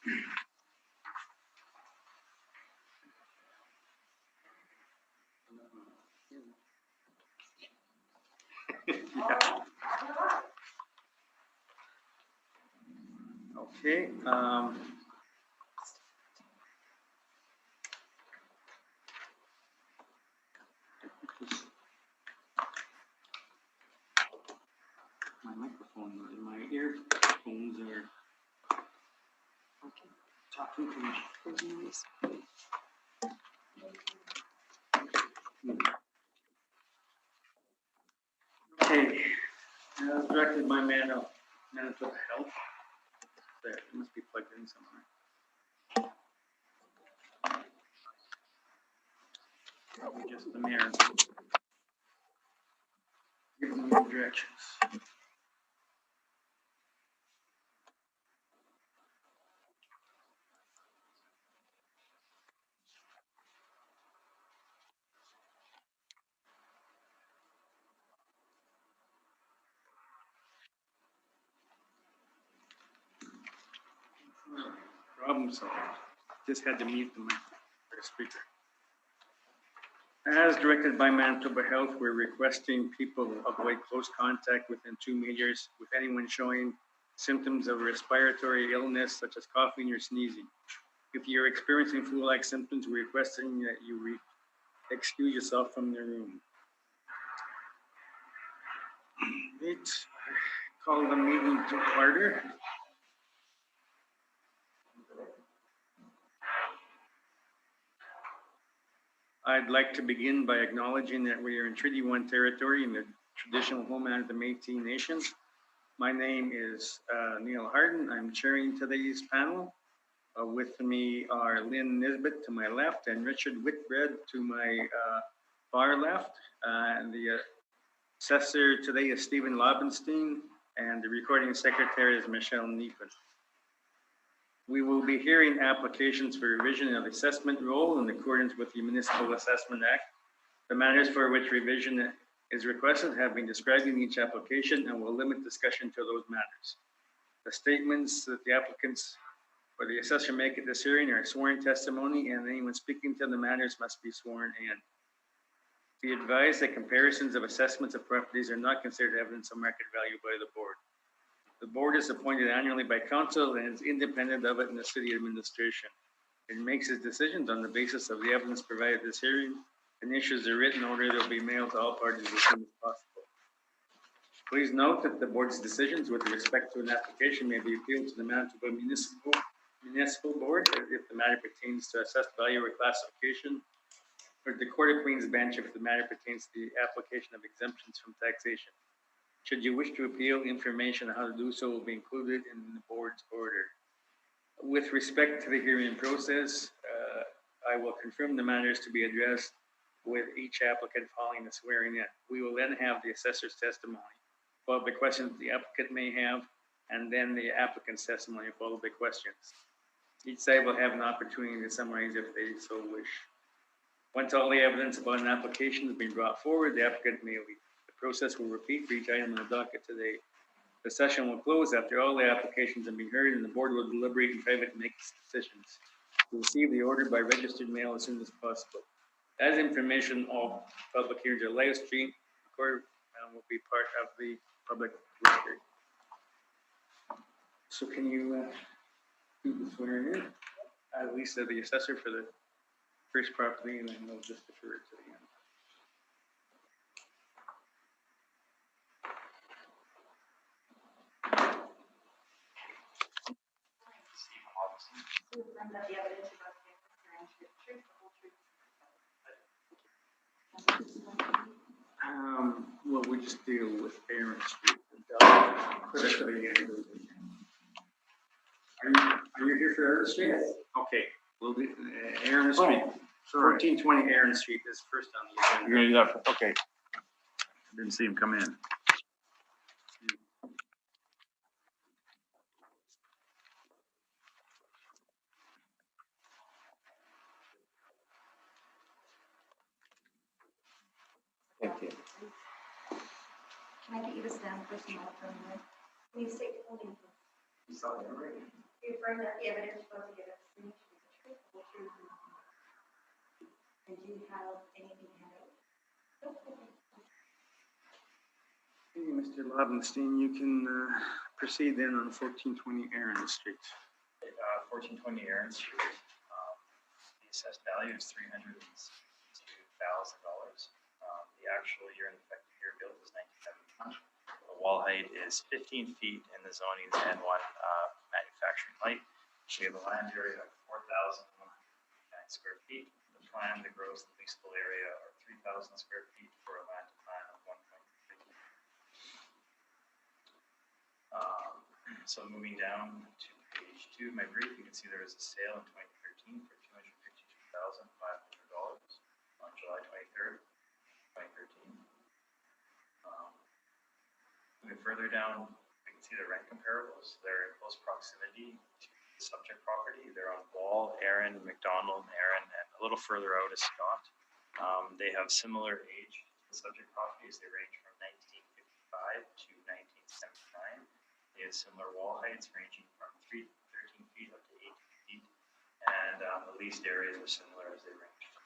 Yeah. Okay. My microphone, my earphones are talking to me. Okay. As directed by Manitoba Health. There, it must be plugged in somewhere. Probably just the mirror. Give them the directions. Problem solved. Just had to mute the speaker. As directed by Manitoba Health, we're requesting people avoid close contact within 2 meters with anyone showing symptoms of respiratory illness such as coughing or sneezing. If you're experiencing flu-like symptoms, we're requesting that you excuse yourself from the room. Let's call the meeting to order. I'd like to begin by acknowledging that we are in Treaty 1 territory in the traditional homeland of the Métis Nation. My name is Neil Harden. I'm chairing today's panel. With me are Lynn Nisbet to my left and Richard Whitbread to my far left. And the assessor today is Stephen Lobenstein, and the recording secretary is Michelle Neefen. We will be hearing applications for revision of assessment roll in accordance with the Municipal Assessment Act. The matters for which revision is requested have been described in each application and will limit discussion to those matters. The statements that the applicants or the assessor make at this hearing are sworn testimony, and anyone speaking to the matters must be sworn in. Be advised that comparisons of assessments of properties are not considered evidence of market value by the board. The board is appointed annually by council and is independent of it in the city administration. It makes its decisions on the basis of the evidence provided at this hearing and issues a written order that will be mailed to all parties as soon as possible. Please note that the board's decisions with respect to an application may be appealed to the Manitoba Municipal Board if the matter pertains to assessed value or classification, or the Court of Queen's Bench if the matter pertains to the application of exemptions from taxation. Should you wish to appeal, information on how to do so will be included in the board's order. With respect to the hearing process, I will confirm the matters to be addressed with each applicant following the swearing in. We will then have the assessor's testimony, followed by questions the applicant may have, and then the applicant's testimony followed by questions. Each side will have an opportunity to summarize if they so wish. Once all the evidence about an application has been brought forward, the applicant may leave. The process will repeat for each item on the docket today. The session will close after all the applications have been heard, and the board will deliberate in private and make decisions. We'll receive the order by registered mail as soon as possible. As information, all public hearings are live streamed, recorded, and will be part of the public record. So can you do the swearing in? Lisa, the assessor for the first property, and then we'll just defer it to the end. Well, we just deal with Aaron Street. Put it to the end. Are you here for Aaron Street? Yes. Okay. We'll do Aaron Street. 1420 Aaron Street is first on the agenda. You're gonna do that. Okay. I didn't see him come in. Thank you. Can I get you to stand for some more? Can you state the full name? You affirm that the evidence supposed to give us is the truth, the truth, and do you have anything to add? Okay, Mr. Lobenstein, you can proceed then on 1420 Aaron Street. 1420 Aaron Street. The assessed value is $362,000. The actual year in effect year built is 1971. The wall height is 15 feet and the zoning is N1 manufacturing height. We have a land area of 4,109 square feet. The plan, the gross leasable area are 3,000 square feet for a land plan of 1.3. So moving down to page 2 of my brief, you can see there was a sale in 2013 for $252,500 on July 23rd, 2013. Moving further down, we can see the rent comparables. They're in close proximity to the subject property. They're on Wall, Aaron, McDonald, Aaron, and a little further out is Scott. They have similar age to the subject properties. They range from 1955 to 1979. They have similar wall heights ranging from 13 feet up to 18 feet. And the leased areas are similar as they range from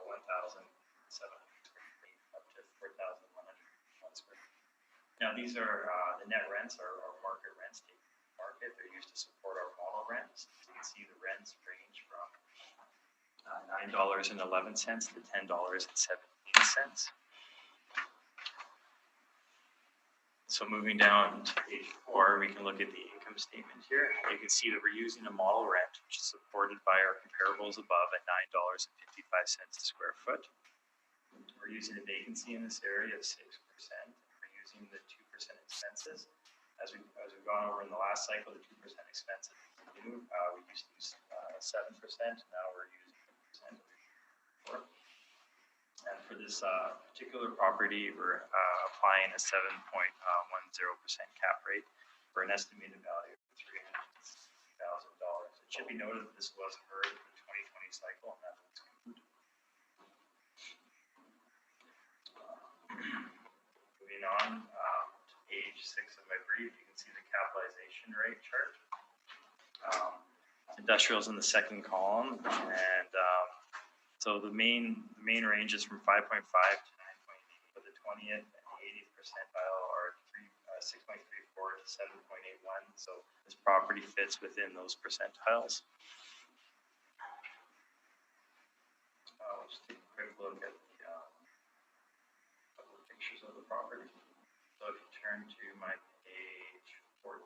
1,700 square feet up to 4,101 square feet. Now these are, the net rents are market rents taken from the market. They're used to support our model rents. As you can see, the rents range from $9.11 to $10.17. So moving down to page 4, we can look at the income statement here. You can see that we're using a model rent, which is supported by our comparables above at $9.55 a square foot. We're using a vacancy in this area of 6%. We're using the 2% expenses. As we've gone over in the last cycle, the 2% expenses is new. We used to use 7%. Now we're using 2%. And for this particular property, we're applying a 7.10% cap rate for an estimated value of $360,000. It should be noted that this was heard in the 2020 cycle, and that was concluded. Moving on to page 6 of my brief, you can see the capitalization rate chart. Industrial's in the second column, and so the main ranges from 5.5 to 9.8, but the 20th and 80th percentile are 6.34 to 7.81. So this property fits within those percentiles. Just take a quick look at the couple of pictures of the property. So if you turn to my page 14,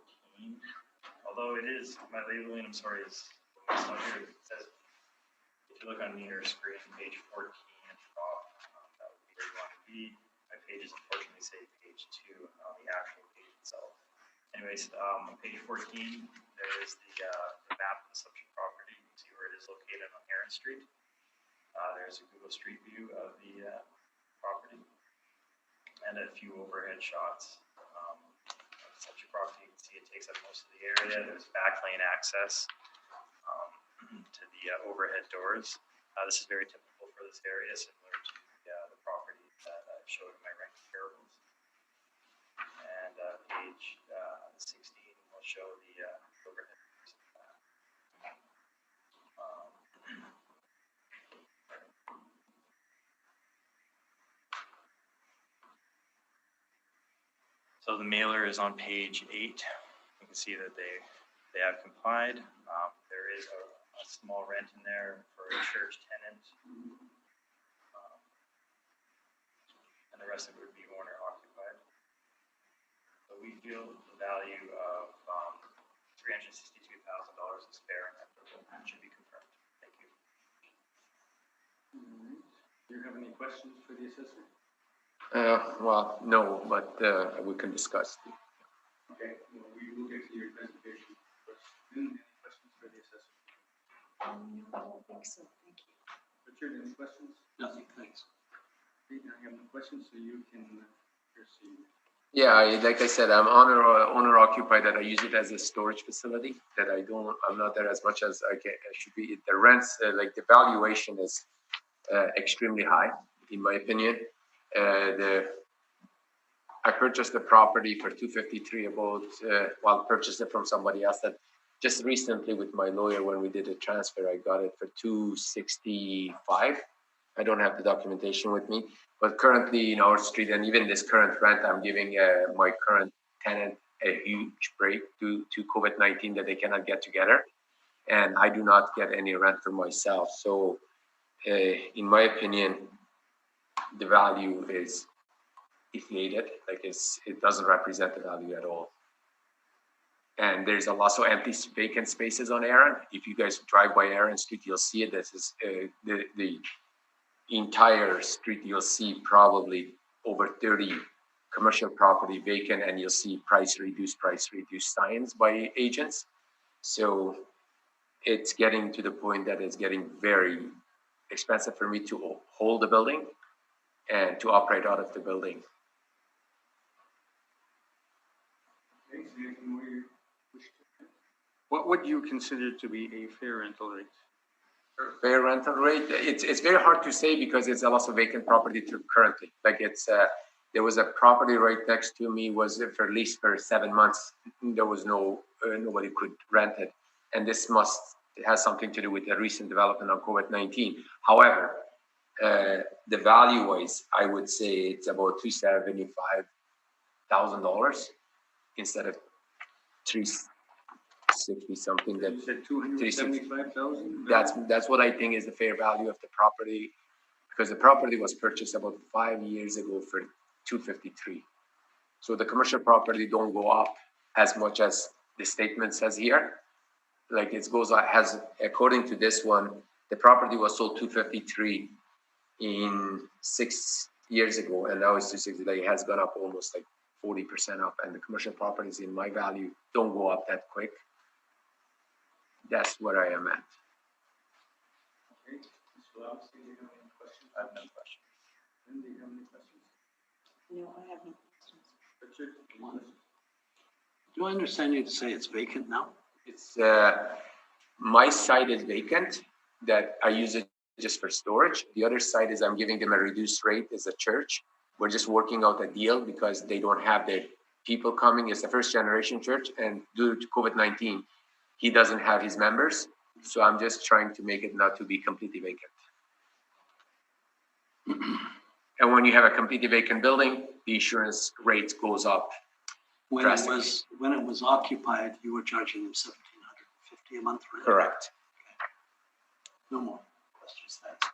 although it is my labeling, I'm sorry, is not here. It says. If you look on your screen, page 14 at the top, that would be where you want to be. My pages unfortunately say page 2 on the actual page itself. Anyways, on page 14, there is the map of the subject property. You can see where it is located on Aaron Street. There's a Google Street View of the property and a few overhead shots. Of the subject property, you can see it takes up most of the area. There's backlane access to the overhead doors. This is very typical for this area, similar to the property that I showed in my rent comparables. And page 16 will show the overhead doors. So the mailer is on page 8. You can see that they have complied. There is a small rent in there for a church tenant, and the rest of it would be owner occupied. So we feel the value of $362,000 is fair and equitable and should be confirmed. Thank you. All right. Do you have any questions for the assessor? Well, no, but we can discuss. Okay, well, we will get to your presentation. Any questions for the assessor? I don't think so, thank you. Richard, any questions? Nothing, thanks. Okay, I have no questions, so you can proceed. Yeah, like I said, I'm owner occupied, that I use it as a storage facility, that I'm not there as much as I should be. The rents, like the valuation is extremely high, in my opinion. I purchased the property for $253 purchased it from somebody else that just recently with my lawyer, when we did a transfer, I got it for 265. I don't have the documentation with me, but currently in our street and even this current rent, I'm giving my current tenant a huge break due to COVID-19 that they cannot get together. And I do not get any rent for myself. So in my opinion, the value is inflated, like it doesn't represent the value at all. And there's also empty vacant spaces on Aaron. If you guys drive by Aaron Street, you'll see it. This is the entire street. You'll see probably over 30 commercial property vacant, and you'll see price reduced signs by agents. So it's getting to the point that it's getting very expensive for me to hold the building and to operate out of the building. Okay, so anything more you wish to add? What would you consider to be a fair rental rate? Fair rental rate, it's very hard to say because it's a lot of vacant property currently. Like it's there was a property right next to me was for lease for 7 months. There was nobody could rent it, and this has something to do with the recent development of COVID-19. However, the value wise, I would say it's about $275,000 instead of 360 something. That You said 275,000? that's what I think is the fair value of the property, because the property was purchased about 5 years ago for 253. So the commercial property don't go up as much as the statement says here. Like it goes has, according to this one, the property was sold 253 in 6 years ago, and now it's 260. Like it has gone up almost like 40% up, and the commercial properties in my value don't go up that quick. That's where I am at. Okay. Mr. Laux, do you have any questions? I have no questions. Lynn, do you have any questions? No, I have no questions. Richard? Do I understand you to say it's vacant now? It's my site is vacant that I use it just for storage. The other site is I'm giving them a reduced rate as a church. We're just working out a deal because they don't have the people coming. It's a first generation church, and due to COVID-19, he doesn't have his members. So I'm just trying to make it not to be completely vacant. And when you have a completely vacant building, the insurance rate goes up. When it was occupied, you were charging them $1,750 a month rent? Correct. No more questions, thanks.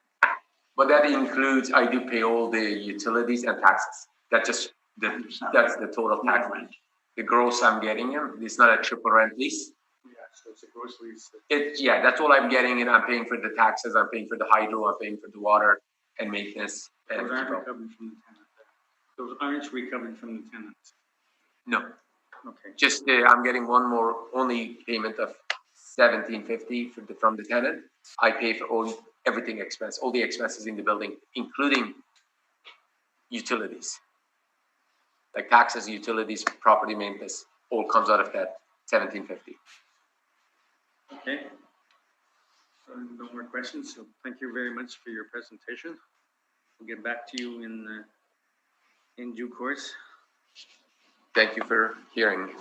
But that includes, I do pay all the utilities and taxes. That's the total tax rent. The gross I'm getting them, it's not a triple rent lease. Yeah, so it's a gross lease. Yeah, that's all I'm getting, and I'm paying for the taxes, I'm paying for the hydro, I'm paying for the water and maintenance. And Those aren't recovered from the tenant. Those aren't recovered from the tenant. no, Okay. just I'm getting one more only payment of $1,750 from the tenant. I pay for all the expenses in the building, including utilities, like taxes, utilities, property maintenance, all comes out of that $1,750. Okay. So no more questions. So thank you very much for your presentation. We'll get back to you in due course. Thank you for hearing me.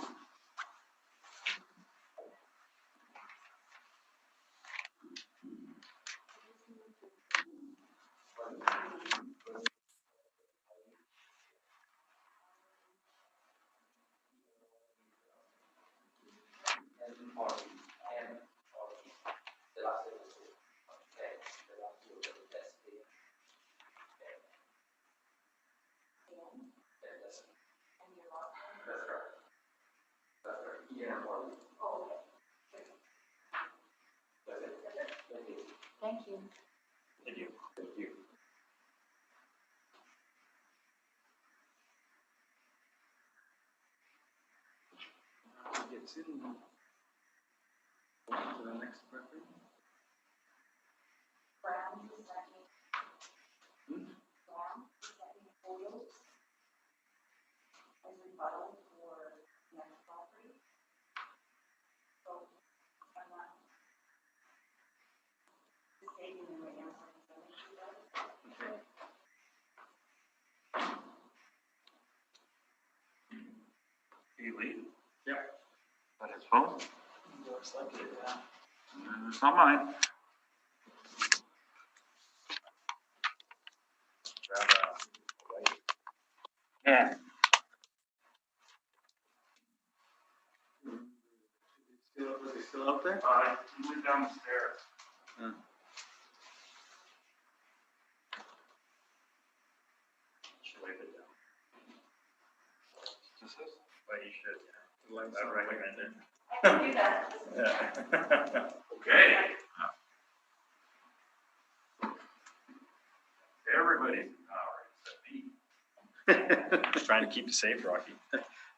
Thank you. Thank you. Thank you. Gets in. To the next record. Brown, is that me? Hmm? Brown, is that me? Photos? As rebuttal for next property? So, I'm not. Just taking them right now. Okay. Did he leave? Yep. On his phone? Looks like it, yeah. It's not mine. Grab a white. Yeah. Was it still out there? He went down the stairs. Should wipe it down. This is? But you should, yeah. Lights I on. recommend it. I can do that. Yeah. Okay. Everybody's in power except me. Just trying to keep you safe, Rocky.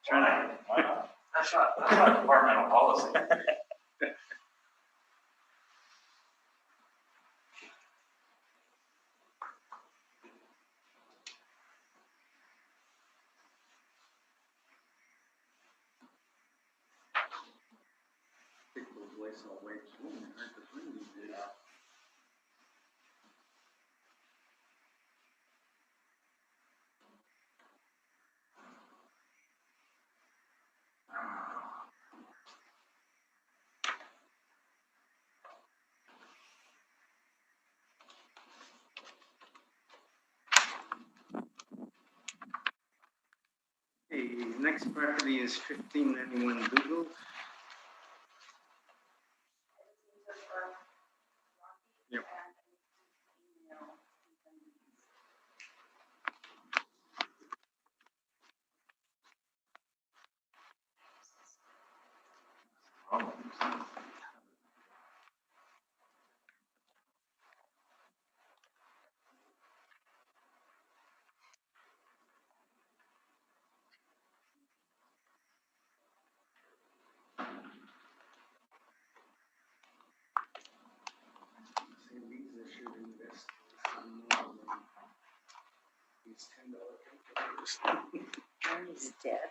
Why? Why not? That's not departmental policy. Take those lights all white. Oh, right, the wind is there. Okay, next property is 1591 Google. Yep. See, these should invest some more than these $10 calculators. Mine's dead.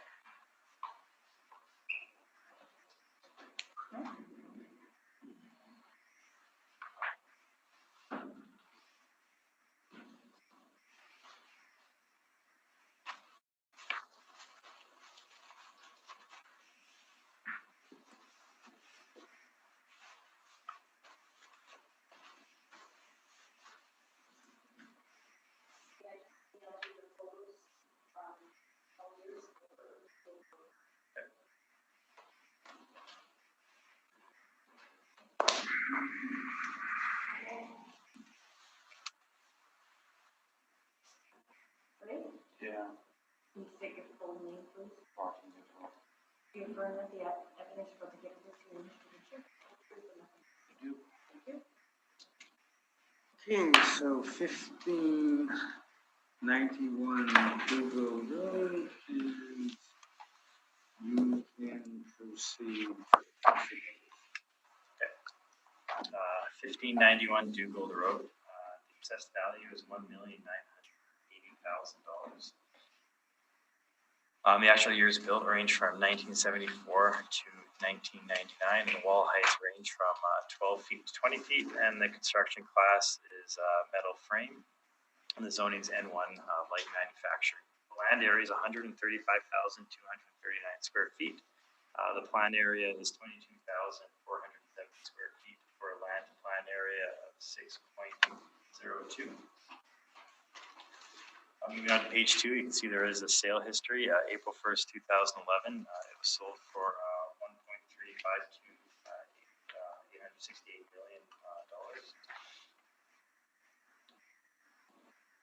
Ready? Yeah. Can you state your full name, please? Walking as well. Do you affirm that the evidence you're about to give us is your truth and nothing? I do. Thank you. Okay, so 1591 Google Road, and you can proceed. 1591 Dugald Road. The assessed value is $1,980,000. The actual years built range from 1974 to 1999, and the wall heights range from 12 feet to 20 feet, and the construction class is metal frame, and the zoning's N1 light manufacturing. The land area is 135,239 square feet. The plan area is 22,470 square feet for a land to plan area of 6.02. Moving on to page 2, you can see there is a sale history. April 1st, 2011, it was sold for 1.35 to $868 million.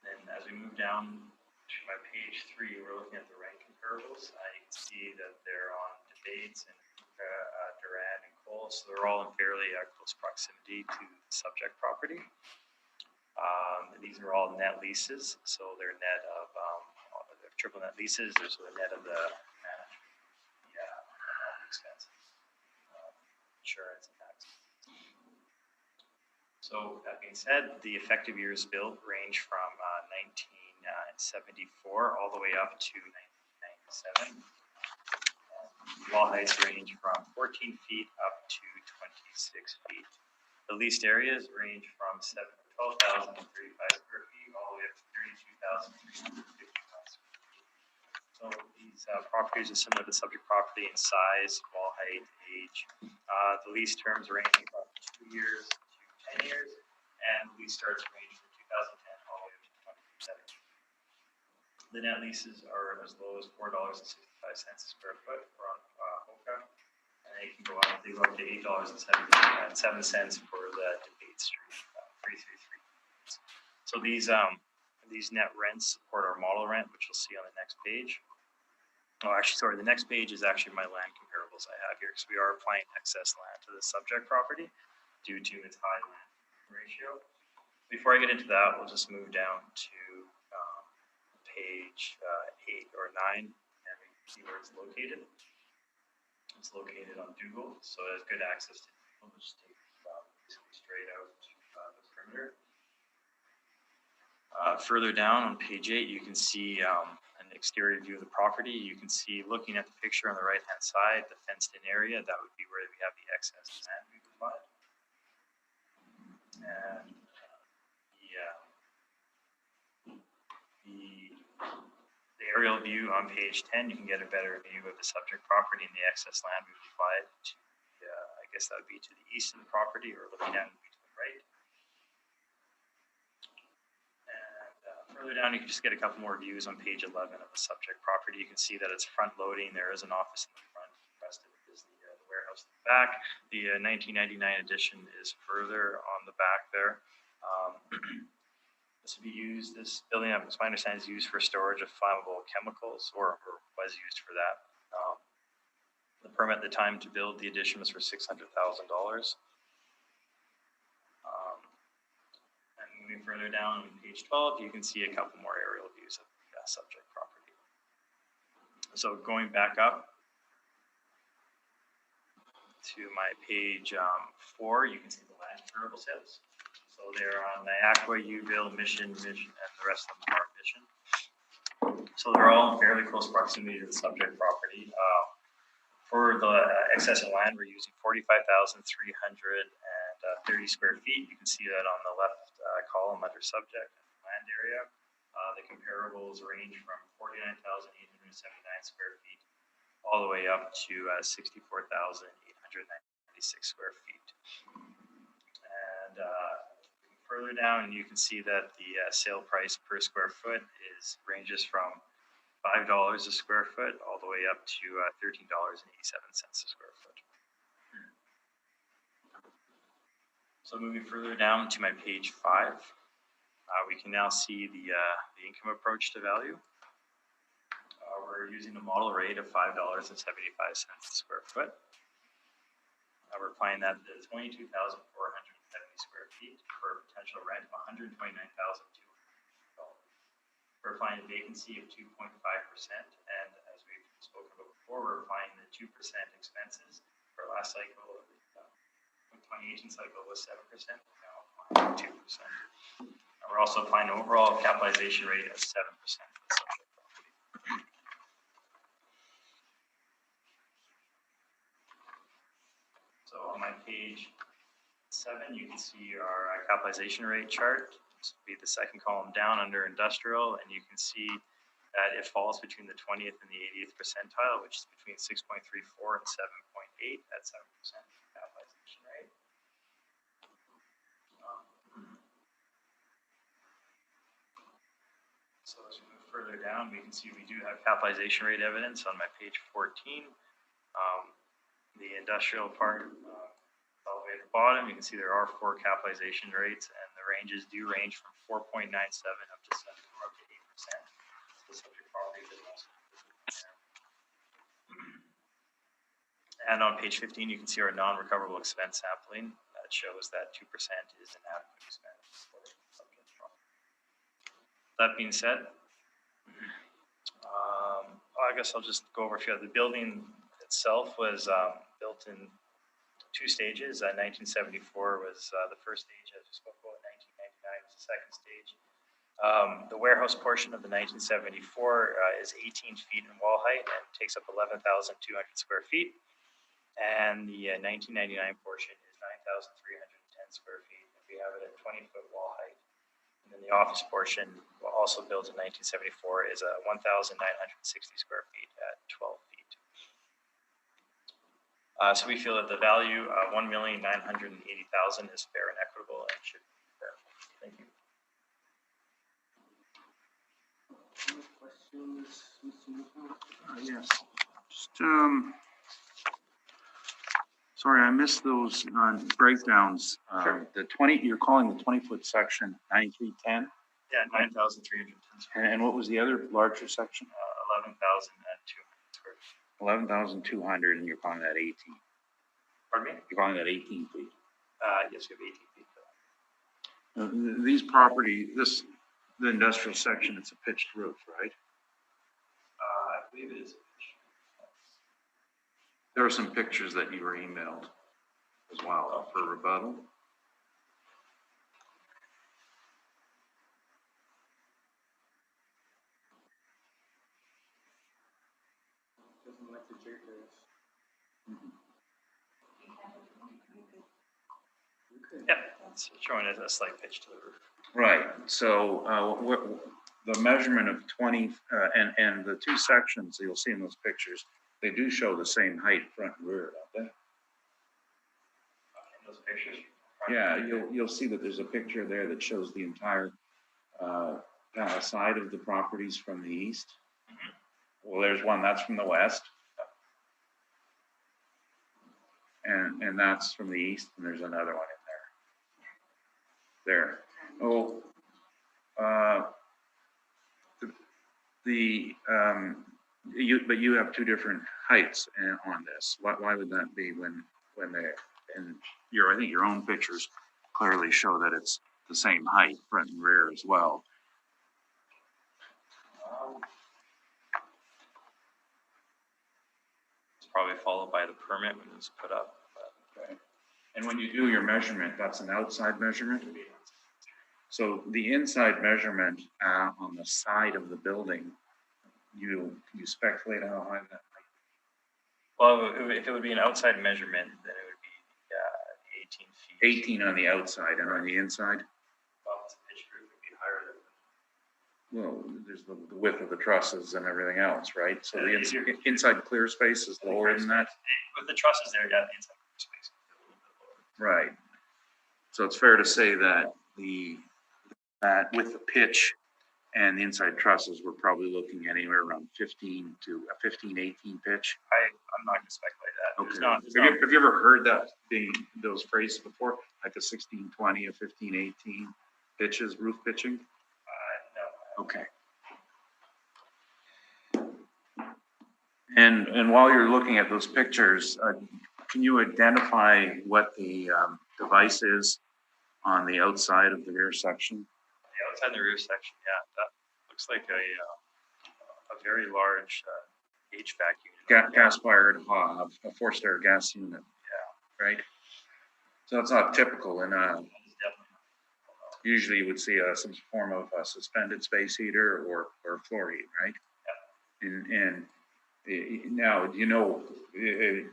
Then as we move down to my page 3, we're looking at the rent comparables. You can see that they're on Debates and Duran and Cole, so they're all in fairly close proximity to the subject property. These are all net leases, so they're net of they're triple net leases. There's the net of the management, expenses, insurance, and tax. So that being said, the effective years built range from 1974 all the way up to 1997. Wall heights range from 14 feet up to 26 feet. The leased areas range from 12,035 square feet all the way up to 32,355 square feet. So these properties are similar to the subject property in size, wall height, age. The lease terms ranging from 2 years to 10 years, and lease starts range from 2010 all the way up to 2027. The net leases are as low as $4.65 a square foot for on HOCA, and they can go up. They go up to $8.07 for the Debate Street 333. So these net rents support our model rent, which you'll see on the next page. Oh, actually, sorry, the next page is actually my land comparables I have here, because we are applying excess land to the subject property due to its high land ratio. Before I get into that, we'll just move down to page 8 or 9, and we can see where it's located. It's located on Dougal, so it has good access to Dougal, which takes basically straight out to the perimeter. Further down on page 8, you can see an exterior view of the property. You can see, looking at the picture on the right-hand side, the fenced-in area. That would be where we have the excess land we provide. And the aerial view on page 10, you can get a better view of the subject property and the excess land we provide to, I guess that would be to the east of the property, or looking down to the right. Further down, you can just get a couple more views on page 11 of the subject property. You can see that it's front loading. There is an office in the front. The rest of it is the warehouse in the back. The 1999 edition is further on the back there. This would be used, this building, as my understanding, is used for storage of flammable chemicals, or was used for that. The permit at the time to build the addition was for $600,000. Moving further down on page 12, you can see a couple more aerial views of the subject property. So going back up to my page 4, you can see the land comparable sales. So they're on Niagara, U-Bill, Mission, and the rest of them are Mission. So they're all in fairly close proximity to the subject property. For the excess of land, we're using 45,330 square feet. You can see that on the left column under subject land area. The comparables range from 49,879 square feet all the way up to 64,896 square feet. And further down, you can see that the sale price per square foot ranges from $5 a square foot all the way up to $13.87 a square foot. So moving further down to my page 5, we can now see the income approach to value. We're using a model rate of $5.75 a square foot. We're applying that to 22,470 square feet for a potential rent of $129,200. We're applying a vacancy of 2.5%, and as we've spoken about before, we're applying the 2% expenses. For last cycle, the 2018 cycle was 7%, now applying 2%. And we're also applying an overall capitalization rate of 7% for the subject property. So on my page 7, you can see our capitalization rate chart. This will be the second column down under industrial, and you can see that it falls between the 20th and the 80th percentile, which is between 6.34 and 7.8 at 7% capitalization rate. So as we move further down, we can see we do have capitalization rate evidence on my page 14. The industrial part, all the way at the bottom, you can see there are 4 capitalization rates, and the ranges do range from 4.97 up to 7 or up to 8%. So the subject property is also. And on page 15, you can see our non-recoverable expense sampling. That shows that 2% is an adequate expense for the subject property. That being said, I guess I'll just go over a few. The building itself was built in 2 stages. 1974 was the first stage, as we spoke about. 1999 was the second stage. The warehouse portion of the 1974 is 18 feet in wall height and takes up 11,200 square feet. And the 1999 portion is 9,310 square feet. We have it at 20-foot wall height And then the office portion, also built in 1974, is 1,960 square feet at 12 feet. So we feel that the value, 1,980,000, is fair and equitable and should be fair. Thank you. Any questions, Mr. Musa? Yes. Just, sorry, I missed those breakdowns. Sure. The 20, you're calling the 20-foot section 9310? Yeah, 9,310 square. And what was the other larger section? 11,200 square feet. 11,200, and you're calling that 18. Pardon me? You're calling that 18 feet. Yes, we have 18 feet for that. These property, the industrial section, it's a pitched roof, right? I believe it is. There are some pictures that you were emailed as well for rebuttal. Doesn't like the J-curves. Yeah, it's showing a slight pitch to the roof. Right, so the measurement of 20, and the two sections you'll see in those pictures, they do show the same height front and rear, don't In those pictures. they? Yeah, you'll see that there's a picture there that shows the entire side of the properties from the east. Well, there's one that's from the west. And that's from the east, and there's another one in there. Oh, but you have two different heights on this. Why would that be when they, and I think your own pictures clearly show that it's the same height, front and rear as well. It's probably followed by the permit when it was put up. Okay. And when you do your measurement, that's an outside measurement? So the inside measurement on the side of the building, you speculate how high that might be? Well, if it would be an outside measurement, then it would be 18 feet. 18 on the outside, and on the inside? Well, it's a pitch roof, it would be higher than. Well, there's the width of the trusses and everything else, right? So the If you're- inside clear space is lower than that? With the trusses there, yeah, the inside space is a little bit lower. Right. So it's fair to say that with the pitch and the inside trusses, we're probably looking anywhere around 15 to a 15, 18 pitch. I'm not gonna speculate that. Okay. There's Have you ever heard those phrases before? Like a 16, 20, a 15, 18 pitches, roof pitching? no. Okay. And while you're looking at those pictures, can you identify what the device is on the outside of the rear section? The outside the rear section, yeah, that looks like a very large HVAC unit. Gas-fired hob, a forced air gas unit. Yeah. Right? So it's not typical in That is definitely not. usually you would see some form of a suspended space heater or floor heat, right? Yeah. And now, do you know the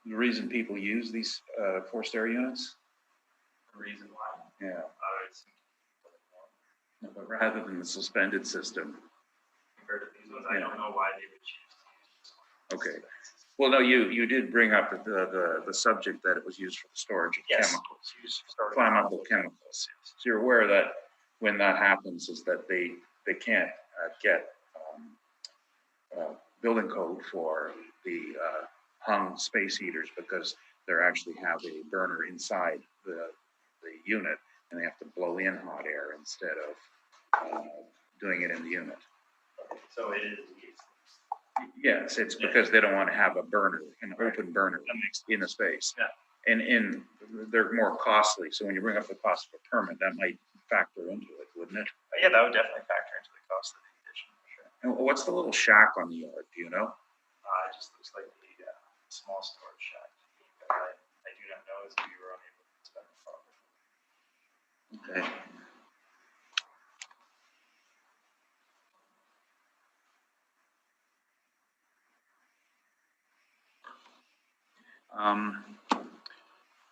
reason people use these forced air units? The reason why, Yeah, it's but rather than the suspended system. compared to these ones, I don't know why they would choose to use this one. Okay. Well, no, you did bring up the subject that it was used for the storage of Yes. chemicals, It's used for storing flammable chemicals. So you're aware that when that happens is that they can't get building code for the hung space heaters because they actually have a burner inside the unit and they have to blow in hot air instead of doing it in the unit. So it is. Yes, it's because they don't want to have a burner, an open burner That makes in the space. Yeah. And they're more costly. So when you bring up the cost of a permit, that might factor into it, wouldn't it? Yeah, that would definitely factor into the cost of the addition, for sure. And what's the little shack on the yard? Do you know? It just looks like a small storage shack. I do not know as we were unable to inspect the property. Okay.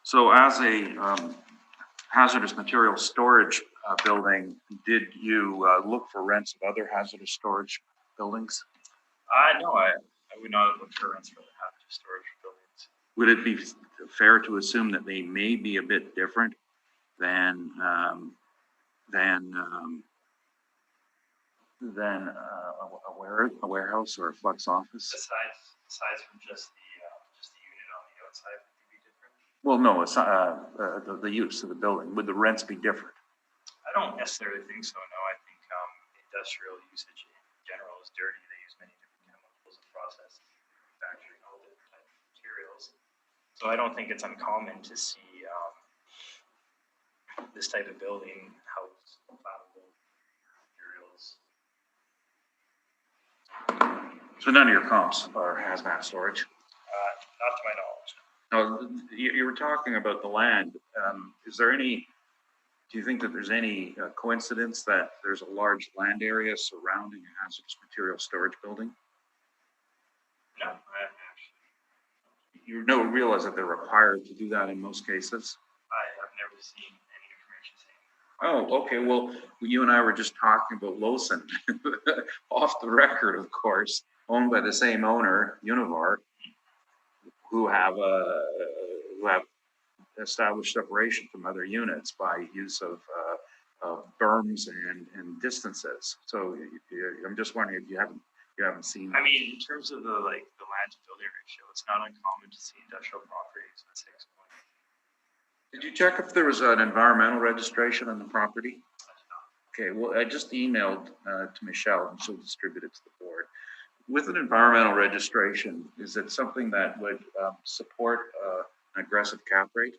So as hazardous material storage building, did you look for rents of other hazardous storage buildings? No, I would not have looked for rents for the hazardous storage buildings. Would it be fair to assume that they may be a bit different than a warehouse or a flex office? Aside from just the unit on the outside, would they be different? Well, no, it's the use of the building. Would the rents be different? I don't necessarily think so. No, I think industrial usage in general is dirty. They use many different chemicals and processes, manufacturing all different types of materials. So I don't think it's uncommon to see this type of building house flammable materials. So none of your comps are hazmat storage? Not to my knowledge. No, you were talking about the land. Is there any, do you think that there's any coincidence that there's a large land area surrounding a hazardous material storage building? No, I actually. You don't realize that they're required to do that in most cases? I have never seen any information saying. Oh, okay. Well, you and I were just talking about Lawson, off the record, of course, owned by the same owner, Univar, who have established separation from other units by use of berms and distances. So I'm just wondering if you haven't seen. I mean, in terms of the land to building ratio, it's not uncommon to see industrial properties with 6 points. Did you check if there was an environmental registration on the property? Okay, well, I just emailed to Michelle and she'll distribute it to the board. With an environmental registration, is it something that would support an aggressive cap rate?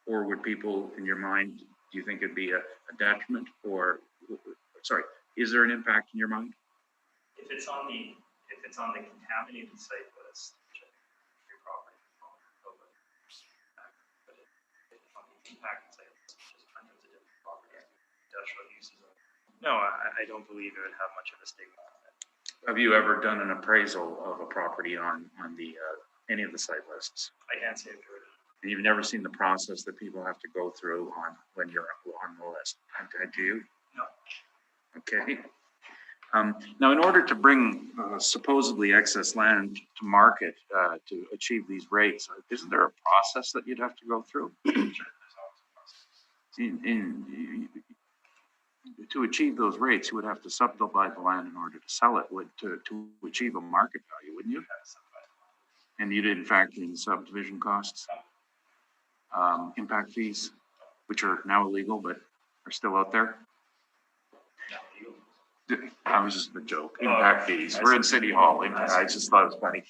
Or would people, in your mind, do you think it'd be a detriment or, sorry, is there an impact in your mind? If it's on the contaminated site list, which I think your property is on, but if it's on the impacted site list, which is kind of a different property, industrial uses. No, I don't believe it would have much of a stigma on it. Have you ever done an appraisal of a property on the any of the site lists? I can't say if it would. And you've never seen the process that people have to go through when you're on the list? Do you? No. Okay. Now, in order to bring supposedly excess land to market to achieve these rates, isn't there a process that you'd have to go through? To achieve those rates, you would have to subdivide the land in order to sell it, to achieve a market value, wouldn't you? And you didn't factor in subdivision costs, impact fees, which are now illegal but are still out there. I was just a joke. Impact fees. We're in City Hall. I just thought it was funny.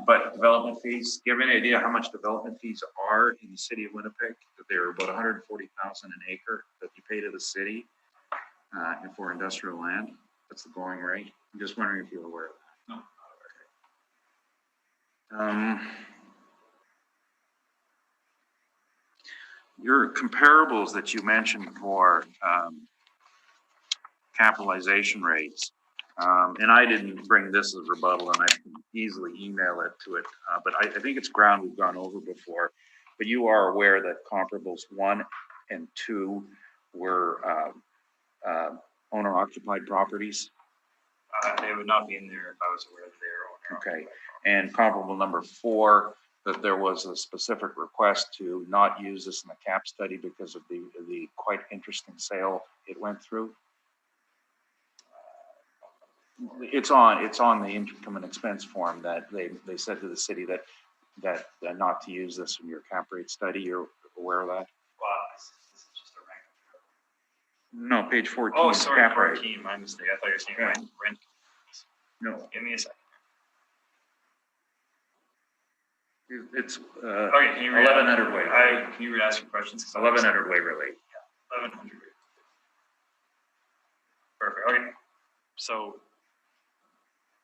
But development fees. Do you have any idea how much development fees are in the city of Winnipeg? They're about $140,000 an acre that you pay to the city for industrial land. That's the going rate. I'm just wondering if you're aware of that. No. Your comparables that you mentioned for capitalization rates, and I didn't bring this as rebuttal, and I can easily email it to it, but I think it's ground we've gone over before. But you are aware that comparables 1 and 2 were owner-occupied properties? They would not be in there if I was aware that they were owner. Okay, and comparable number 4, that there was a specific request to not use this in the cap study because of the quite interesting sale it went through. It's on the income and expense form that they said to the city that not to use this in your cap rate study. You're aware of that? Wow, this is just a rank. No, page 14. Oh, sorry, cap rate. 14. My mistake. I thought you were saying rent. No, Give me a second. it's Okay, can you read 1100 Waverly. Can you ask your questions? 1100 Waverly. 1100. Perfect. Okay. So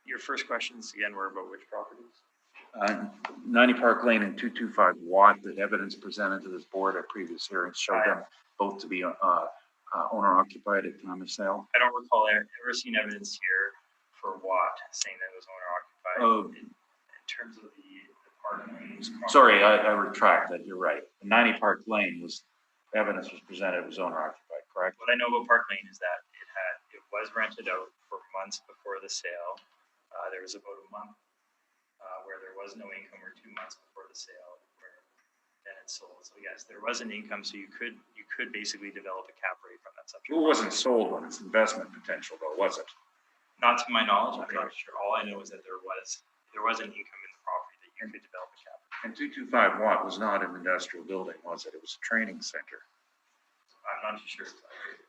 your first questions again were about which properties? 90 Park Lane and 225 Watt. The evidence presented to this board at previous hearings showed them both to be owner occupied at time of sale. I don't recall ever seen evidence here for Watt saying that it was owner occupied. In terms of the park lanes. Sorry, I retract that. You're right. 90 Park Lane was evidence was presented, it was owner occupied, correct? What I know about Park Lane is that it was rented out for months before the sale. There was about a month where there was no income, or 2 months before the sale, where then it sold. So yes, there was an income, so you could basically develop a cap rate from that subject. It wasn't sold on its investment potential though, was it? Not to my knowledge, I'm Okay. not sure. All I know is that there was an income in the property that you could develop a cap rate. And 225 Watt was not an industrial building, was it? It was a training center. I'm not too sure.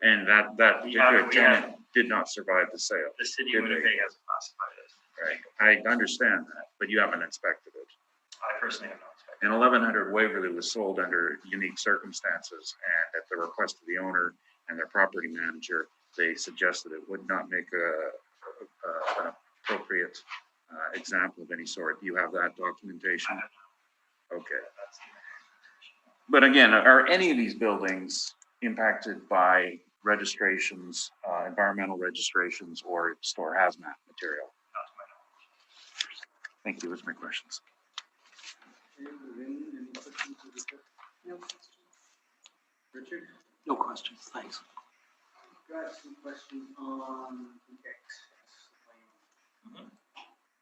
And that We particular have- tenant did not survive the sale. The city Did of they? Winnipeg has it classified as. Right, I understand that, but you haven't inspected it. I personally have not inspected. And 1100 Waverly was sold under unique circumstances, and at the request of the owner and their property manager, they suggested it would not make an appropriate example of any sort. You have that documentation? Okay. That's But again, are any of these buildings impacted by registrations, environmental registrations, or store hazmat material? not to my knowledge. Thank you, those are my questions. Okay, Lynn, any questions of the board? No questions. Richard? No questions, thanks. Got some questions on the excess land. Mhm.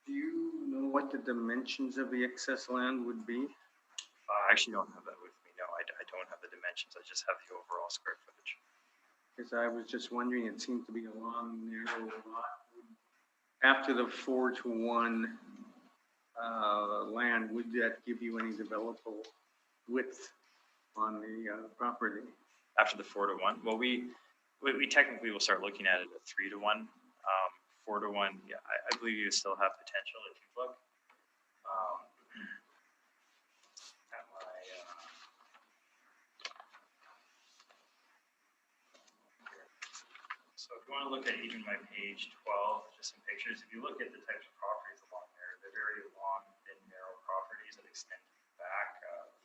Do you know what the dimensions of the excess land would be? I actually don't have that with me. No, I don't have the dimensions. I just have the overall square footage. Because I was just wondering, it seemed to be a long, narrow lot. After the 4-to-1 land, would that give you any developable width on the property? After the 4-to-1, well, we technically will start looking at it at 3-to-1. 4-to-1, yeah, I believe you still have potential if you look. At my, so if you want to look at even my page 12, just some pictures, if you look at the types of properties along there, they're very long, thin, narrow properties that extend to the back,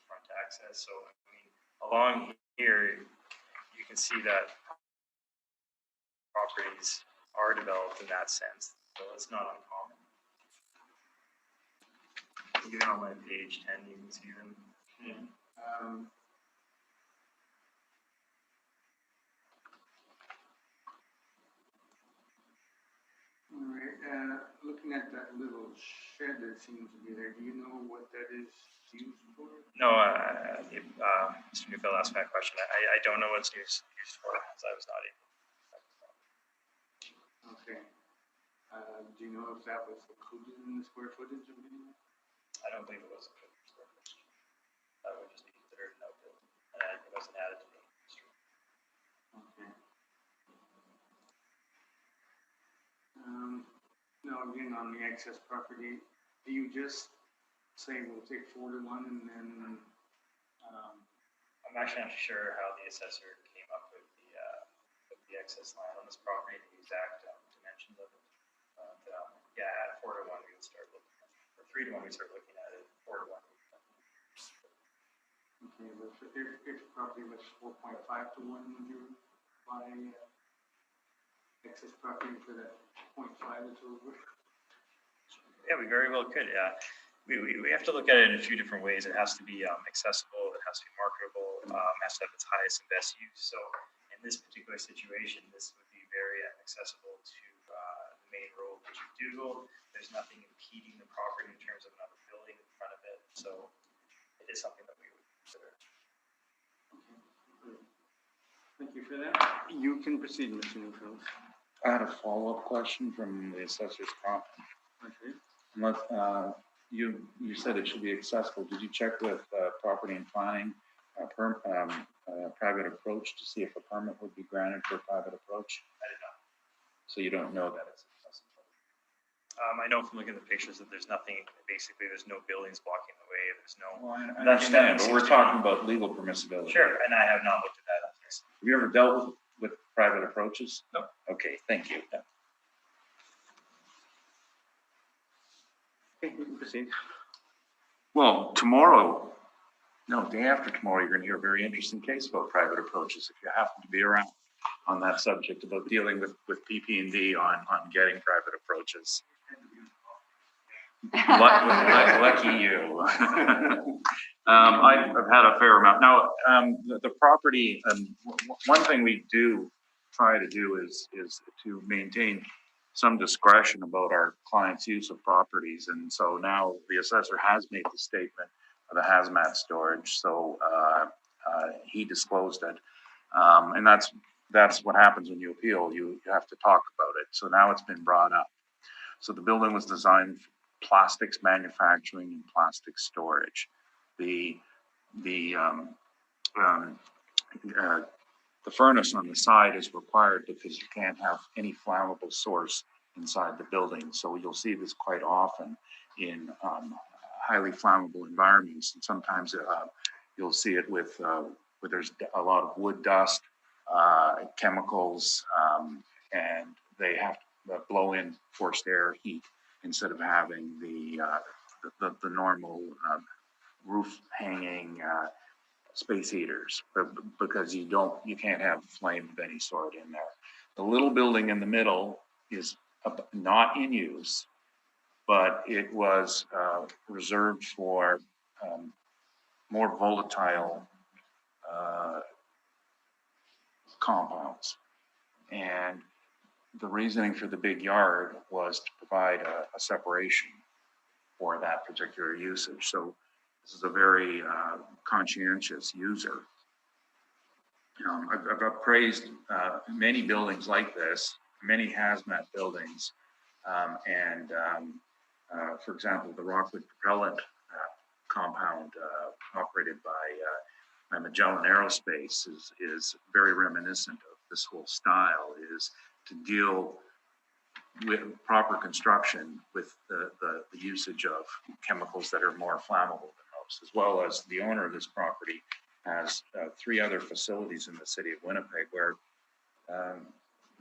front access. So, I mean, along here, you can see that properties are developed in that sense, so it's not uncommon. Even on my page 10, you can see them. All right, looking at that little shed that seems to be there, do you know what that is used for? No, Mr. Newfield asked me that question. I don't know what's used for, as I was not able. Okay. Do you know if that was included in the square footage of the? I don't believe it was included in square footage. That would just be considered an outbuilding, and it wasn't added to the industry. Okay. Now again, on the excess property, do you just say we'll take 4-to-1 and then, I'm actually not sure how the assessor came up with the excess land on this property, the exact dimensions of it. But yeah, at 4-to-1 we would start looking at it. Or 3-to-1 we start looking at it. 4-to-1. okay, but if property was 4.5-to-1, would you buy excess property for that 0.5 that's over? Yeah, we very well could. We have to look at it in a few different ways. It has to be accessible. It has to be marketable. Has to have its highest and best use. So in this particular situation, this would be very accessible to the main road that you do go. There's nothing impeding the property in terms of another building in front of it. So it is something that we would consider. Thank you for that. You can proceed, Mr. Newfield. I had a follow-up question from the assessor's comment. Okay. You said it should be accessible. Did you check with property and planning, private approach to see if a permit would be granted for a private approach? I did not. So you don't know that it's accessible? I know from looking at the pictures that there's nothing, basically there's no buildings blocking the way. There's no. Well, I understand, but we're talking about legal permissibility. Sure, and I have not looked at that. Have you ever dealt with private approaches? No. Okay, thank you. Okay, you can proceed. Well, day after tomorrow, you're going to hear a very interesting case about private approaches. If you happen to be around on that subject about dealing with PP&D on getting private approaches. Lucky you. I've had a fair amount. Now, the property, one thing we do try to do is to maintain some discretion about our clients' use of properties. And so now the assessor has made the statement of the hazmat storage. So he disclosed it. And that's what happens when you appeal. You have to talk about it. So now it's been brought up. So the building was designed for plastics manufacturing and plastic storage. The furnace on the side is required because you can't have any flammable source inside the building. So you'll see this quite often in highly flammable environments. And sometimes you'll see it with where there's a lot of wood dust, chemicals, and they have to blow in forced air heat instead of having the normal roof hanging space heaters, because you can't have flame of any sort in there. The little building in the middle is not in use, but it was reserved for more volatile compounds. And the reasoning for the big yard was to provide a separation for that particular usage. So this is a very conscientious user. I've appraised many buildings like this, many hazmat buildings, for example, the Rockwood Propellant compound operated by Magellan Aerospace is very reminiscent of this whole style, is to deal with proper construction with the usage of chemicals that are more flammable than most, as well as the owner of this property has 3 other facilities in the city of Winnipeg where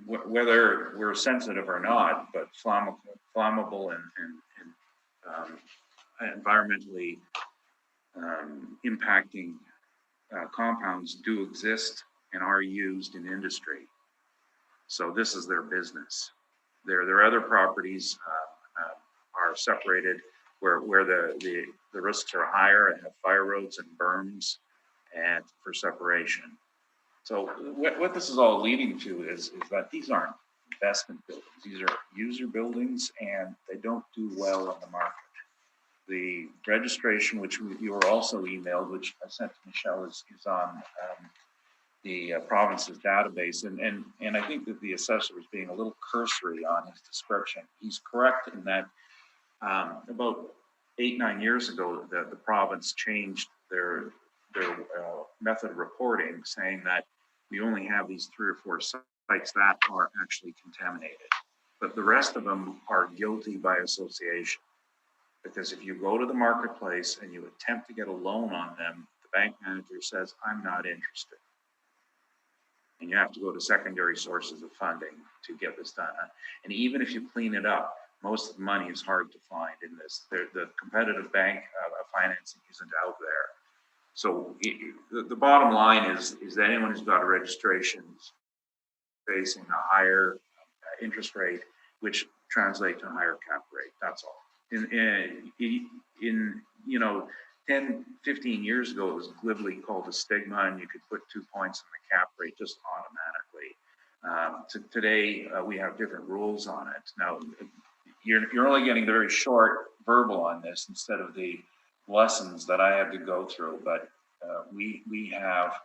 whether we're sensitive or not, but flammable and environmentally impacting compounds do exist and are used in industry. So this is their business. Their other properties are separated where the risks are higher and have fire roads and berms and for separation. So what this is all leading to is that these aren't investment buildings. These are user buildings, and they don't do well on the market. The registration, which you were also emailed, which I sent to Michelle, is on the province's database. And I think that the assessor was being a little cursory on his description. He's correct in that about 8-9 years ago, the province changed their method of reporting, saying that we only have these 3 or 4 sites that are actually contaminated, but the rest of them are guilty by association. Because if you go to the marketplace and you attempt to get a loan on them, the bank manager says, I'm not interested. And you have to go to secondary sources of funding to get this done. And even if you clean it up, most of the money is hard to find in this. The competitive bank financing isn't out there. So the bottom line is that anyone who's got a registration is facing a higher interest rate, which translates to a higher cap rate. That's all. In 10, 15 years ago, it was glibly called a stigma, and you could put 2 points on the cap rate just automatically. Today, we have different rules on it. Now, you're only getting very short verbal on this instead of the lessons that I had to go through, but we have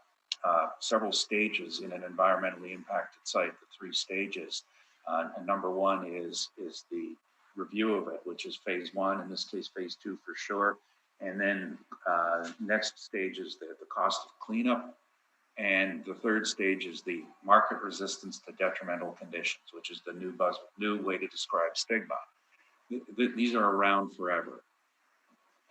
several stages in an environmentally impacted site, the 3 stages. And number 1 is the review of it, which is phase 1, in this case, phase 2 for sure. And then next stage is the cost of cleanup. And the 3rd stage is the market resistance to detrimental conditions, which is the new way to describe stigma. These are around forever.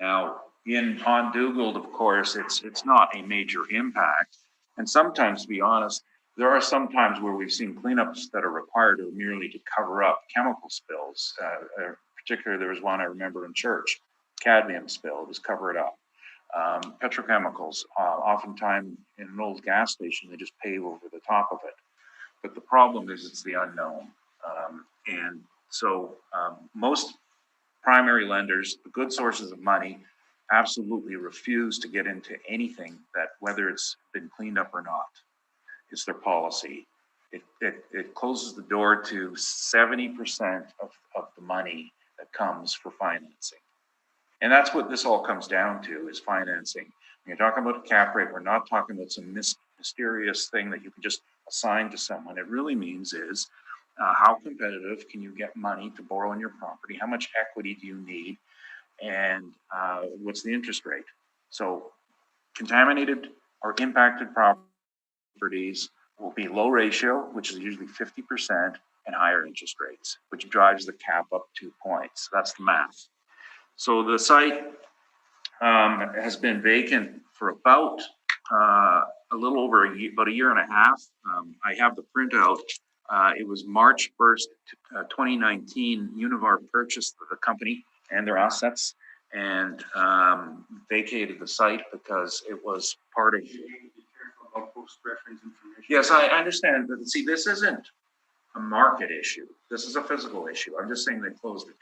Now, in Pond-Dugald, of course, it's not a major impact. And sometimes, to be honest, there are some times where we've seen cleanups that are required or merely to cover up chemical spills. Particularly, there was one I remember in church, cadmium spill, just cover it up. Petrochemicals, oftentimes in an old gas station, they just pave over the top of it. But the problem is it's the unknown. And so most primary lenders, the good sources of money, absolutely refuse to get into anything that, whether it's been cleaned up or not. It's their policy. It closes the door to 70% of the money that comes for financing. And that's what this all comes down to, is financing. When you're talking about a cap rate, we're not talking about some mysterious thing that you can just assign to someone. It really means is, how competitive can you get money to borrow on your property? How much equity do you need? And what's the interest rate? So contaminated or impacted properties will be low ratio, which is usually 50%, and higher interest rates, which drives the cap up 2 points. That's the math. So the site has been vacant for about a little over a year, about a year and a half. I have the printout. It was March 1st, 2019. Univar purchased the company and their assets and vacated the site because it was part of. Post-reference information. Yes, I understand, but see, this isn't a market issue. This is a physical issue. I'm just saying they closed it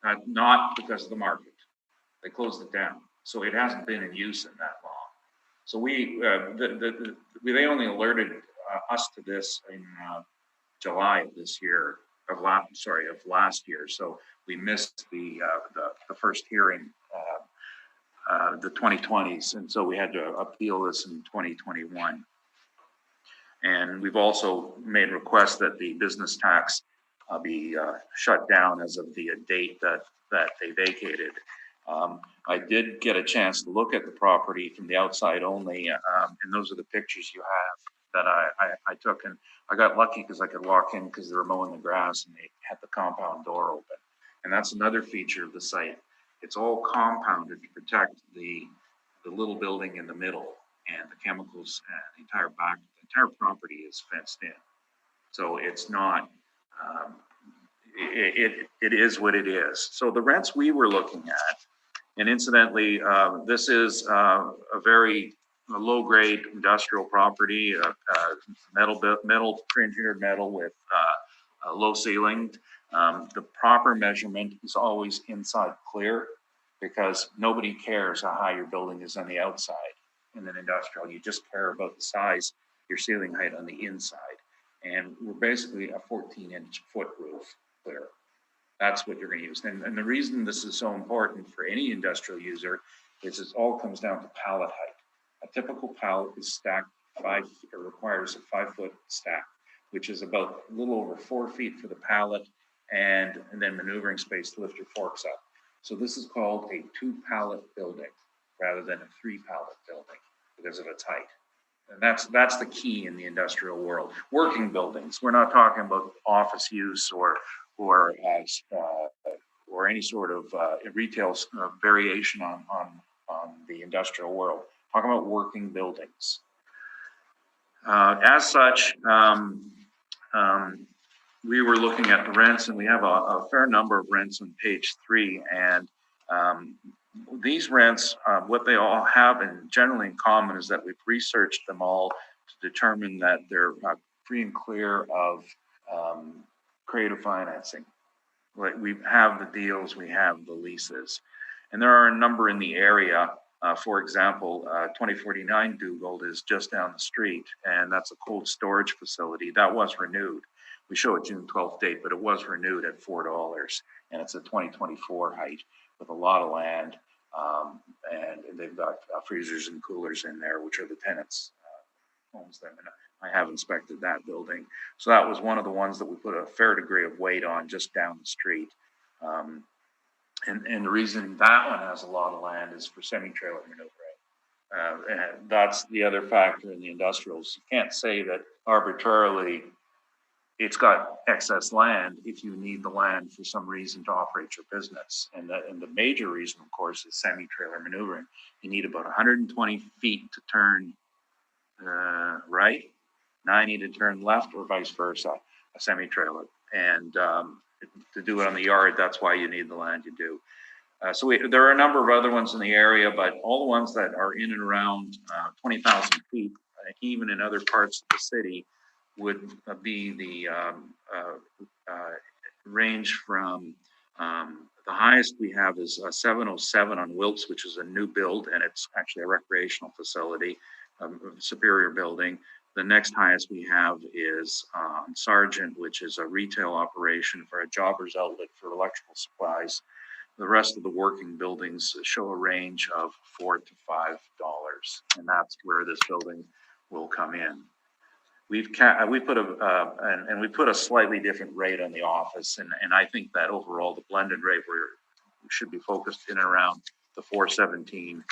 down. Not because of the market. They closed it down. So it hasn't been in use in that long. So they only alerted us to this in July of this year, of last year. So we missed the first hearing, the 2020s, and so we had to appeal this in 2021. And we've also made requests that the business tax be shut down as of the date that they vacated. I did get a chance to look at the property from the outside only, and those are the pictures you have that I took. And I got lucky because I could walk in because they were mowing the grass and they had the compound door open. And that's another feature of the site. It's all compounded to protect the little building in the middle and the chemicals, the entire property is fenced in. So it's not, it is what it is. So the rents we were looking at, and incidentally, this is a very low-grade industrial property, metal, engineered metal with a low ceiling. The proper measurement is always inside clear because nobody cares how high your building is on the outside in an industrial. You just care about the size, your ceiling height on the inside. And we're basically a 14-inch foot roof clear. That's what you're going to use. And the reason this is so important for any industrial user is it all comes down to pallet height. A typical pallet is stacked requires a 5-foot stack, which is about a little over 4 feet for the pallet and then maneuvering space to lift your forks up. So this is called a 2-pallet building rather than a 3-pallet building because of its height. And that's the key in the industrial world. Working buildings, we're not talking about office use or any sort of retail variation on the industrial world. Talking about working buildings. As such, we were looking at the rents, and we have a fair number of rents on page 3. And these rents, what they all have generally in common is that we've researched them all to determine that they're free and clear of creative financing. We have the deals, we have the leases, and there are a number in the area. For example, 2049 Dugald is just down the street, and that's a cold storage facility that was renewed. We show a June 12th date, but it was renewed at $4, and it's a 2024 height with a lot of land, and they've got freezers and coolers in there, which are the tenants' owns them. And I have inspected that building. So that was one of the ones that we put a fair degree of weight on just down the street. And the reason that one has a lot of land is for semi-trailer maneuvering. And that's the other factor in the industrials. You can't say that arbitrarily it's got excess land if you need the land for some reason to operate your business. And the major reason, of course, is semi-trailer maneuvering. You need about 120 feet to turn right, 90 to turn left, or vice versa, a semi-trailer. And to do it on the yard, that's why you need the land you do. So there are a number of other ones in the area, but all the ones that are in and around 20,000 feet, even in other parts of the city, would be the range from The highest we have is 707 on Wilkes, which is a new build, and it's actually a recreational facility, Superior building. The next highest we have is Sargent, which is a retail operation for a jobber's outlet for electrical supplies. The rest of the working buildings show a range of $4 to $5, and that's where this building will come in. We put a slightly different rate on the office, and I think that overall the blended rate we should be focused in and around the 417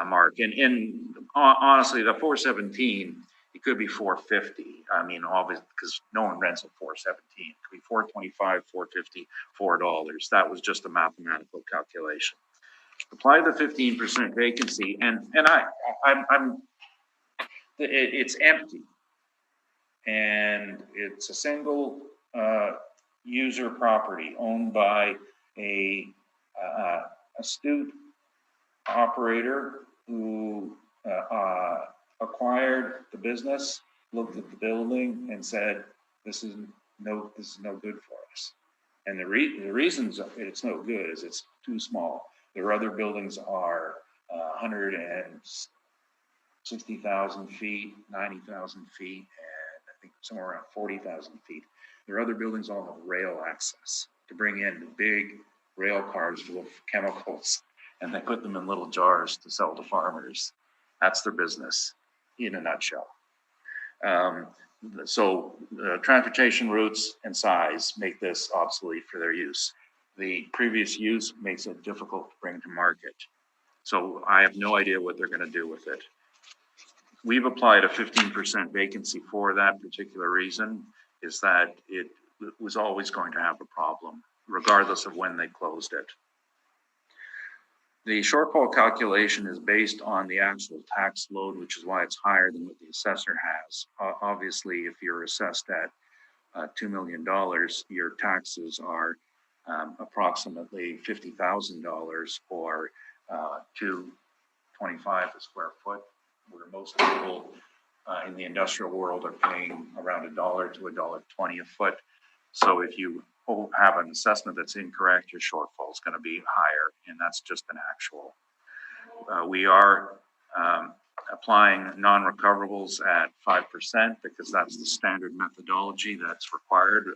mark. And honestly, the 417, it could be 450. I mean, obviously, because no one rents at 417. It could be 425, 450, $4. That was just a mathematical calculation. Apply the 15% vacancy, and it's empty. And it's a single user property owned by a astute operator who acquired the business, looked at the building, and said, "This is no good for us." And the reasons it's no good is it's too small. Their other buildings are 160,000 feet, 90,000 feet, and I think somewhere around 40,000 feet. Their other buildings all have rail access to bring in the big rail cars full of chemicals, and they put them in little jars to sell to farmers. That's their business in a nutshell. So transportation routes and size make this obsolete for their use. The previous use makes it difficult to bring to market. So I have no idea what they're going to do with it. We've applied a 15% vacancy for that particular reason, is that it was always going to have a problem, regardless of when they closed it. The shortfall calculation is based on the actual tax load, which is why it's higher than what the assessor has. Obviously, if you're assessed at $2 million, your taxes are approximately $50,000 or $2.25 a square foot, where most people in the industrial world are paying around $1 to $1.20 a foot. So if you have an assessment that's incorrect, your shortfall is going to be higher, and that's just an actual. We are applying non-recoverables at 5% because that's the standard methodology that's required.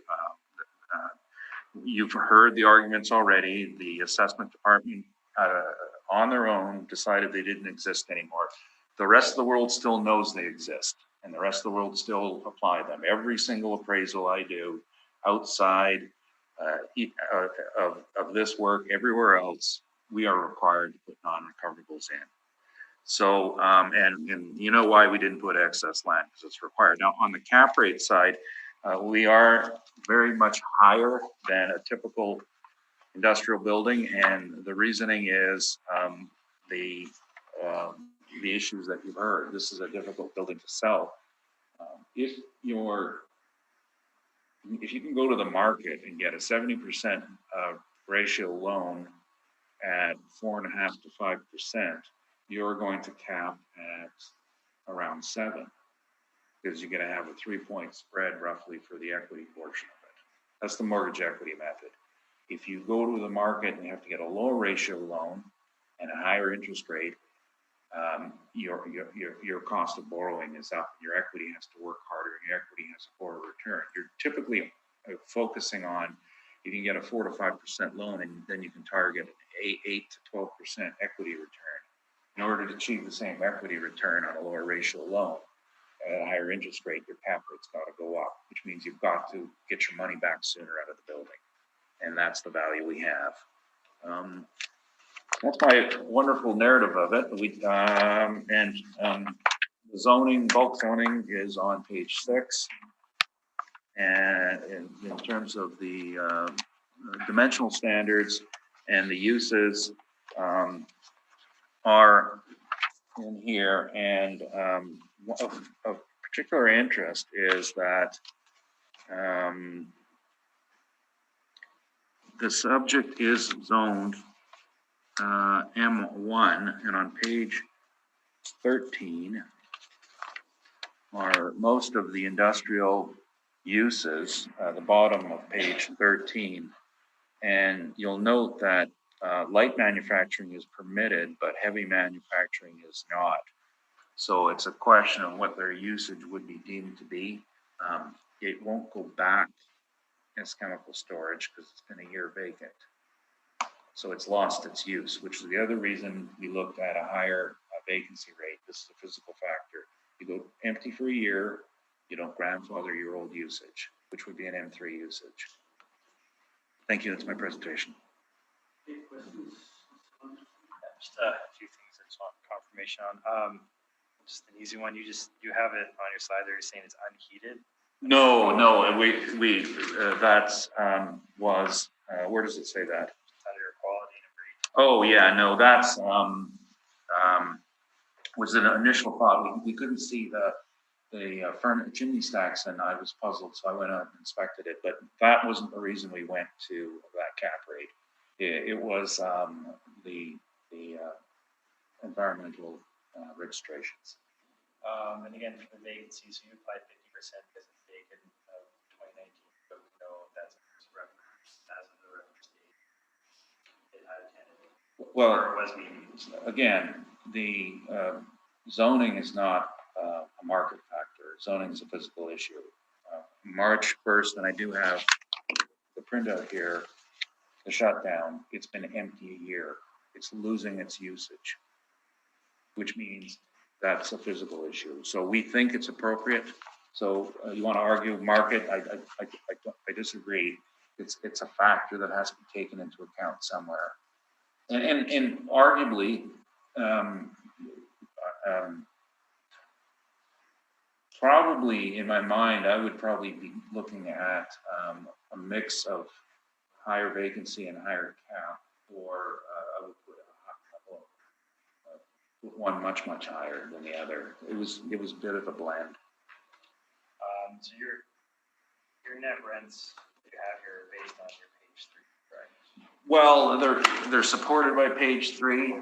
You've heard the arguments already. The assessment department on their own decided they didn't exist anymore. The rest of the world still knows they exist, and the rest of the world still apply them. Every single appraisal I do outside of this work, everywhere else, we are required to put non-recoverables in. So, and you know why we didn't put excess land, because it's required. Now, on the cap rate side, we are very much higher than a typical industrial building, and the reasoning is the issues that you've heard. This is a difficult building to sell. If you can go to the market and get a 70% ratio loan at 4.5% to 5%, you're going to cap at around 7%, because you're going to have a 3-point spread roughly for the equity portion of it. That's the mortgage equity method. If you go to the market and you have to get a lower ratio loan and a higher interest rate, your cost of borrowing is up. Your equity has to work harder, and your equity has a poorer return. You're typically focusing on, you can get a 4 to 5% loan, and then you can target an 8 to 12% equity return. In order to achieve the same equity return on a lower ratio loan at a higher interest rate, your cap rate's got to go up, which means you've got to get your money back sooner out of the building, and that's the value we have. That's my wonderful narrative of it. The zoning, bulk zoning is on page 6. And in terms of the dimensional standards and the uses are in here. And of particular interest is that the subject is zoned M1, and on page 13 are most of the industrial uses, the bottom of page 13. And you'll note that light manufacturing is permitted, but heavy manufacturing is not. So it's a question of what their usage would be deemed to be. It won't go back as chemical storage because it's been a year vacant. So it's lost its use, which is the other reason we looked at a higher vacancy rate. This is a physical factor. You go empty for a year, you don't grandfather your old usage, which would be an M3 usage. Thank you, that's my presentation. Any questions? Just a few things I just want confirmation on. Just an easy one. You have it on your slide there. You're saying it's unheated. No, that's was where does it say that? Under your quality number 8. Oh yeah, no, that's was an initial thought. We couldn't see the furnace chimney stacks, and I was puzzled, so I went out and inspected it. But that wasn't the reason we went to that cap rate. It was the environmental registrations. And again, for the vacancy, so you applied 50% because it's vacant of 2019, but we know that's as of the reference date. It had a tenant. Well, Or was being used. again, the zoning is not a market factor. Zoning is a physical issue. March 1st, and I do have the printout here, the shutdown, it's been empty a year. It's losing its usage, which means that's a physical issue. So we think it's appropriate. So you want to argue market? I disagree. It's a factor that has to be taken into account somewhere. And arguably, probably in my mind, I would probably be looking at a mix of higher vacancy and higher cap, or I would put one much higher than the other. It was a bit of a blend. So your net rents you have here are based on your page 3, right? Well, they're supported by page 3.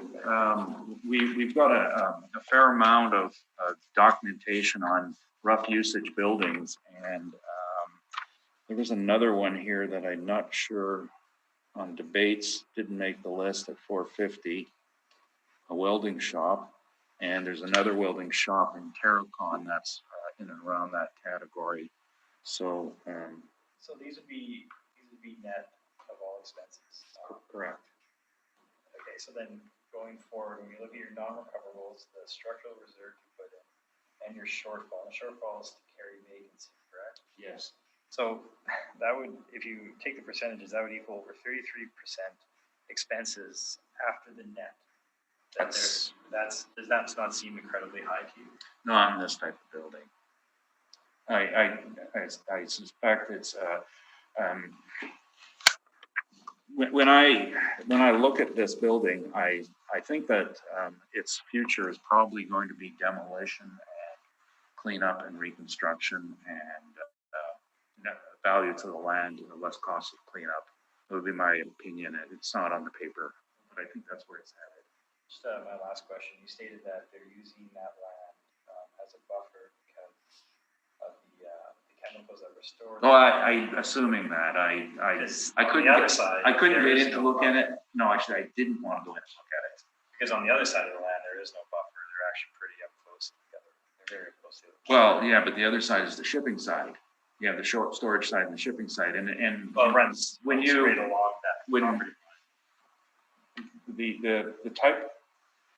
We've got a fair amount of documentation on rough usage buildings, and there was another one here that I'm not sure on debates, didn't make the list, at 450, a welding shop, and there's another welding shop in Terracon that's in and around that category. So So these would be net of all expenses. correct. Okay, so then going forward, when you look at your non-recoverables, the structural reserve you put in, and your shortfall, the shortfall is to carry vacancy, correct? Yes. So that would, if you take the percentages, that would equal over 33% expenses after the net. Does that not seem incredibly high to you? Not in this type of building. I suspect it's when I look at this building, I think that its future is probably going to be demolition and cleanup and reconstruction and value to the land and the less cost of cleanup. That would be my opinion. It's not on the paper, but I think that's where it's headed. Just my last question. You stated that they're using that land as a buffer because of the chemicals that were stored. Oh, I assuming that I couldn't get in to look at it. No, actually, I didn't want to go in and look at it. Because on the other side of the land, there is no buffer. They're actually pretty up close together. They're very close together. Well, yeah, but the other side is the shipping side. You have the short storage side and the shipping side, and well, runs when you straight along that property line. the type,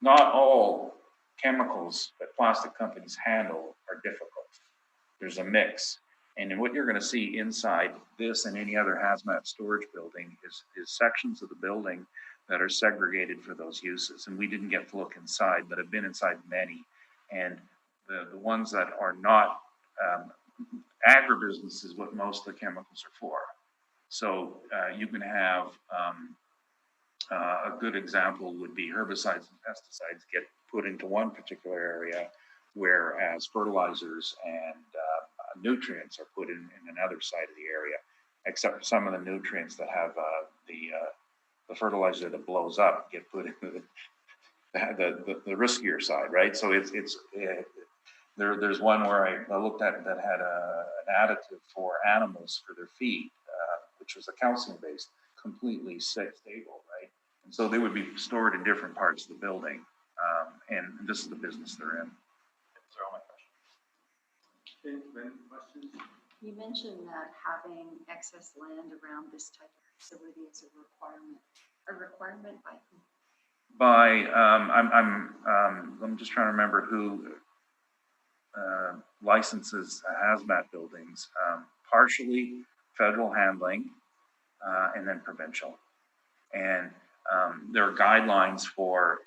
not all chemicals that plastic companies handle are difficult. There's a mix, and what you're going to see inside this and any other hazmat storage building is sections of the building that are segregated for those uses. And we didn't get to look inside, but I've been inside many, and the ones that are not agribusiness is what most of the chemicals are for. So you can have a good example would be herbicides and pesticides get put into one particular area, whereas fertilizers and nutrients are put in another side of the area, except for some of the nutrients that have the fertilizer that blows up get put into the riskier side, right? So there's one where I looked at that had an additive for animals for their feed, which was a calcium based. completely stable, right? And so they would be stored in different parts of the building. And this is the business they're in. Those are all my questions. Okay, any questions? You mentioned that having excess land around this type of facility is a requirement by who? By, I'm just trying to remember who licenses hazmat buildings, partially federal handling, and then provincial. And there are guidelines for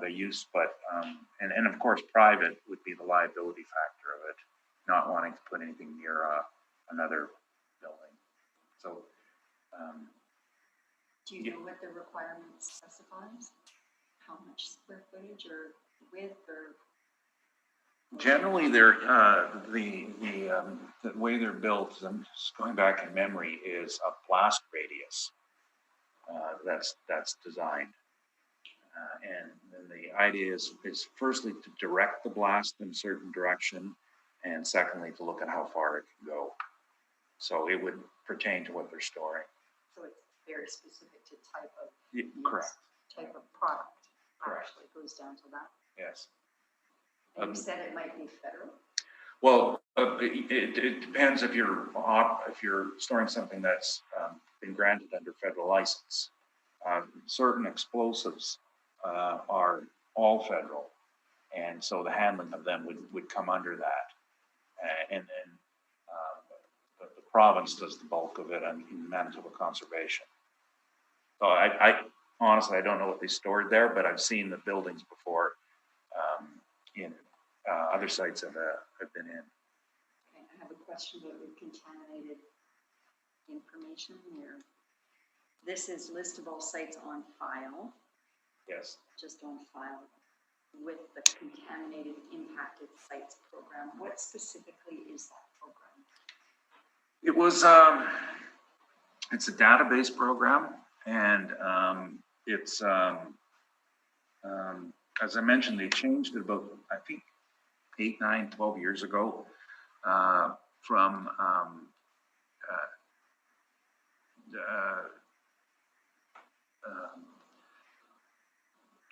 the use, but, and of course, private would be the liability factor of it, not wanting to put anything near another building. So, Do you know what the requirement specifies? How much square footage or width or? generally, they're the way they're built, I'm just going back in memory, is a blast radius that's designed. And then the idea is firstly to direct the blast in a certain direction, and secondly to look at how far it can go. So it would pertain to what they're storing. So it's very specific to type of. Correct. Type of product. Correct. Actually goes down to that. Yes. And you said it might be federal? Well, it depends if you're storing something that's been granted under federal license. Certain explosives are all federal, and so the handling of them would come under that. And then the province does the bulk of it in Manitoba Conservation. So I honestly, I don't know what they stored there, but I've seen the buildings before in other sites I've been in. Okay, I have a question about your contaminated information here. This is list of all sites on file, Yes. just on file, with the contaminated impacted sites program. What specifically is that program? It was, it's a database program, and it's, as I mentioned, they changed it about, I think, 8, 9, 12 years ago, from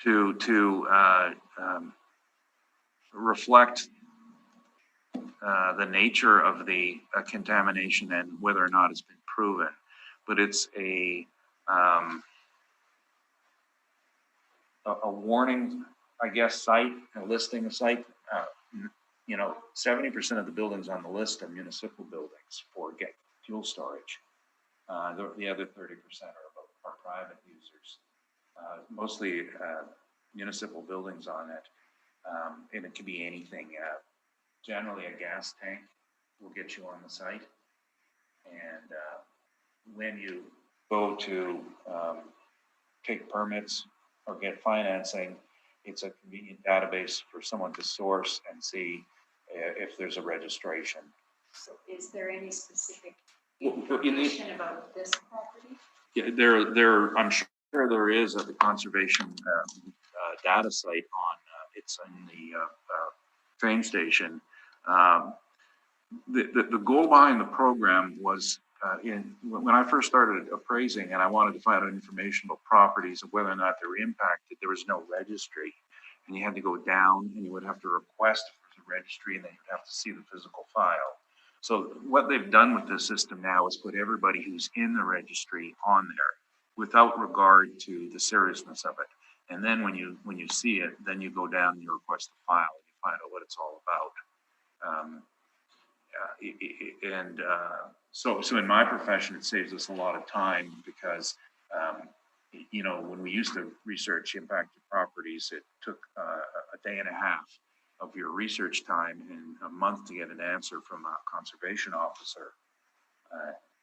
to reflect the nature of the contamination and whether or not it's been proven. But it's a warning, I guess, site, a listing a site. 70% of the buildings on the list are municipal buildings for fuel storage. The other 30% are private users. Mostly municipal buildings on it, and it can be anything. Generally, a gas tank will get you on the site, and when you go to take permits or get financing, it's a convenient database for someone to source and see if there's a registration. So is there any specific Well, information about this property? Yeah, there. I'm sure there is at the conservation data site on. It's in the train station. The goal behind the program was when I first started appraising, and I wanted to find out information about properties and whether or not they were impacted. There was no registry, and you had to go down, and you would have to request for the registry, and then you'd have to see the physical file. So what they've done with this system now is put everybody who's in the registry on there, without regard to the seriousness of it. And then when you see it, then you go down and you request the file and you find out what it's all about. So in my profession, it saves us a lot of time because, when we used to research impacted properties, it took a day and a half of your research time and a month to get an answer from a conservation officer.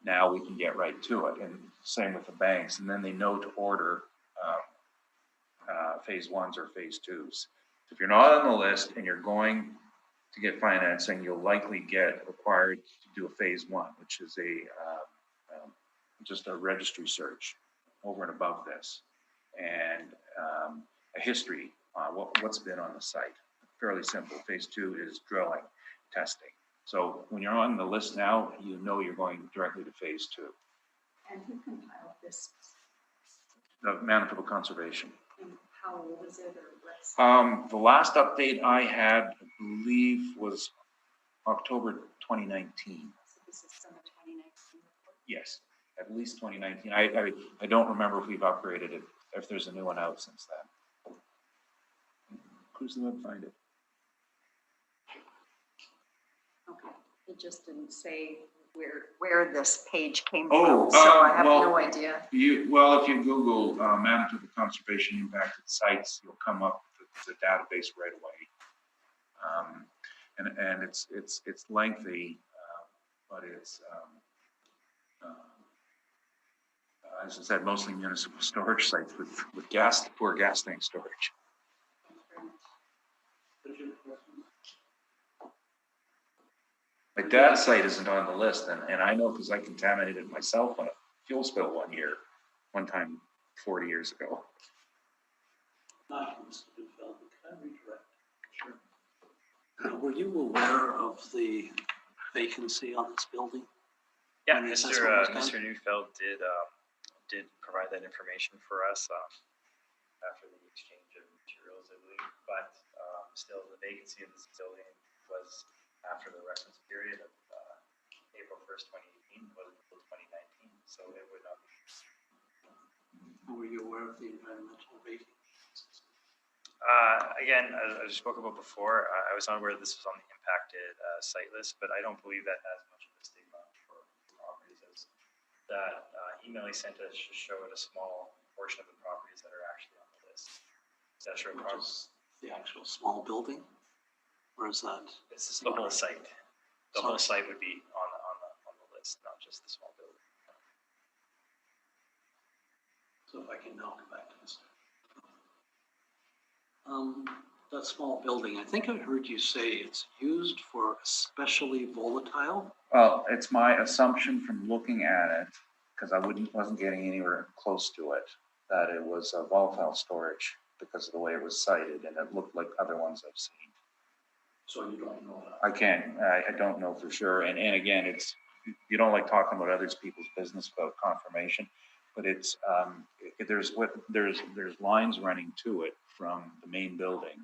Now we can get right to it, and same with the banks, and then they know to order phase 1s or phase 2s. If you're not on the list and you're going to get financing, you'll likely get required to do a phase 1, which is just a registry search over and above this, and a history, what's been on the site. Fairly simple. Phase 2 is drilling, testing. So when you're on the list now, you know you're going directly to phase 2. And who compiled this, of Manitoba Conservation. and how old is it or what's? The last update I had, I believe, was October 2019. So this is from the 2019 report? Yes, at least 2019. I don't remember if we've upgraded it, if there's a new one out since then. Cruise the web, find it. Okay, it just didn't say where this page came Oh, from, so I have well, no idea. Well, if you Google Manitoba Conservation Impacted Sites, you'll come up with the database right away. And it's lengthy, but it's as I said, mostly municipal storage sites with poor gas tank storage. My dad's site isn't on the list, and I know because I contaminated it myself on a fuel spill one time 40 years ago. Not Mr. Dufeld, can I redirect? Sure. Were you aware of the vacancy on this building? Yeah, When the Mr. assessment was Mr. done? Neufeld did provide that information for us after the exchange of materials, I believe. But still, the vacancy of this building was after the reference period of April 1st, 2018, was until 2019. So it would not be. Were you aware of the environmental rating? Again, as I spoke about before, I was unaware this was on the impacted site list, but I don't believe that has much of a stigma for properties as that email he sent us just showed a small portion of the properties that are actually on the list. Does that show Which properties? is the actual small building? Or is that? This is the whole site. The whole site would be on the list, not just the small building. So if I can now go back to this. That small building, I think I heard you say it's used for especially volatile. Well, it's my assumption from looking at it, because I wasn't getting anywhere close to it, that it was a volatile storage because of the way it was cited, and it looked like other ones I've seen. So you don't know that? I don't know for sure. And again, you don't like talking about other people's business without confirmation, but it's, there's lines running to it from the main building.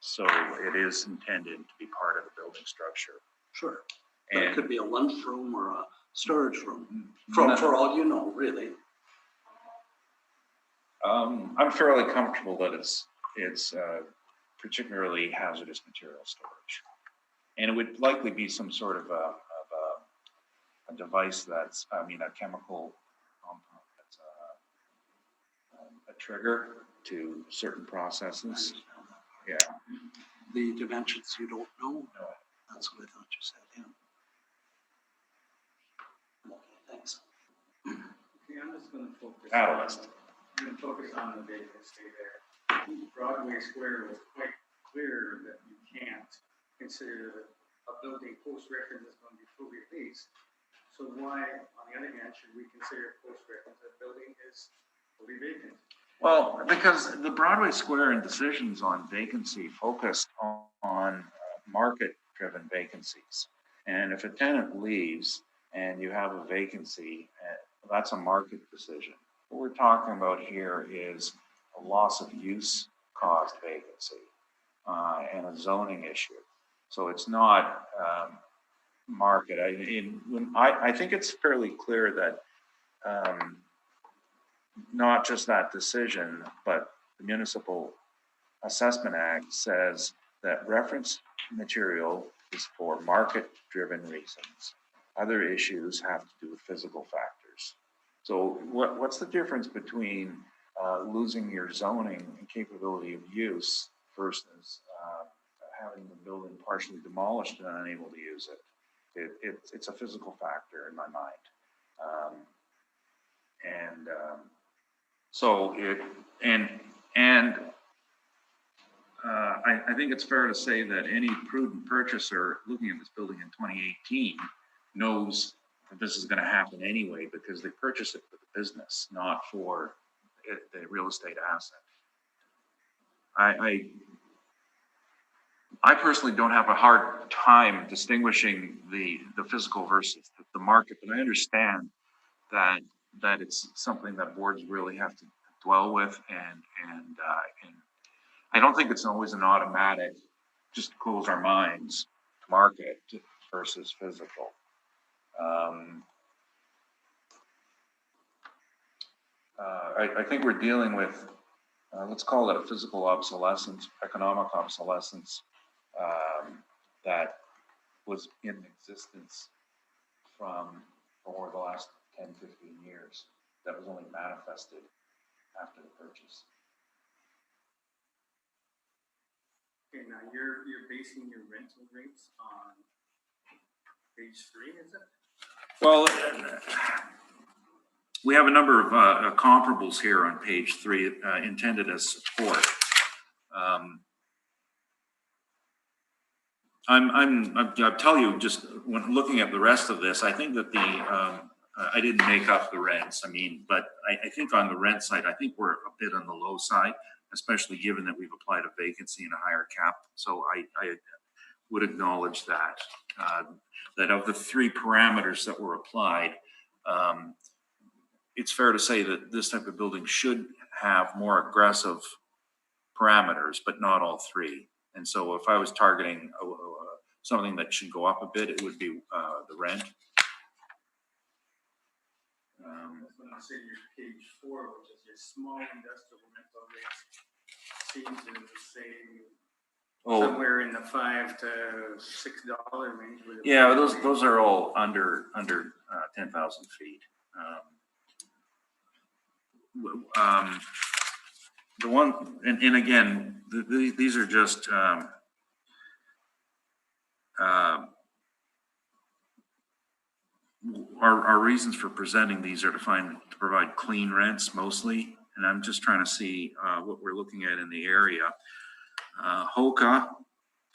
So it is intended to be part of the building structure. Sure. But it And could be a lunchroom or a storage room, No. for all you know, really. I'm fairly comfortable that it's particularly hazardous material storage. And it would likely be some sort of a device that's, a chemical compound that's a trigger to certain processes. Yeah. The dimensions you don't know, No. that's what I thought you said, yeah. Okay, thanks. Okay, I'm just gonna focus. Catalyst. I'm gonna focus on the vacancy there. Broadway Square was quite clear that you can't consider a building post-reference is going to be fully leased. So why, on the other hand, should we consider post-reference that building is fully vacant? Well, because the Broadway Square and decisions on vacancy focused on market-driven vacancies. And if a tenant leaves and you have a vacancy, that's a market decision. What we're talking about here is a loss of use caused vacancy and a zoning issue. So it's not market. I think it's fairly clear that not just that decision, but the Municipal Assessment Act says that reference material is for market-driven reasons. Other issues have to do with physical factors. So what's the difference between losing your zoning and capability of use versus having the building partially demolished and unable to use it? It's a physical factor in my mind. I think it's fair to say that any prudent purchaser looking at this building in 2018 knows that this is going to happen anyway because they purchased it for the business, not for the real estate asset. I personally don't have a hard time distinguishing the physical versus the market, but I understand that that it's something that boards really have to dwell with, and I don't think it's always an automatic, just close our minds to market versus physical. I think we're dealing with, let's call it a physical obsolescence, economic obsolescence, that was in existence from over the last 10, 15 years, that was only manifested after the purchase. Okay, now you're basing your rental rates on page 3, is it? Well, we have a number of comparables here on page 3 intended as support. I'll tell you, just when looking at the rest of this, I think that I didn't make up the rents. I mean, but I think on the rent side, I think we're a bit on the low side, especially given that we've applied a vacancy and a higher cap. So I would acknowledge that, that of the 3 parameters that were applied, it's fair to say that this type of building should have more aggressive parameters, but not all 3. And so if I was targeting something that should go up a bit, it would be the rent. When I say your page 4, which is your small industrial rental rates, seems to say somewhere in the $5 to $6 range. Yeah, those are all under 10,000 feet. The one, and again, these are just our reasons for presenting these are to provide clean rents mostly, and I'm just trying to see what we're looking at in the area. Hoka,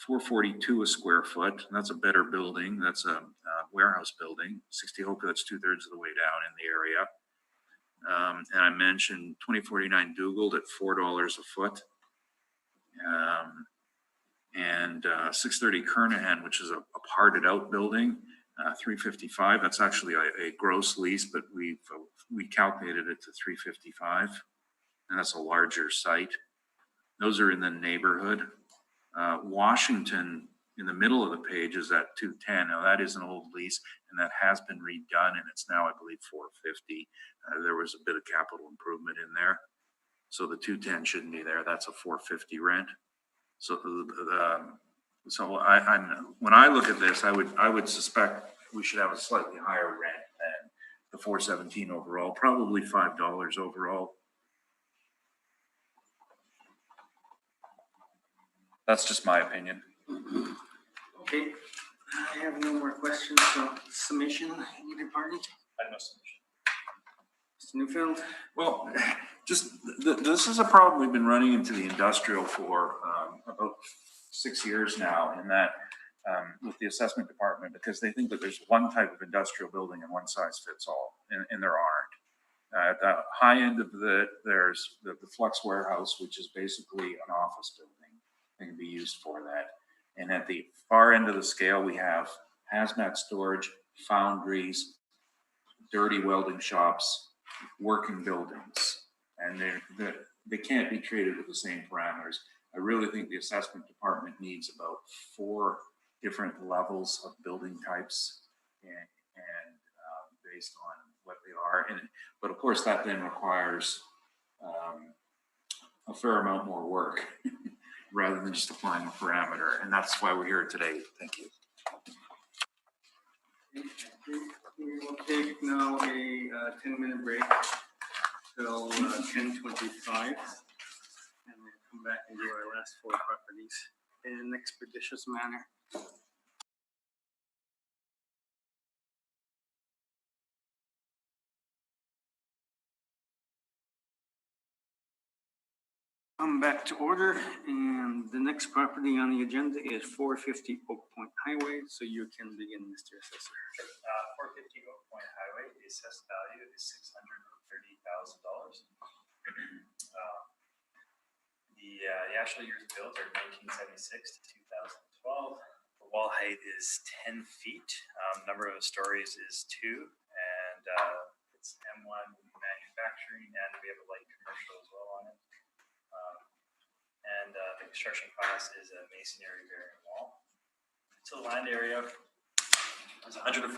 $442 a square foot. That's a better building. That's a warehouse building. 60 Hoka, that's 2/3 of the way down in the area. And I mentioned 2049 Dugald at $4 a foot. And 630 Kernahan, which is a parted out building, $355. That's actually a gross lease, but we calculated it to $355, and that's a larger site. Those are in the neighborhood. Washington, in the middle of the page, is at $210. Now that is an old lease, and that has been redone, and it's now, I believe, $450. There was a bit of capital improvement in there, so the $210 shouldn't be there. That's a $450 rent. So when I look at this, I would suspect we should have a slightly higher rent than the $417 overall, probably $5 overall. That's just my opinion. Okay, I have no more questions. So summation, either party? I have no submission. Mr. Newfield? Well, just this is a problem we've been running into the industrial for about 6 years now, in that with the assessment department, because they think that there's one type of industrial building and one size fits all, and there aren't. At the high end of there's the Flux Warehouse, which is basically an office building. It can be used for that. And at the far end of the scale, we have hazmat storage, foundries, dirty welding shops, working buildings, and they can't be treated with the same parameters. I really think the assessment department needs about 4 different levels of building types, and based on what they are. But of course, that then requires a fair amount more work rather than just applying a parameter. And that's why we're here today. Thank you. We will take now a 10-minute break till 10:25, and then come back and do our last 4 properties in an expeditious manner. Come back to order, and the next property on the agenda is 450 Oak Point Highway, so you can begin, Mr. Assessor. 450 Oak Point Highway, the assessed value is $630,000. The actual years built are 1976 to 2012. The wall height is 10 feet. Number of stories is 2, and it's It's M1 manufacturing, and we have a light commercial as well on it. And the construction class is a masonry bearing wall. So the land area is 104,408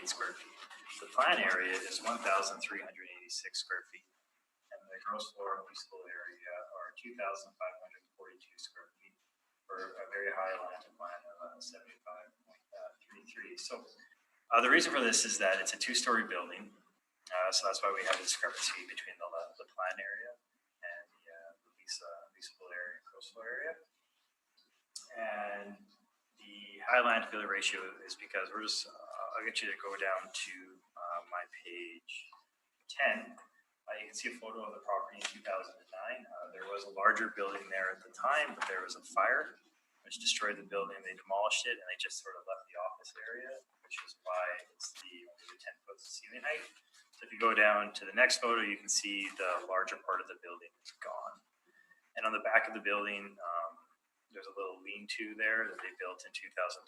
square feet. The plan area is 1,386 square feet. And the gross floor and leasable area are 2,542 square feet for a very high land plan of 75.33. So the reason for this is that it's a two-story building. So that's why we have a discrepancy between the plan area and the leasable area and gross floor area. And the high land to building ratio is because we're just, I'll get you to go down to my page 10. You can see a photo of the property in 2009. There was a larger building there at the time, but there was a fire which destroyed the building. They demolished it and they just sort of left the office area, which is why it's only the 10-foot ceiling height. So if you go down to the next photo, you can see the larger part of the building is gone. And on the back of the building, there's a little lean-to there that they built in 2012.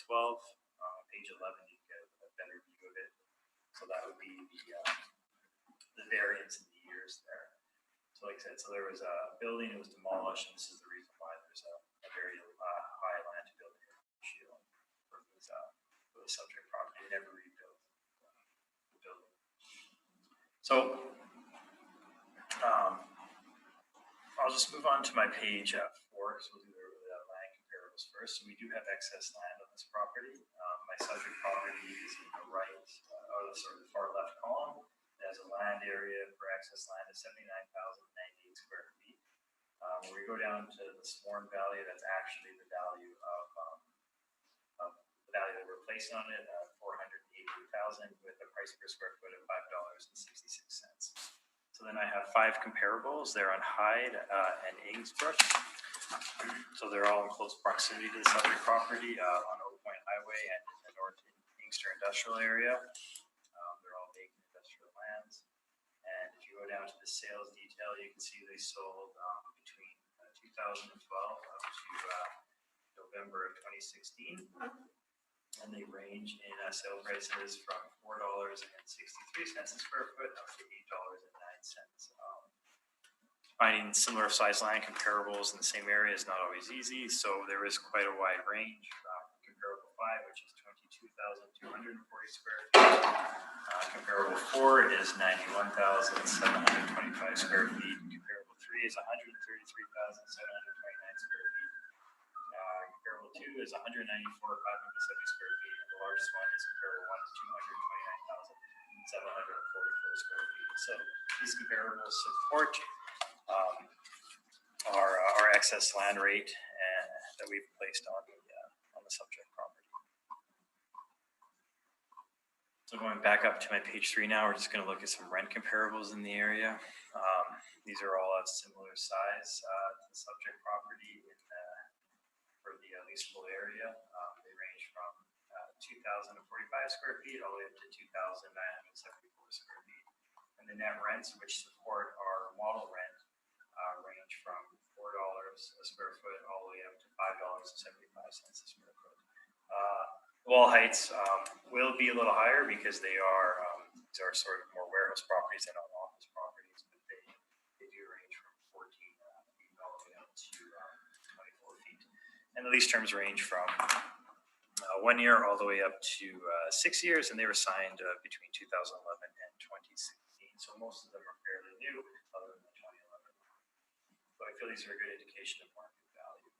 Page 11, you get a better view of it. So that would be the variance in the years there. So like I said, so there was a building that was demolished, and this is the reason why there's a very high land to building ratio for the subject property. They never rebuilt the building. So I'll just move on to my page 4, because we'll do the land comparables first. So we do have excess land on this property. My subject property is in the right, the far left column. It has a land area for excess land of 79,098 square feet. When we go down to the sworn value, that's actually the value of the value that we're placing on it, 488,000, with a price per square foot of $5.66. So then I have 5 comparables. They're on Hyde and Ainsbrook. So they're all in close proximity to the subject property on Oak Point Highway and in the North Inkster Industrial area. They're all vacant industrial lands. And if you go down to the sales detail, you can see they sold between 2012 up to November of 2016. And they range in sale prices from $4.63 a square foot up to $8.09. Finding similar size land comparables in the same area is not always easy, so there is quite a wide range. Comparable 5, which is 22,240 square feet. Comparable 4 is 91,725 square feet. Comparable 3 is 133,729 square feet. Comparable 2 is 194,570 square feet, and the largest one is comparable 1 is 229,744 square feet. So these comparables support our excess land rate that we've placed on the subject property. So going back up to my page 3 now, we're just going to look at some rent comparables in the area. These are all of similar size to the subject property for the leasable area. They range from 2,045 square feet all the way up to 2,974 square feet. And the net rents, which support our model rent, range from $4 a square foot all the way up to $5.75 a square foot. Wall heights will be a little higher because these are sort of more warehouse properties than office properties, but they do range from 14 feet all the way up to 24 feet. And the lease terms range from 1 year all the way up to 6 years, and they were signed between 2011 and 2016. So most of them are fairly new, other than 2011. So I feel these are a good indication of market value.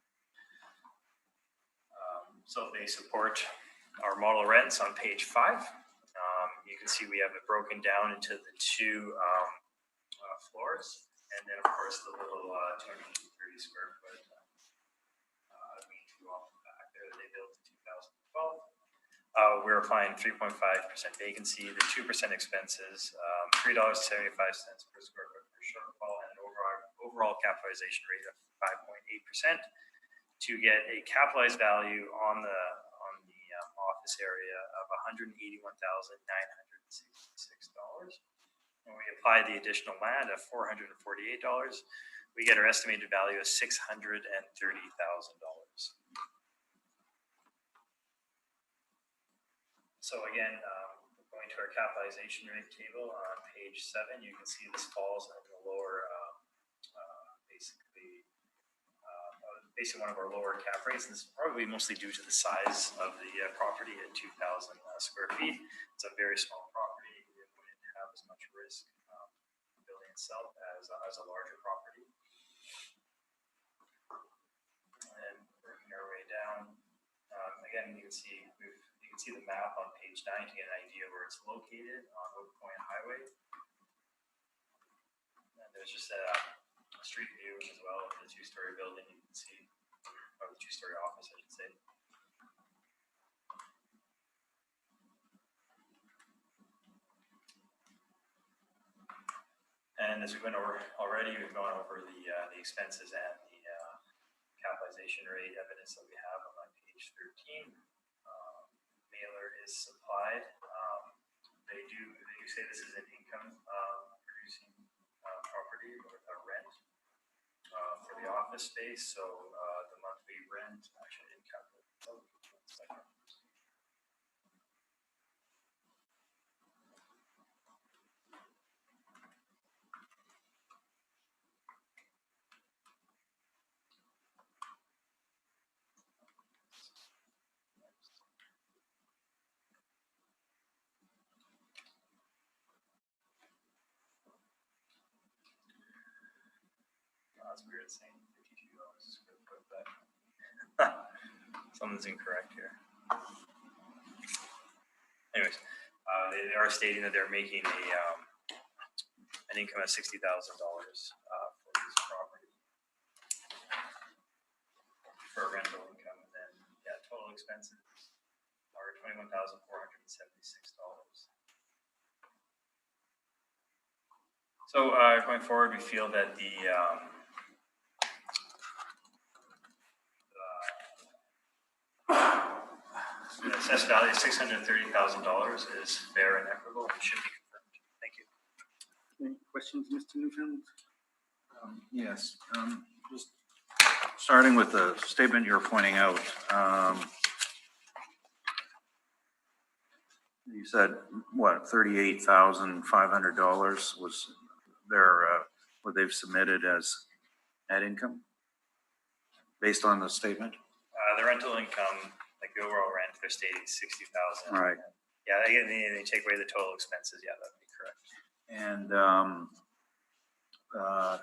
So they support our model rents on page 5. You can see we have it broken down into the 2 floors, and then of course the little 230 square foot lean-to off the back there that they built in 2012. We're applying 3.5% vacancy, the 2% expenses, $3.75 per square foot per shortfall, and an overall capitalization rate of 5.8% to get a capitalized value on the office area of $181,966. When we apply the additional land of $448, we get our estimated value of $630,000. So again, going to our capitalization rate table on page 7, you can see this falls in the lower, basically one of our lower cap rates. And this is probably mostly due to the size of the property at 2,000 square feet. It's a very small property. It wouldn't have as much risk building itself as a larger property. And working our way down, again, you can see the map on page 9 to get an idea where it's located on Oak Point Highway. And there's just a street view as well of the 2-story building. You can see, or the 2-story office, I should say. And as we went over already, we've gone over the expenses and the capitalization rate evidence that we have on page 13. Mailer is supplied. They do say this is an income producing property or a rent for the office space. So the monthly rent actually didn't calculate. That's weird saying $52 a square foot, but something's incorrect here. Anyways, they are stating that they're making an income of $60,000 for this property for rental income, and then total expenses are $21,476. So going forward, we feel that the assessed value of $630,000 is fair and equitable and should be confirmed. Thank you. Any questions, Mr. Newfield? Yes, just starting with the statement you're pointing out. You said, what, $38,500 was their, what they've submitted as net income? Based on the statement? The rental income, like the overall rent, they're stating $60,000. Right. Yeah, they take away the total expenses. Yeah, that'd be correct. And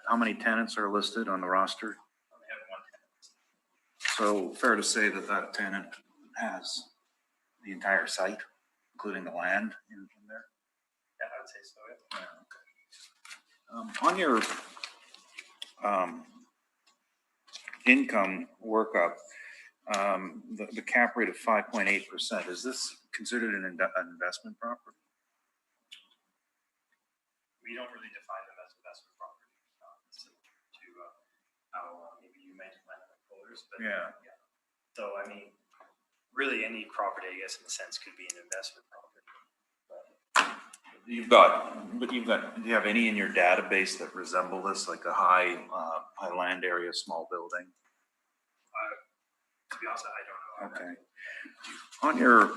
how many tenants are listed on the roster? We have 1 tenant. So fair to say that that tenant has the entire site, including the land in there? Yeah, I would say so. Yeah. On your income workup, the cap rate of 5.8%, is this considered an investment property? We don't really define them as investment property. To how maybe you might define them in folders, but Yeah. So I mean, really any property, I guess, in a sense, could be an investment property. Do you have any in your database that resemble this, like a high land area, small building? To be honest, I don't know. Okay. On your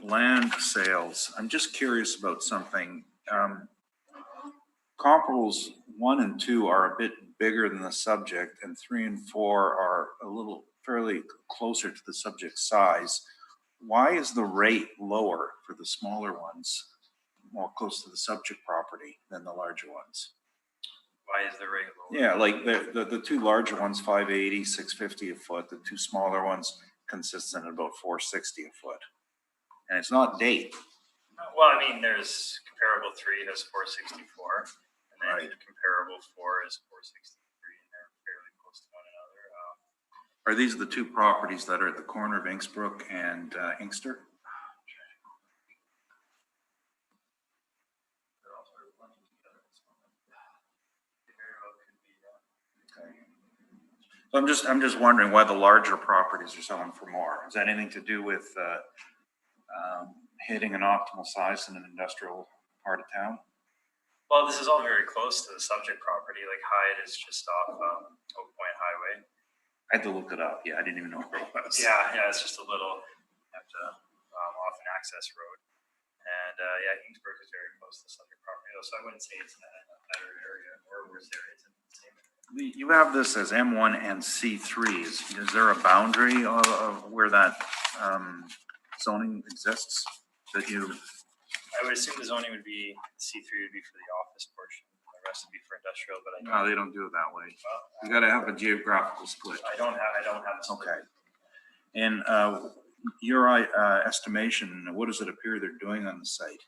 land sales, I'm just curious about something. Comparables 1 and 2 are a bit bigger than the subject, and 3 and 4 are a little fairly closer to the subject size. Why is the rate lower for the smaller ones, more close to the subject property, than the larger ones? Why is the rate lower? Yeah, like the 2 larger ones, 580, 650 a foot. The 2 smaller ones consistent at about 460 a foot. And it's not date. Well, I mean, there's comparable 3 has 464, and then Right. comparable 4 is 463, and they're fairly close to one another. Are these the 2 properties that are at the corner of Inksbrook and Inkster? They're all sort of blending together at this moment. They very well could be. Okay. So I'm just wondering why the larger properties are selling for more. Is that anything to do with hitting an optimal size in an industrial part of town? Well, this is all very close to the subject property. Like Hyatt is just off Oak Point Highway. I had to look it up. Yeah, I didn't even know where it was. Yeah, it's just a little off an access road. And, yeah, Kingsburg is very close to the subject property, though, so I wouldn't say it's in a better area or worse area. It's in the same area. You have this as M1 and C3. Is there a boundary of where that zoning exists that you? I would assume the zoning would be, C3 would be for the office portion, and the rest would be for industrial, but I No, don't. they don't do it that way. Well, You got to have a geographical split. I don't have. the Okay. And your estimation, what does it appear they're doing on the site?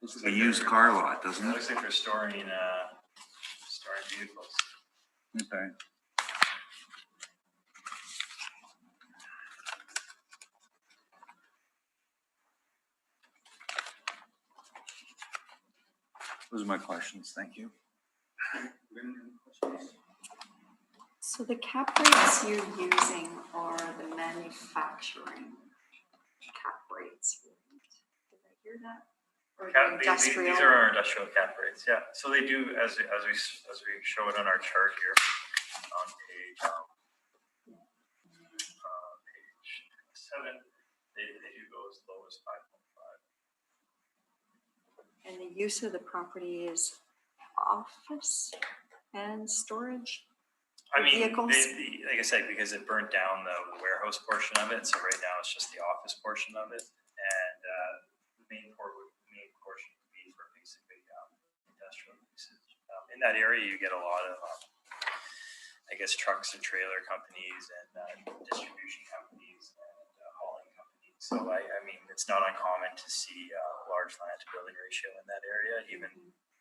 This is a used car lot, doesn't It it? looks like they're storing vehicles. Okay. Those are my questions. Thank you. Lynn, any questions? So the cap rates you're using are the manufacturing cap rates. Did I hear that? Or the industrial? These are our industrial cap rates, yeah. So they do, as we show it on our chart here, on page 7, they do go as low as 5.5. And the use of the property is office and storage? I mean, Vehicles? like I said, because it burnt down the warehouse portion of it, so right now it's just the office portion of it. And the main portion would be for basically industrial usage. In that area, you get a lot of, I guess, trucks and trailer companies and distribution companies and hauling companies. So I mean, it's not uncommon to see a large land to building ratio in that area. Even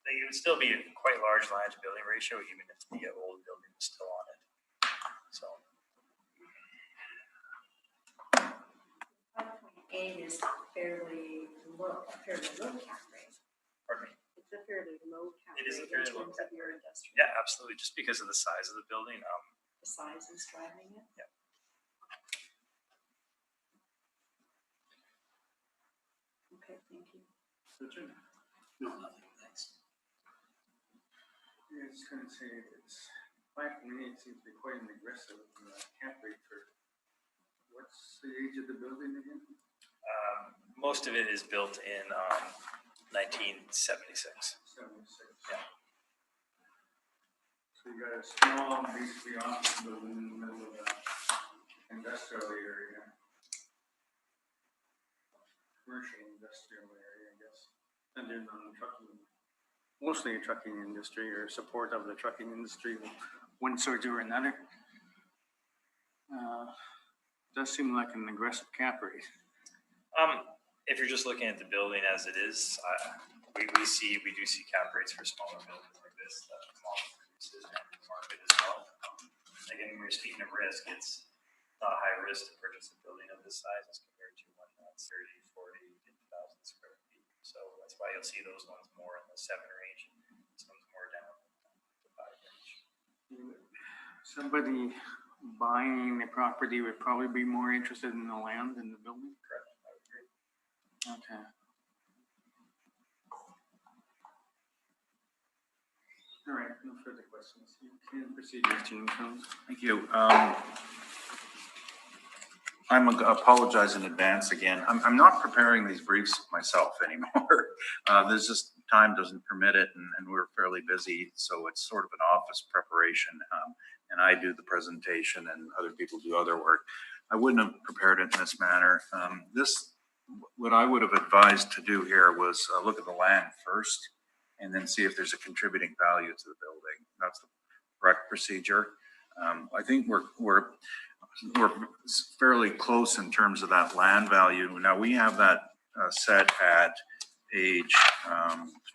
it would still be a quite large land to building ratio, even if the old building was still on it. So 5.8 is fairly low cap rate. pardon me. It's a fairly low cap It is a rate in fairly low terms cap of your industrial. Yeah, absolutely. Just because of the size of the building. The size is driving it. Yeah. Okay, thank you. Richard? No, nothing, thanks. Yeah, I was going to say, it's 5.8 seems to be quite an aggressive cap rate for, what's the age of the building again? Most of it is built in 1976. 76. Yeah. So you got a small, basically office building in the middle of the industrial area. Commercial industrial area, I guess. And then on the trucking, mostly a trucking industry or support of the trucking industry, one sort or another. Does seem like an aggressive cap rate. If you're just looking at the building as it is, we do see cap rates for smaller buildings like this that small produces and the market as well. Again, when we're speaking of risk, it's not high risk to purchase a building of this size as compared to one that's 30, 40, 50,000 square feet. So that's why you'll see those ones more in the 7 range, some more down the 5 range. Somebody buying the property would probably be more interested in the land than the building. Correct, I would agree. Okay. All right, no further questions. You can proceed, Mr. Jones. Thank you. I'm apologize in advance again. I'm not preparing these briefs myself anymore. There's just time doesn't permit it, and we're fairly busy, so it's sort of an office preparation. And I do the presentation, and other people do other work. I wouldn't have prepared it in this manner. What I would have advised to do here was look at the land first, and then see if there's a contributing value to the building. That's the correct procedure. I think we're fairly close in terms of that land value. Now we have that set at age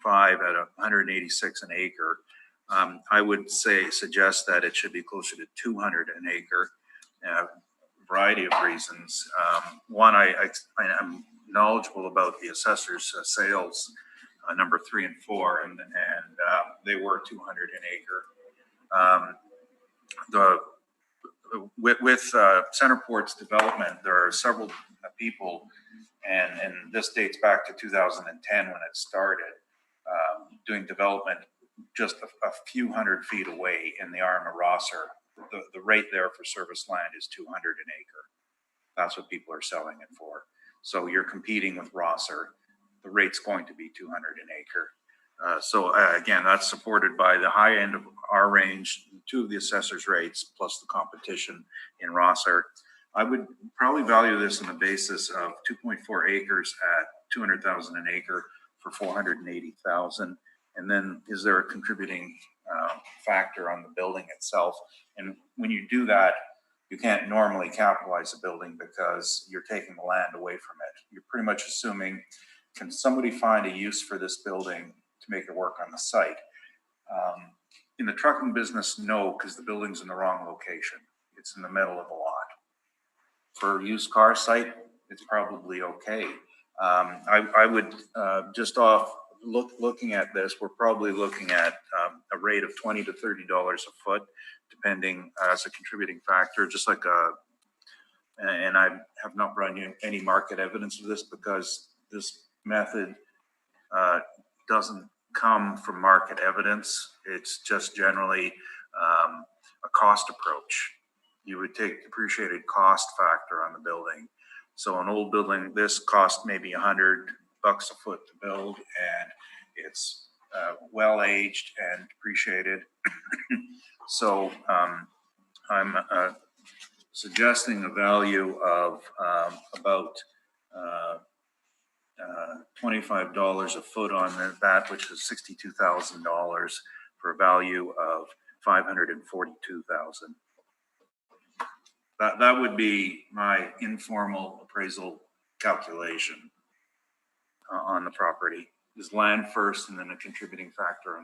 5 at 186 an acre. I would suggest that it should be closer to 200 an acre. Variety of reasons. One, I'm knowledgeable about the assessor's sales number 3 and 4, and they were 200 an acre. With Centerport's development, there are several people, and this dates back to 2010 when it started, doing development just a few hundred feet away in the Arma Rosser. The rate there for service land is 200 an acre. that's what people are selling it for. So you're competing with Rosser. The rate's going to be 200 an acre. Again, that's supported by the high end of our range, two of the assessor's rates, plus the competition in Rosser. I would probably value this on the basis of 2.4 acres at 200,000 an acre for 480,000. And then is there a contributing factor on the building itself? And when you do that, you can't normally capitalize a building because you're taking the land away from it. You're pretty much assuming, can somebody find a use for this building to make it work on the site? In the trucking business, no, because the building's in the wrong location. It's in the middle of a lot. For a used car site, it's probably okay. I would just looking at this, we're probably looking at a rate of $20 to $30 a foot, depending as a contributing factor, just like and I have not brought you any market evidence of this because this method doesn't come from market evidence. It's just generally a cost approach. You would take depreciated cost factor on the building. So an old building, this cost maybe $100 a foot to build, and it's well aged and depreciated. So I'm suggesting a value of about $25 a foot on that, which is $62,000 for a value of $542,000. That would be my informal appraisal calculation on the property. Is land first, and then a contributing factor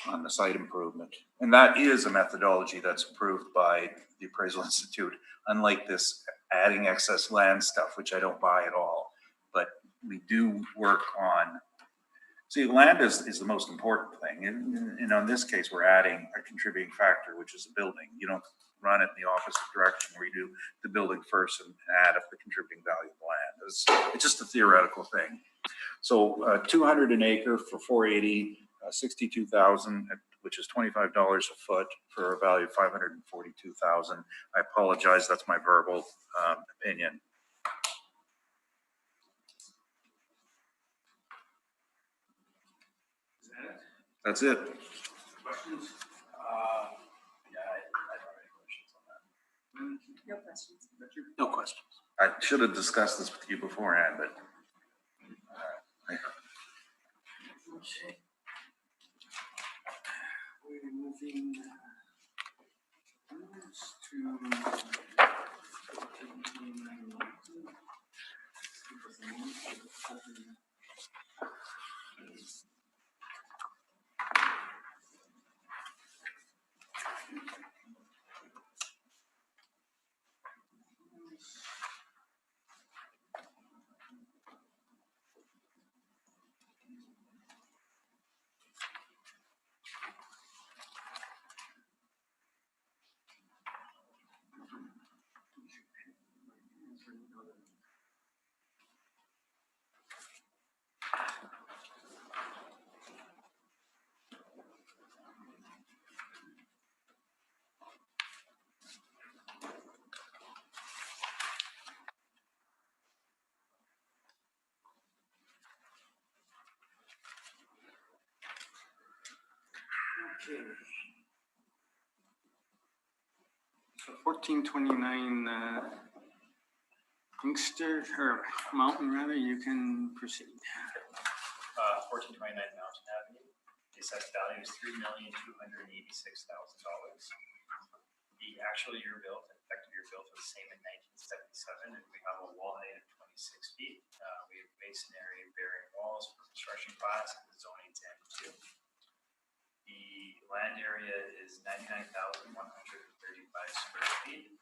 on the site improvement. And that is a methodology that's approved by the Appraisal Institute, unlike this adding excess land stuff, which I don't buy at all. But we do work on, see, land is the most important thing. And in this case, we're adding a contributing factor, which is a building. You don't run it in the opposite direction where you do the building first and add up the contributing value of the land. It's just a theoretical thing. So 200 an acre for 480, 62,000, which is $25 a foot for a value of 542,000. I apologize, that's my verbal opinion. That's it. Questions? Yeah, I don't have any questions on that. No questions. No questions. I should have discussed this with you beforehand, but Okay. We're moving Okay. So 1429 Inkster, or Mountain rather, you can proceed. 1429 Mountain Avenue. The assessed value is $3,286,000. The actual year built and effective year built was the same in 1977, and we have a wall height of 26 feet. We have masonry bearing walls for construction class, and the zoning is M2. The land area is 99,135 square feet.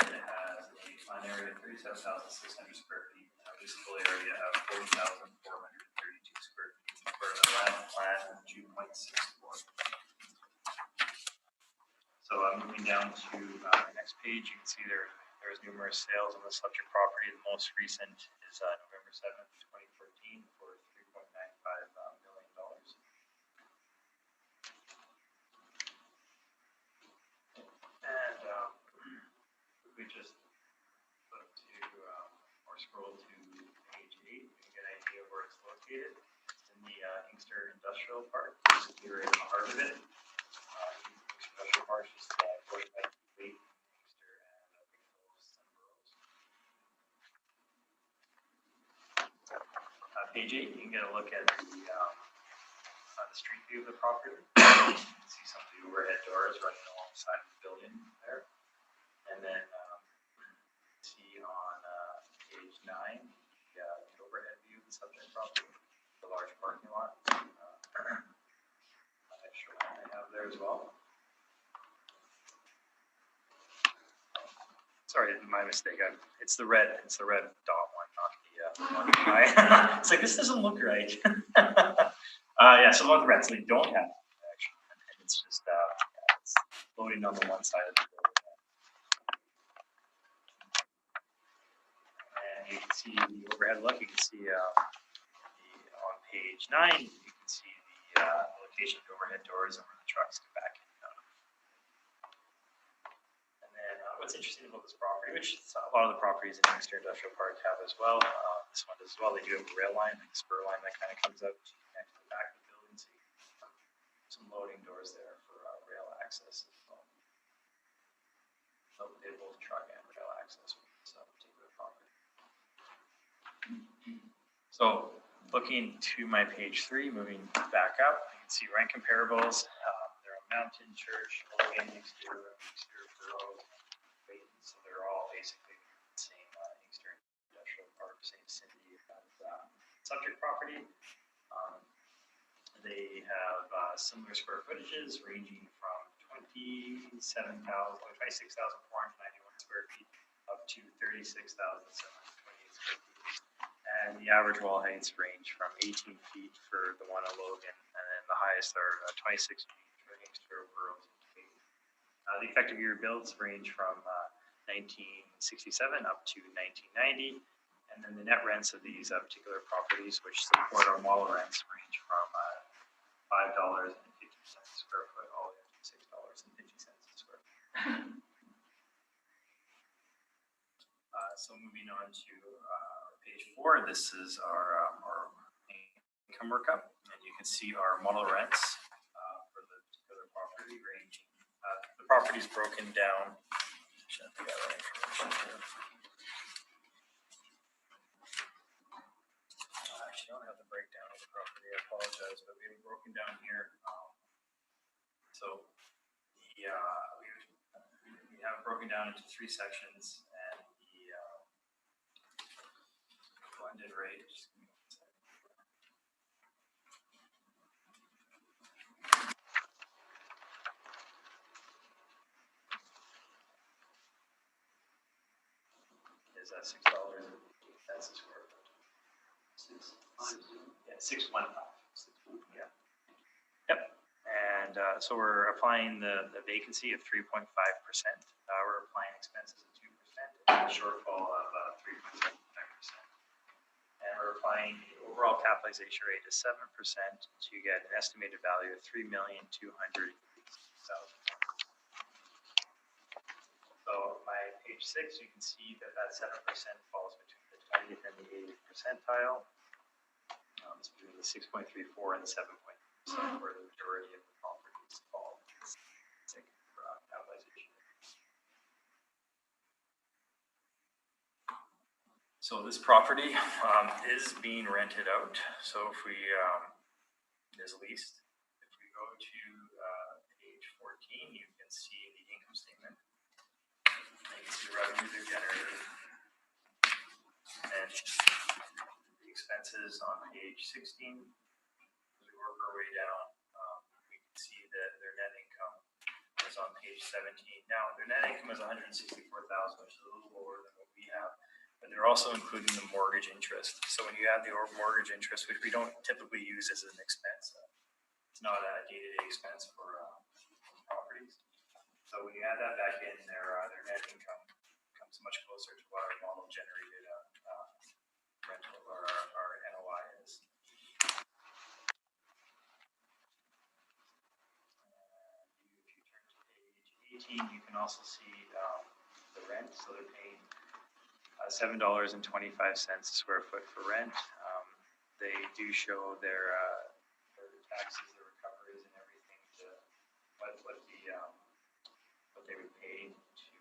And it has a plan area of 37,600 square feet, and a leasable area of 40,432 square feet, for the land plan of 2.64. So moving down to the next page, you can see there's numerous sales on the subject property. The most recent is November 7th, 2014 for $3.95 million. And we located. It's in the Inkster Industrial Park. We're in the heart of it. Inkster Industrial Park is just 45 feet Inkster and Big Falls, Sunburrows. Page 8, you can get a look at the street view of the property. You can see some of the overhead doors running alongside the building there. And then see on page 9, the overhead view of the subject property, the large parking lot. Extra one I have there as well. Sorry, my mistake. It's the red dot one, not the one. It's like, this doesn't look right. Yeah, so on the red, so they don't have it, actually. And it's just it's loading on the one side of the building. And you can see the overhead look. You can see on page 9, you can see the location of the overhead doors and where the trucks come back in and out of. And then what's interesting about this property, which a lot of the properties in the Inkster Industrial Park have as well, this one does as well. They do have a rail line, like a spur line that kind of comes out to connect to the back of the building. So you have some loading doors there for rail access as well. So they have both truck and rail access with this particular property. So looking to my page 3, moving back up, you can see rent comparables. They're a Mountain Church, Logan, Inkster, Burroughs, Wayton. So they're all basically the same Inkster Industrial Park, same city as subject property. They have similar square footages ranging from 26,491 square feet up to 36,728 square feet. And the average wall heights range from 18 feet for the one at Logan, and then the highest are 26 feet for Inkster, Burroughs, and Wayton. The effective year builds range from 1967 up to 1990. And then the net rents of these particular properties, which support our model rents, range from $5.50 a square foot all the way up to $6.50 a square foot. So moving on to page 4, this is our income workup, and you can see our model rents for the particular property ranging. The property is broken down. Actually, I think I have that information here. I don't have the breakdown of the property. I apologize, but we have it broken down here. So we have it broken down into 3 sections, and the blended rate. Just give me 1 second. Is that $6.50 a square foot? 615. Yeah. Yep. And so we're applying the vacancy of 3.5%. We're applying expenses of 2%, and a shortfall of 3.75%. And we're applying the overall capitalization rate of 7% to get an estimated value of $3,200,000. So my page 6, you can see that 7% falls between the 20th and the 80th percentile. It's between the 6.34 and the 7.3%, where the majority of the properties fall for capitalization. So this property is being rented out. So if we is leased, if we go to page 14, you can see the income statement. You can see the revenues are generated, and the expenses on page 16. As we work our way down, we can see that their net income is on page 17. Now, their net income is $164,000, which is a little lower than what we have, but they're also including the mortgage interest. So when you add the mortgage interest, which we don't typically use as an expense, it's not a day-to-day expense for properties. So when you add that back in, their net income comes much closer to what our model generated rental or our NOI is. If you turn to page 18, you can also see the rent. So they're paying $7.25 a square foot for rent. they do show their taxes, their recoveries and everything to what they would pay to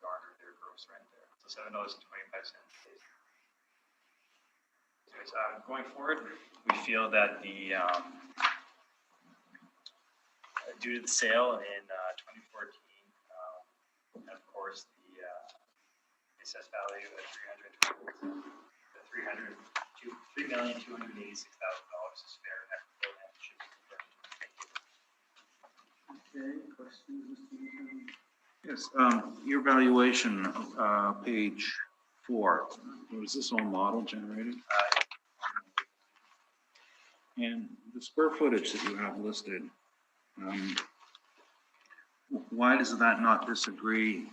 garner their gross rent there. So $7.25. Going forward, we feel that due to the sale in 2014, and of course the assessed value at $3,286,000 is fair and equitable and should be confirmed. Okay, questions, Mr. Newcomb? Yes, your valuation, page 4, was this all model generated? And the square footage that you have listed, why does that not disagree,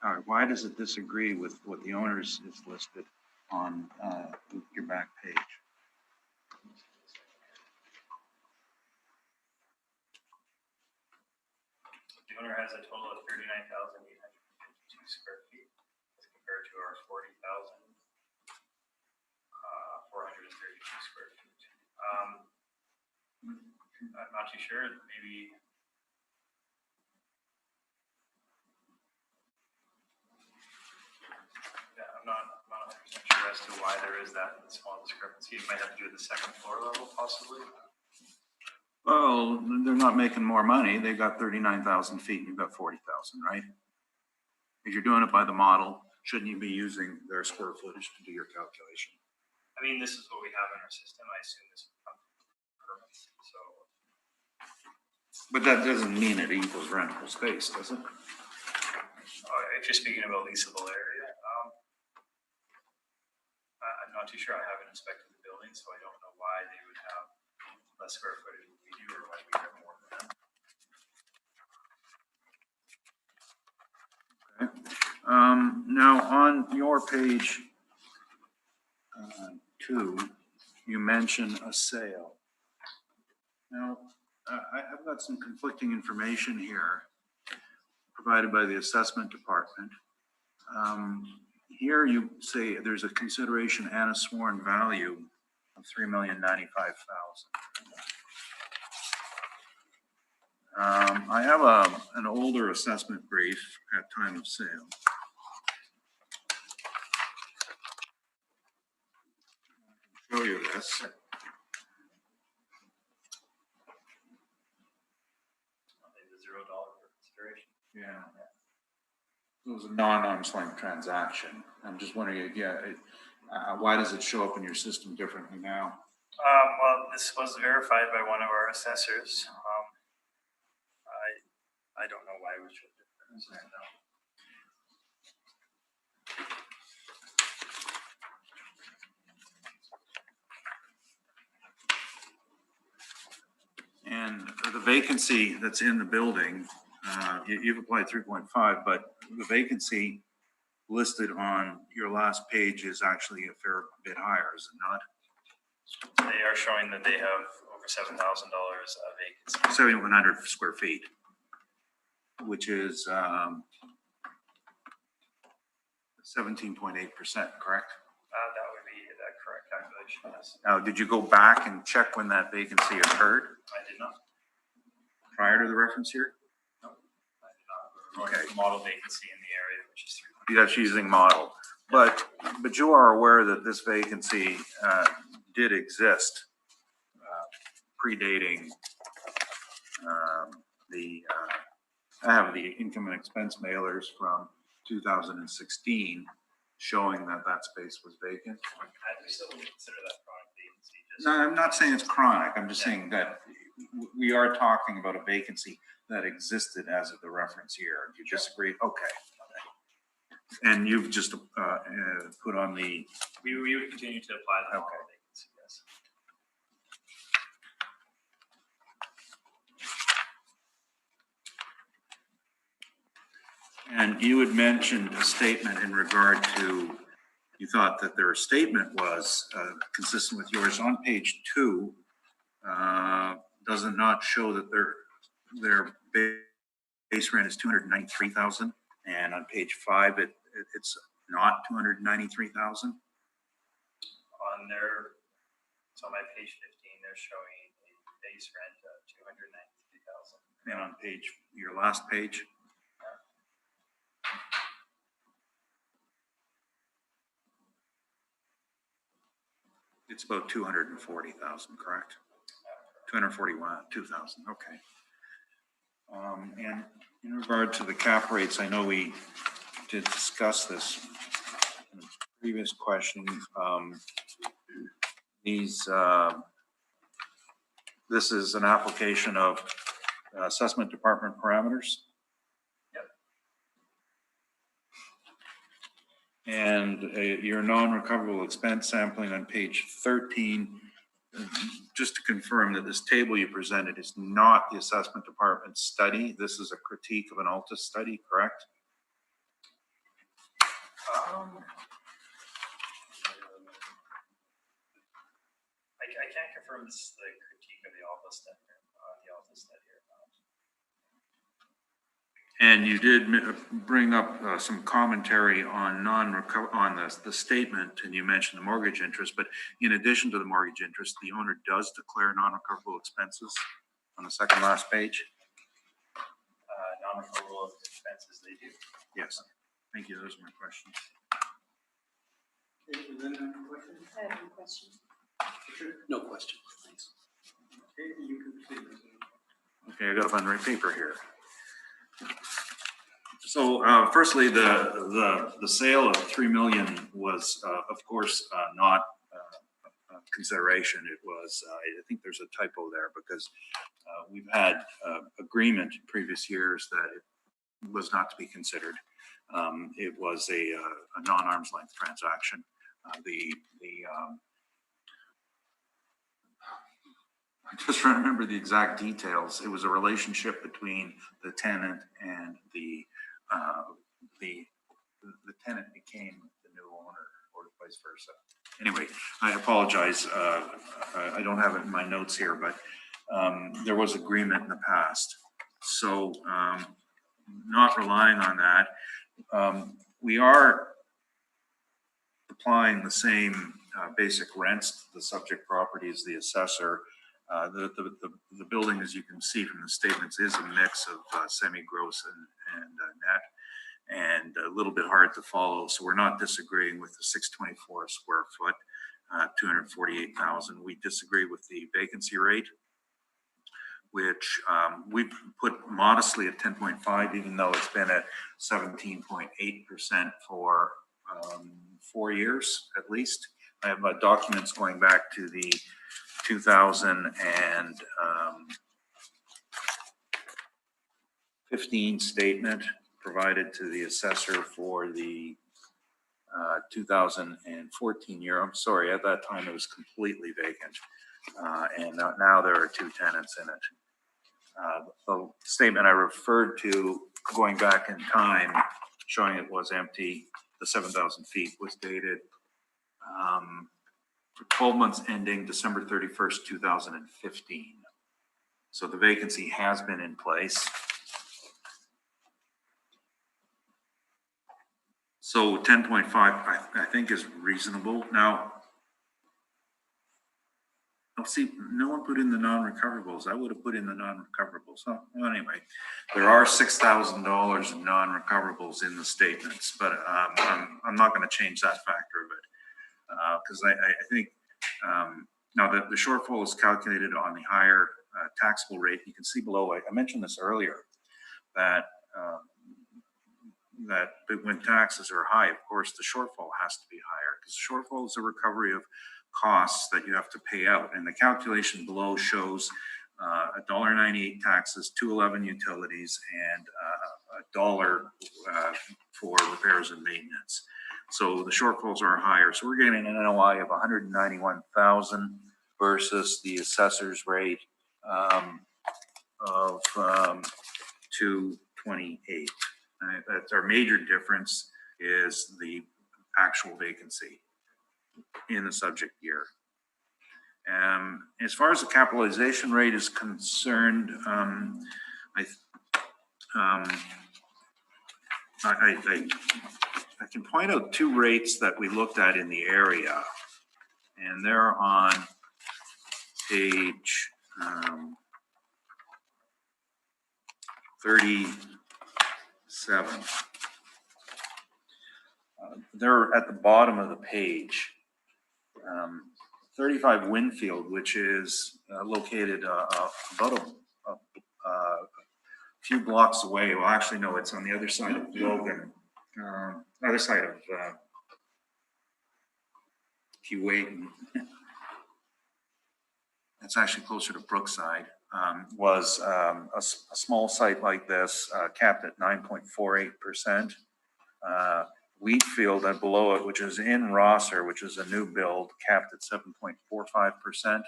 or why does it disagree with what the owners is listed on your back page? The owner has a total of 39,852 square feet as compared to our 40,432 square feet. I'm not too sure, maybe. Yeah, I'm not 100% sure as to why there is that small discrepancy. It might have to do with the second floor level possibly. Well, they're not making more money. They've got 39,000 feet and you've got 40,000, right? If you're doing it by the model, shouldn't you be using their square footage to do your calculation? I mean, this is what we have in our system. I assume this will come from permits, so. But that doesn't mean it equals rentable space, does it? If you're speaking about leasable area, I'm not too sure. I haven't inspected the building, so I don't know why they would have less square footage than we do, or why we have more than them. Okay. Now on your page 2, you mention a sale. Now, I've got some conflicting information here provided by the assessment department. Here you say there's a consideration and a sworn value of $3,095,000. I have an older assessment brief at time of sale. I'll show you this. The $0 for consideration. Yeah. It was a non-arm's length transaction. I'm just wondering, why does it show up in your system differently now? Well, this was verified by one of our assessors. I don't know why we should do this. And the vacancy that's in the building, you've applied 3.5, but the vacancy listed on your last page is actually a fair bit higher, is it not? They are showing that they have over $7,000 of vacancy. 7,100 square feet, which is 17.8%, correct? That would be the correct calculation, yes. Now, did you go back and check when that vacancy occurred? I did not. Prior to the reference here? No, I did not. We're Okay. going to model vacancy in the area, which is 3. That's using model. But you are aware that this vacancy did exist predating I have the income and expense mailers from 2016 showing that that space was vacant. We still wouldn't consider that chronic vacancy. No, I'm not saying it's chronic. I'm just saying that we are talking about a vacancy that existed as of the reference year. Do you disagree? Okay. And you've just put on the. We would continue to apply the model vacancy, yes. And you had mentioned a statement in regard to, you thought that their statement was consistent with yours. On page 2, does it not show that their base rent is $293,000? And on page 5, it's not $293,000? On their So my page 15, they're showing a base rent of 293,000. And on your last page? It's about 240,000, correct? 241,000, okay. And in regard to the cap rates, I know we did discuss this in the previous question. This is an application of assessment department parameters. Yep. And your non-recoverable expense sampling on page 13, just to confirm that this table you presented is not the assessment department study. This is a critique of an Altus study, correct? I can't confirm this is the critique of the Altus study or not. And you did bring up some commentary on the statement, and you mentioned the mortgage interest, but in addition to the mortgage interest, the owner does declare non-recoverable expenses on the second last page? Non-recoverable expenses, they do. Yes. Thank you. Those are my questions. Okay, does anyone have a question? I have a question. No question, thanks. Okay, you can proceed. Okay, I got to find the right paper here. So firstly, the sale of 3 million was, of course, not a consideration. It was, I think there's a typo there because we've had agreement in previous years that it was not to be considered. It was a non-arm's length transaction. I'm just trying to remember the exact details. It was a relationship between the tenant and the tenant became the new owner, or vice versa. Anyway, I apologize. I don't have it in my notes here, but there was agreement in the past. So not relying on that, we are applying the same basic rents to the subject property as the assessor. The building, as you can see from the statements, is a mix of semi-gross and net, and a little bit hard to follow. So we're not disagreeing with the 624 square foot, 248,000. We disagree with the vacancy rate, which we put modestly at 10.5, even though it's been at 17.8% for 4 years at least. I have documents going back to the 2015 statement provided to the assessor for the 2014 year. I'm sorry, at that time it was completely vacant. And now there are 2 tenants in it. The statement I referred to going back in time, showing it was empty, the 7,000 feet, was dated for 12 months ending December 31st, 2015. So the vacancy has been in place. So 10.5, I think is reasonable. Now, see, no one put in the non-recoverables. I would have put in the non-recoverables. So, well, anyway, there are $6,000 in non-recoverables in the statements, but I'm not going to change that factor of it. Because I think now that the shortfall is calculated on the higher taxable rate. You can see below, I mentioned this earlier, that when taxes are high, of course, the shortfall has to be higher, because the shortfall is a recovery of costs that you have to pay out. And the calculation below shows $1.98 taxes, $2.11 utilities, and $1 for repairs and maintenance. So the shortfalls are higher. So we're getting an NOI of 191,000 versus the assessor's rate of 228. That's our major difference, is the actual vacancy in the subject year. As far as the capitalization rate is concerned, I can point out 2 rates that we looked at in the area, and they're on page 37. They're at the bottom of the page. 35 Winfield, which is located about a few blocks away. Well, actually, no, it's on the other side of Logan, other side of Keewatin. It's actually closer to Brookside. Was a small site like this, capped at 9.48%. Wheatfield and below it, which is in Rosser, which is a new build, capped at 7.45%.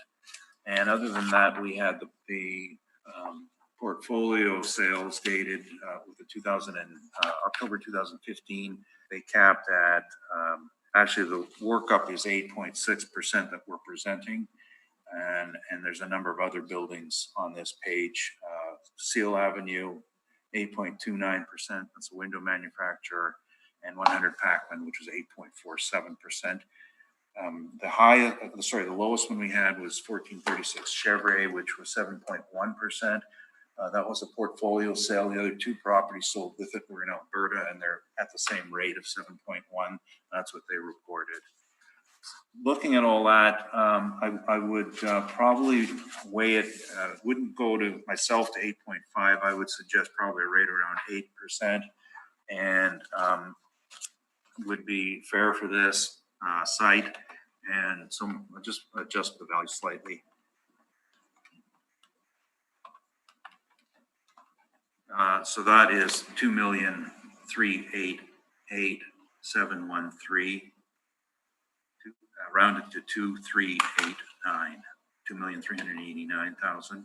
And other than that, we had the portfolio sales dated with the October 2015. They capped at, actually the workup is 8.6% that we're presenting. And there's a number of other buildings on this page. Seal Avenue, 8.29%, that's a window manufacturer, and 100 Packman, which was 8.47%. The lowest one we had was 1436 Chevrolet, which was 7.1%. That was a portfolio sale. The other two properties sold with it were in Alberta, and they're at the same rate of 7.1. That's what they reported. Looking at all that, I would probably weigh it, wouldn't go to myself to 8.5. I would suggest probably right around 8%, and would be fair for this site. And so I'll just adjust the value slightly. So that is 2,388,713. Rounded to 2,389, 2,389,000.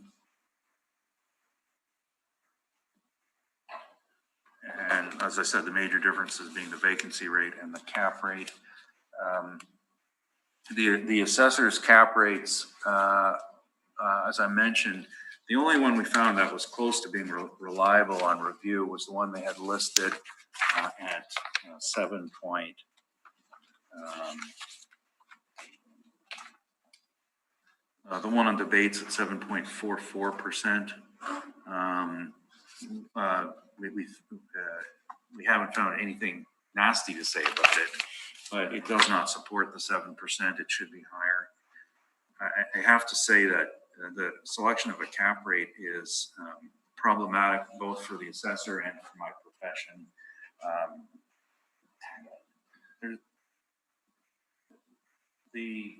And as I said, the major differences being the vacancy rate and the cap rate. The assessor's cap rates, as I mentioned, the only one we found that was close to being reliable on review was the one they had listed at 7 point. The one on debates at 7.44%. We haven't found anything nasty to say about it, but it does not support the 7%. It should be higher. I have to say that the selection of a cap rate is problematic both for the assessor and for my profession. The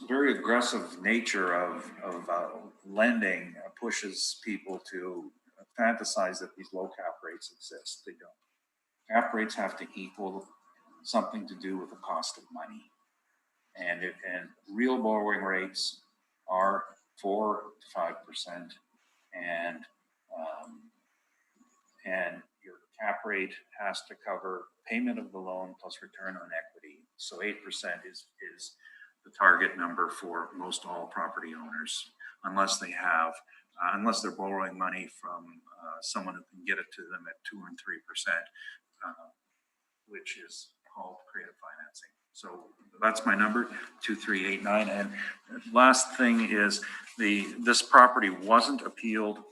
very aggressive nature of lending pushes people to fantasize that these low cap rates exist. They don't. Cap rates have to equal something to do with the cost of money. And real borrowing rates are 4 to 5%, and your cap rate has to cover payment of the loan plus return on equity. So 8% is the target number for most all property owners, unless they're borrowing money from someone who can get it to them at 2 and 3%, which is called creative financing. So that's my number, 2389. And last thing is this property wasn't appealed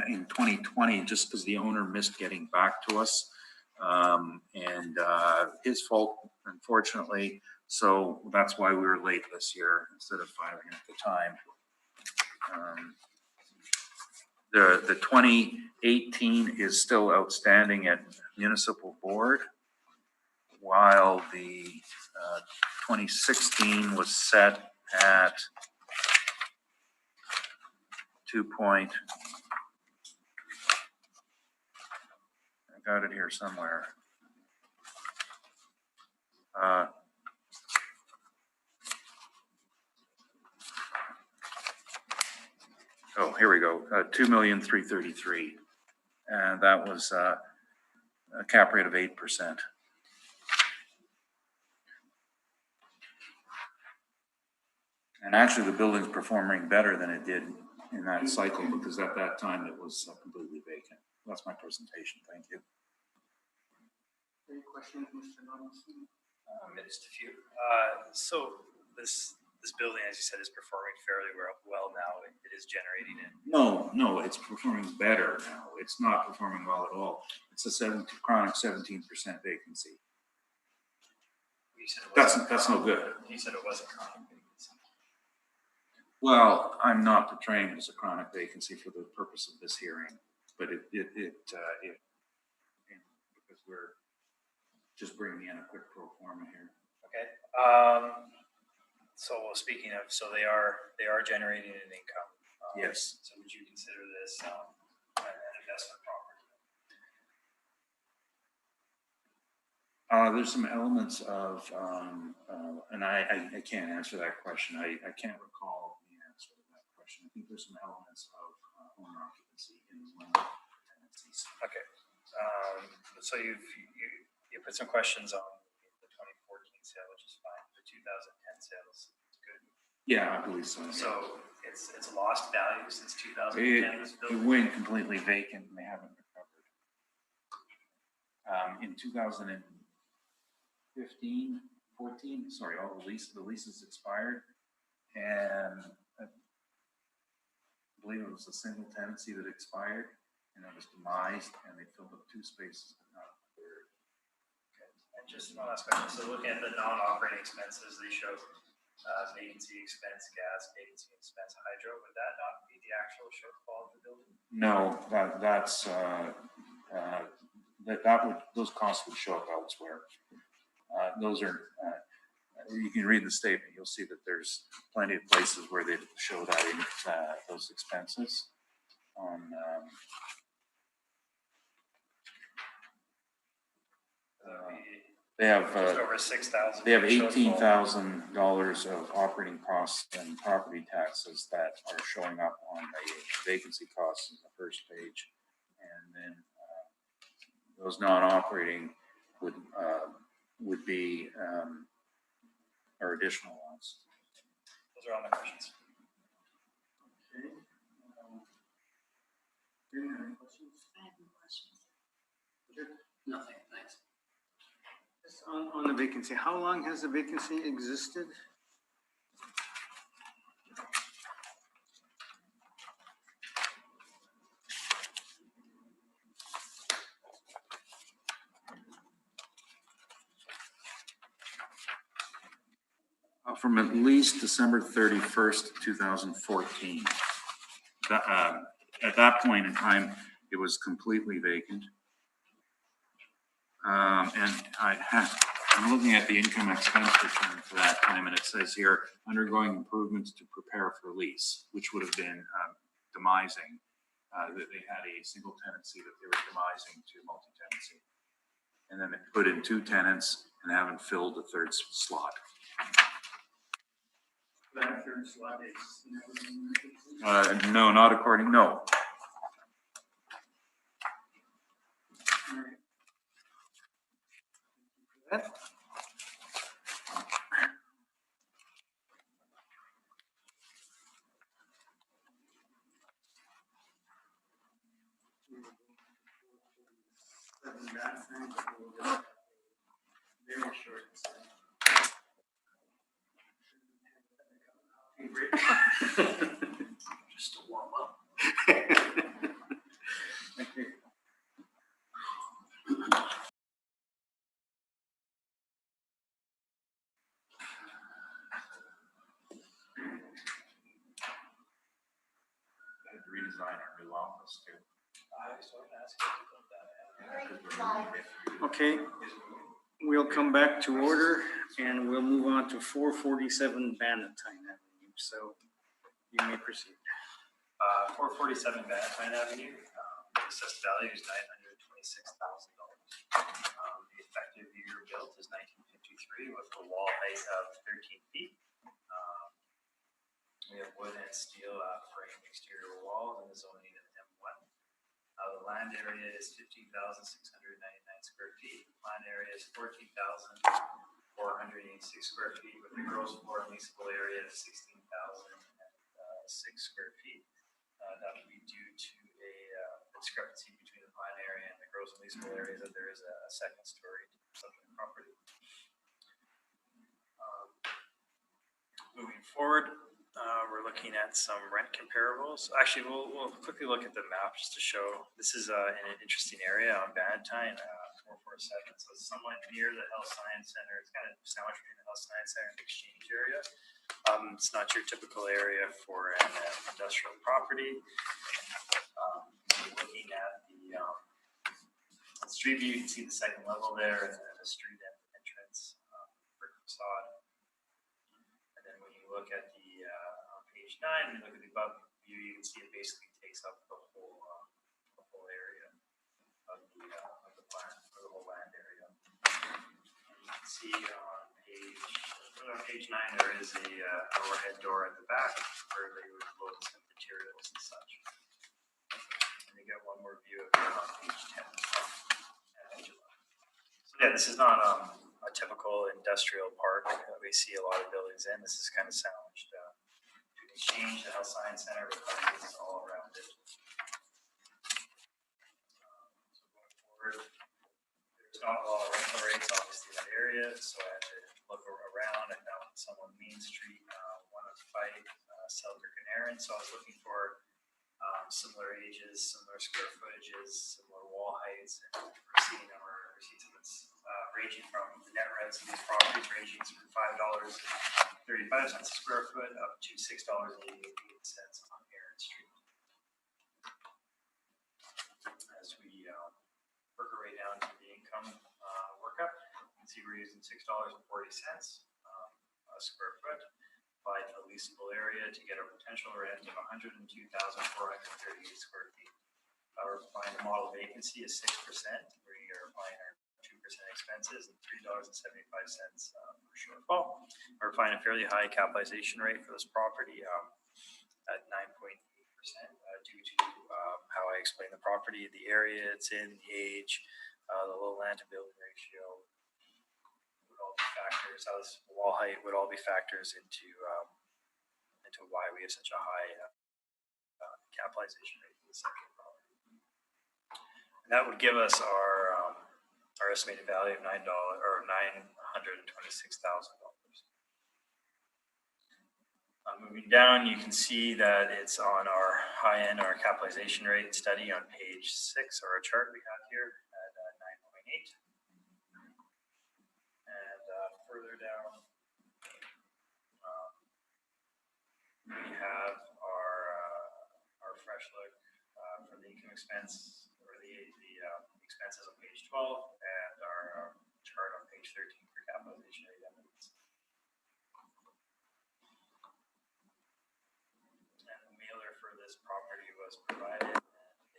in 2020 just because the owner missed getting back to us, and his fault, unfortunately. So that's why we were late this year instead of filing at the time. The 2018 is still outstanding at municipal board, while the 2016 was set at 2 point. I got it here somewhere. Oh, here we go. 2,333,000, and that was a cap rate of 8%. And actually, the building's performing better than it did in that cycle because at that time it was completely vacant. That's my presentation. Thank you. Any questions, Mr. Donaldson? Just a few. So this building, as you said, is performing fairly well now. It is generating it. No, it's performing better now. It's not performing well at all. It's a chronic 17% vacancy. You said it That's wasn't no good. You said it wasn't chronic vacancy. Well, I'm not portraying it as a chronic vacancy for the purpose of this hearing, but it because we're just bringing in a quick pro forma here. Okay. So speaking of, so they are generating an income. Yes. So would you consider this an investment property? There's some elements of, and I can't answer that question. I can't recall the answer to that question. I think there's some elements of owner occupancy in one of the tenancies. Okay. So you put some questions on the 2014 sale, which is fine. The 2010 sales is good. Yeah, I believe so. So it's lost value since 2010. It went completely vacant and they haven't recovered. In 2015, 14, sorry, all the leases expired, and I believe it was a single tenancy that expired, and it was demised, and they filled up 2 spaces, but not a third. Okay. And just one last question. So looking at the non-operating expenses, they show vacancy expense, gas, vacancy expense, hydro. Would that not be the actual shortfall of the building? No, those costs would show up elsewhere. Those are, you can read the statement, you'll see that there's plenty of places where they show that in those expenses on, they have, Just over 6,000. they have $18,000 of operating costs and property taxes that are showing up on the vacancy costs on the first page. And then those non-operating would be our additional ones. Those are all my questions. Okay. Do you have any questions? I have no questions. Nothing, thanks. Just on the vacancy, how long has the vacancy existed? From at least December 31st, 2014. At that point in time, it was completely vacant. And I'm looking at the income expense return for that time, and it says here, undergoing improvements to prepare for lease, which would have been demising. That they had a single tenancy that they were demising to multi-tenancy. And then they put in 2 tenants and haven't filled the 3rd slot. That third slot is never been No, not according, no. that. Very short. Just to warm up. Okay. Had to redesign our new office too. I was going to ask you about that. Okay, we'll come back to order and we'll move on to 447 Bannatyne Avenue. So you may proceed. 447 Bannatyne Avenue. The assessed value is $926,000. The effective year built is 1953 with a wall height of 13 feet. We have wood and steel frame exterior walls and the zoning of M1. The land area is 15,699 square feet. The plan area is 14,486 square feet with a gross floor and leasable area of 16,006 square feet. That would be due to a discrepancy between the plan area and the gross and leasable area that there is a second story subject property. forward, we're looking at some rent comparables. Actually, we'll quickly look at the map just to show. This is in an interesting area on Bannatyne, 447. So it's somewhat near the Health Science Center. It's kind of sandwiched between the Health Science Center and the Exchange area. It's not your typical area for an industrial property. Looking at the street view, you can see the second level there and the street entrance, brick facade. And then when you look at the on page 9, when you look at the above view, you can see it basically takes up the whole area of the plant, or the whole land area. And you can see on page 9 there is a overhead door at the back where they would load some materials and such. And you get one more view of it on page 10. So yeah, this is not a typical industrial park that we see a lot of buildings in. This is kind of sandwiched to the Exchange, the Health Science Center, but it's all around it. So going forward, there's not a lot of rental rates obviously in that area, so I had to look around. I found some on Main Street, one on Fife, Selkirk and Erin. So I was looking for similar ages, similar square footages, similar wall heights, and we're seeing some ranging from the net rents of these properties ranging from $5.35 a square foot up to $6.88 on Erin Street. As we work our way down to the income workup, you can see we're using $6.40 a square foot applied to the leasable area to get a potential rent of 102,438 square feet. Our applying the model vacancy is 6%. We are applying our 2% expenses and $3.75 per shortfall. We're applying a fairly high capitalization rate for this property at 9.8% due to how I explained the property, the area it's in, the age, the low land to building ratio. All be factors, as wall height would all be factors into why we have such a high capitalization rate for the second property. And that would give us our estimated value of $9 or $926,000. Moving down, you can see that it's on our high end, our capitalization rate study on page 6, or a chart we have here at 9.8. And further down, we have our fresh look for the income expense, or the expenses on page 12, and our chart on page 13 for capitalization rate evidence. And the mailer for this property was provided, and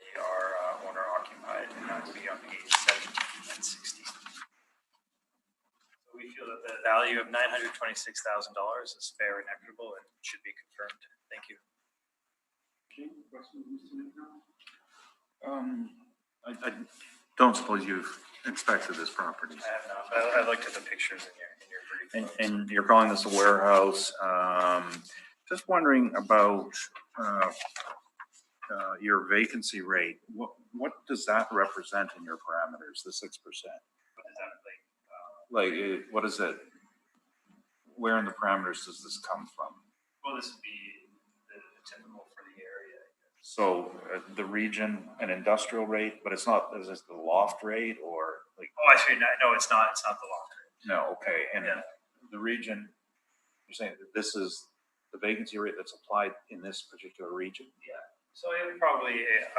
they are owner occupied, and that will be on page 17 and 16. We feel that the value of $926,000 is fair and equitable and should be confirmed. Thank you. Okay, questions, Mr. McDonald? I don't suppose you've inspected this property. I have not, but I looked at the pictures in your brief. And you're calling this a warehouse. Just wondering about your vacancy rate. What does that represent in your parameters, the 6%? What does that What is it? Where in the parameters does this come from? Well, this would be the typical for the area. So the region, an industrial rate, but it's not, is this the loft rate or like? Oh, I see. No, it's not the loft rate. No, okay. And Yeah. the region, you're saying that this is the vacancy rate that's applied in this particular region? Yeah. So it would probably, if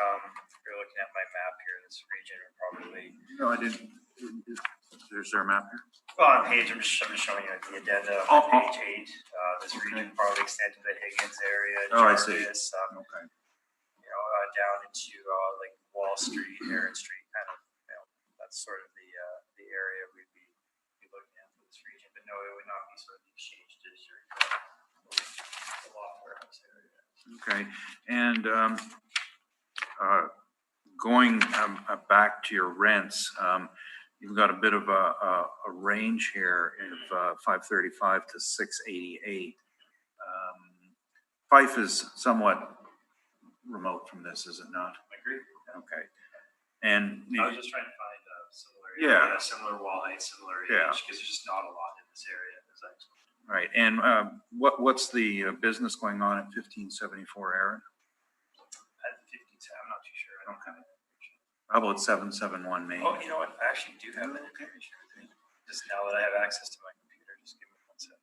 you're looking at my map here, this region would probably. No, I didn't. Is there a map here? Well, on page, I'm just showing you the addenda on page 8. This region probably extends to the Higgins area. Oh, I see. Okay. Down into like Wall Street, Erin Street, kind of. That's sort of the area we'd be looking at for this region. But no, it would not be sort of the Exchange District, the law warehouse area. Okay, and going back to your rents, you've got a bit of a range here of 535 to 688. Fife is somewhat remote from this, is it not? I agree. Okay, and I was just trying to find a similar Yeah. similar wall height, similar Yeah. age, because there's just not a lot in this area. Right, and what's the business going on at 1574 Aaron? At 57, I'm not too sure. I don't have it. How about 771 Main? Oh, you know what? I actually do have that information with me. Just now that I have access to my computer, just give me 1 second.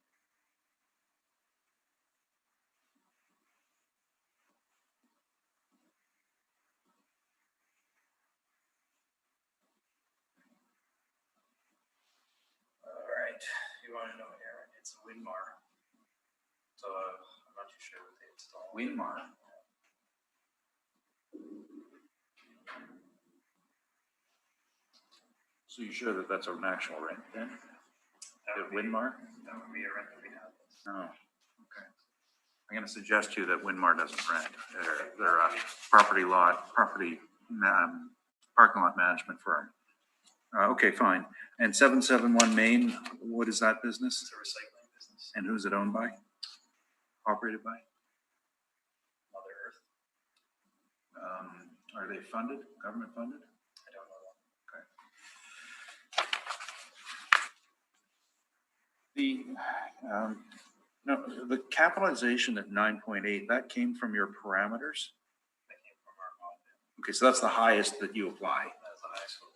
All right, you want to know, Aaron? It's Winmar. So I'm not too sure what they installed. Winmar. So you sure that that's an actual rent then? That At would be- Winmar? That would be a rent that we have. Oh, okay. I'm gonna suggest to you that Winmar doesn't rent. They're a parking lot management firm. Okay, fine. And 771 Main, what is that business? It's a recycling business. And who's it owned by? Operated by? Mother Earth. Are they funded, government funded? I don't know. The capitalization at 9.8, that came from your parameters? That came from our model. Okay, so that's the highest that you apply. That's the highest school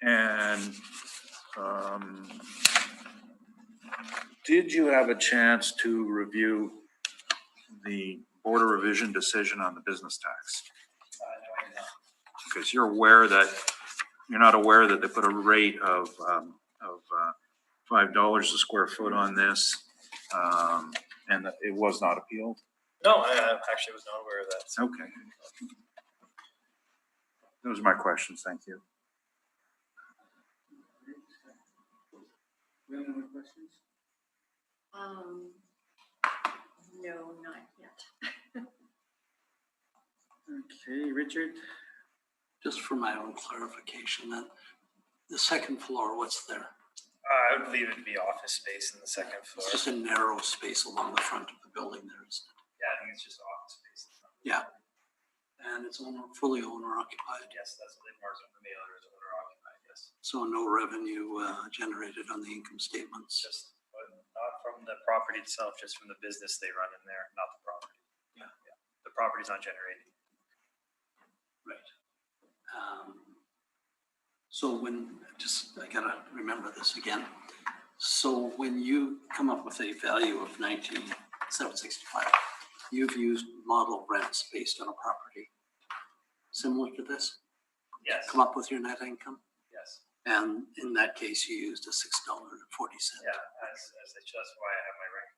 fund. And did you have a chance to review the Board of Revision decision on the business tax? No, I did not. Because you're not aware that they put a rate of $5 a square foot on this, and that it was not appealed? No, I actually was not aware of that. Okay. Those are my questions, thank you. Any other questions? No, not yet. Okay, Richard? Just for my own clarification, that the second floor, what's there? I would believe it to be office space in the second floor. It's just a narrow space along the front of the building there, isn't it? Yeah, I think it's just office space. Yeah. And it's fully owner occupied, Yes, that's what Winmar's on the mailer is owner occupied, yes. so no revenue generated on the income statements. Just, but not from the property itself, just from the business they run in there, not the property. Yeah. The property's not generating. Right. So I gotta remember this again. So when you come up with a value of 19,765, you've used model rents based on a property similar to this? Yes, Come up with your net income? yes. And in that case, you used a $6.40. Yeah, that's why I have my rent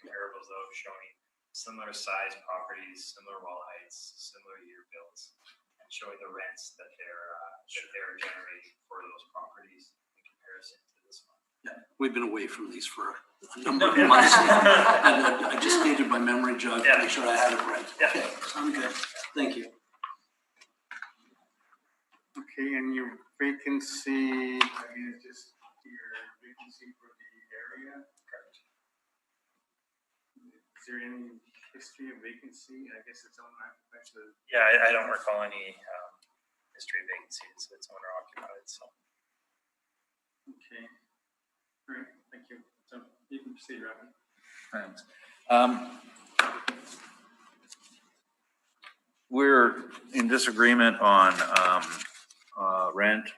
comparables though, showing similar size properties, similar wall heights, similar year builds, and showing the rents that they're generating for those properties in comparison to this one. Yeah, we've been away from these for a number of months now. And I just needed my memory jog to make sure I had it right. Yeah. Okay, I'm good. Thank you. Okay, and your vacancy, I mean, it's just your vacancy for the area? Correct. Is there any history of vacancy? I guess it's on that. Yeah, I don't recall any history of vacancies. It's owner occupied, so. Okay. All right, thank you. So you can proceed, Robin. Thanks. We're in disagreement on rent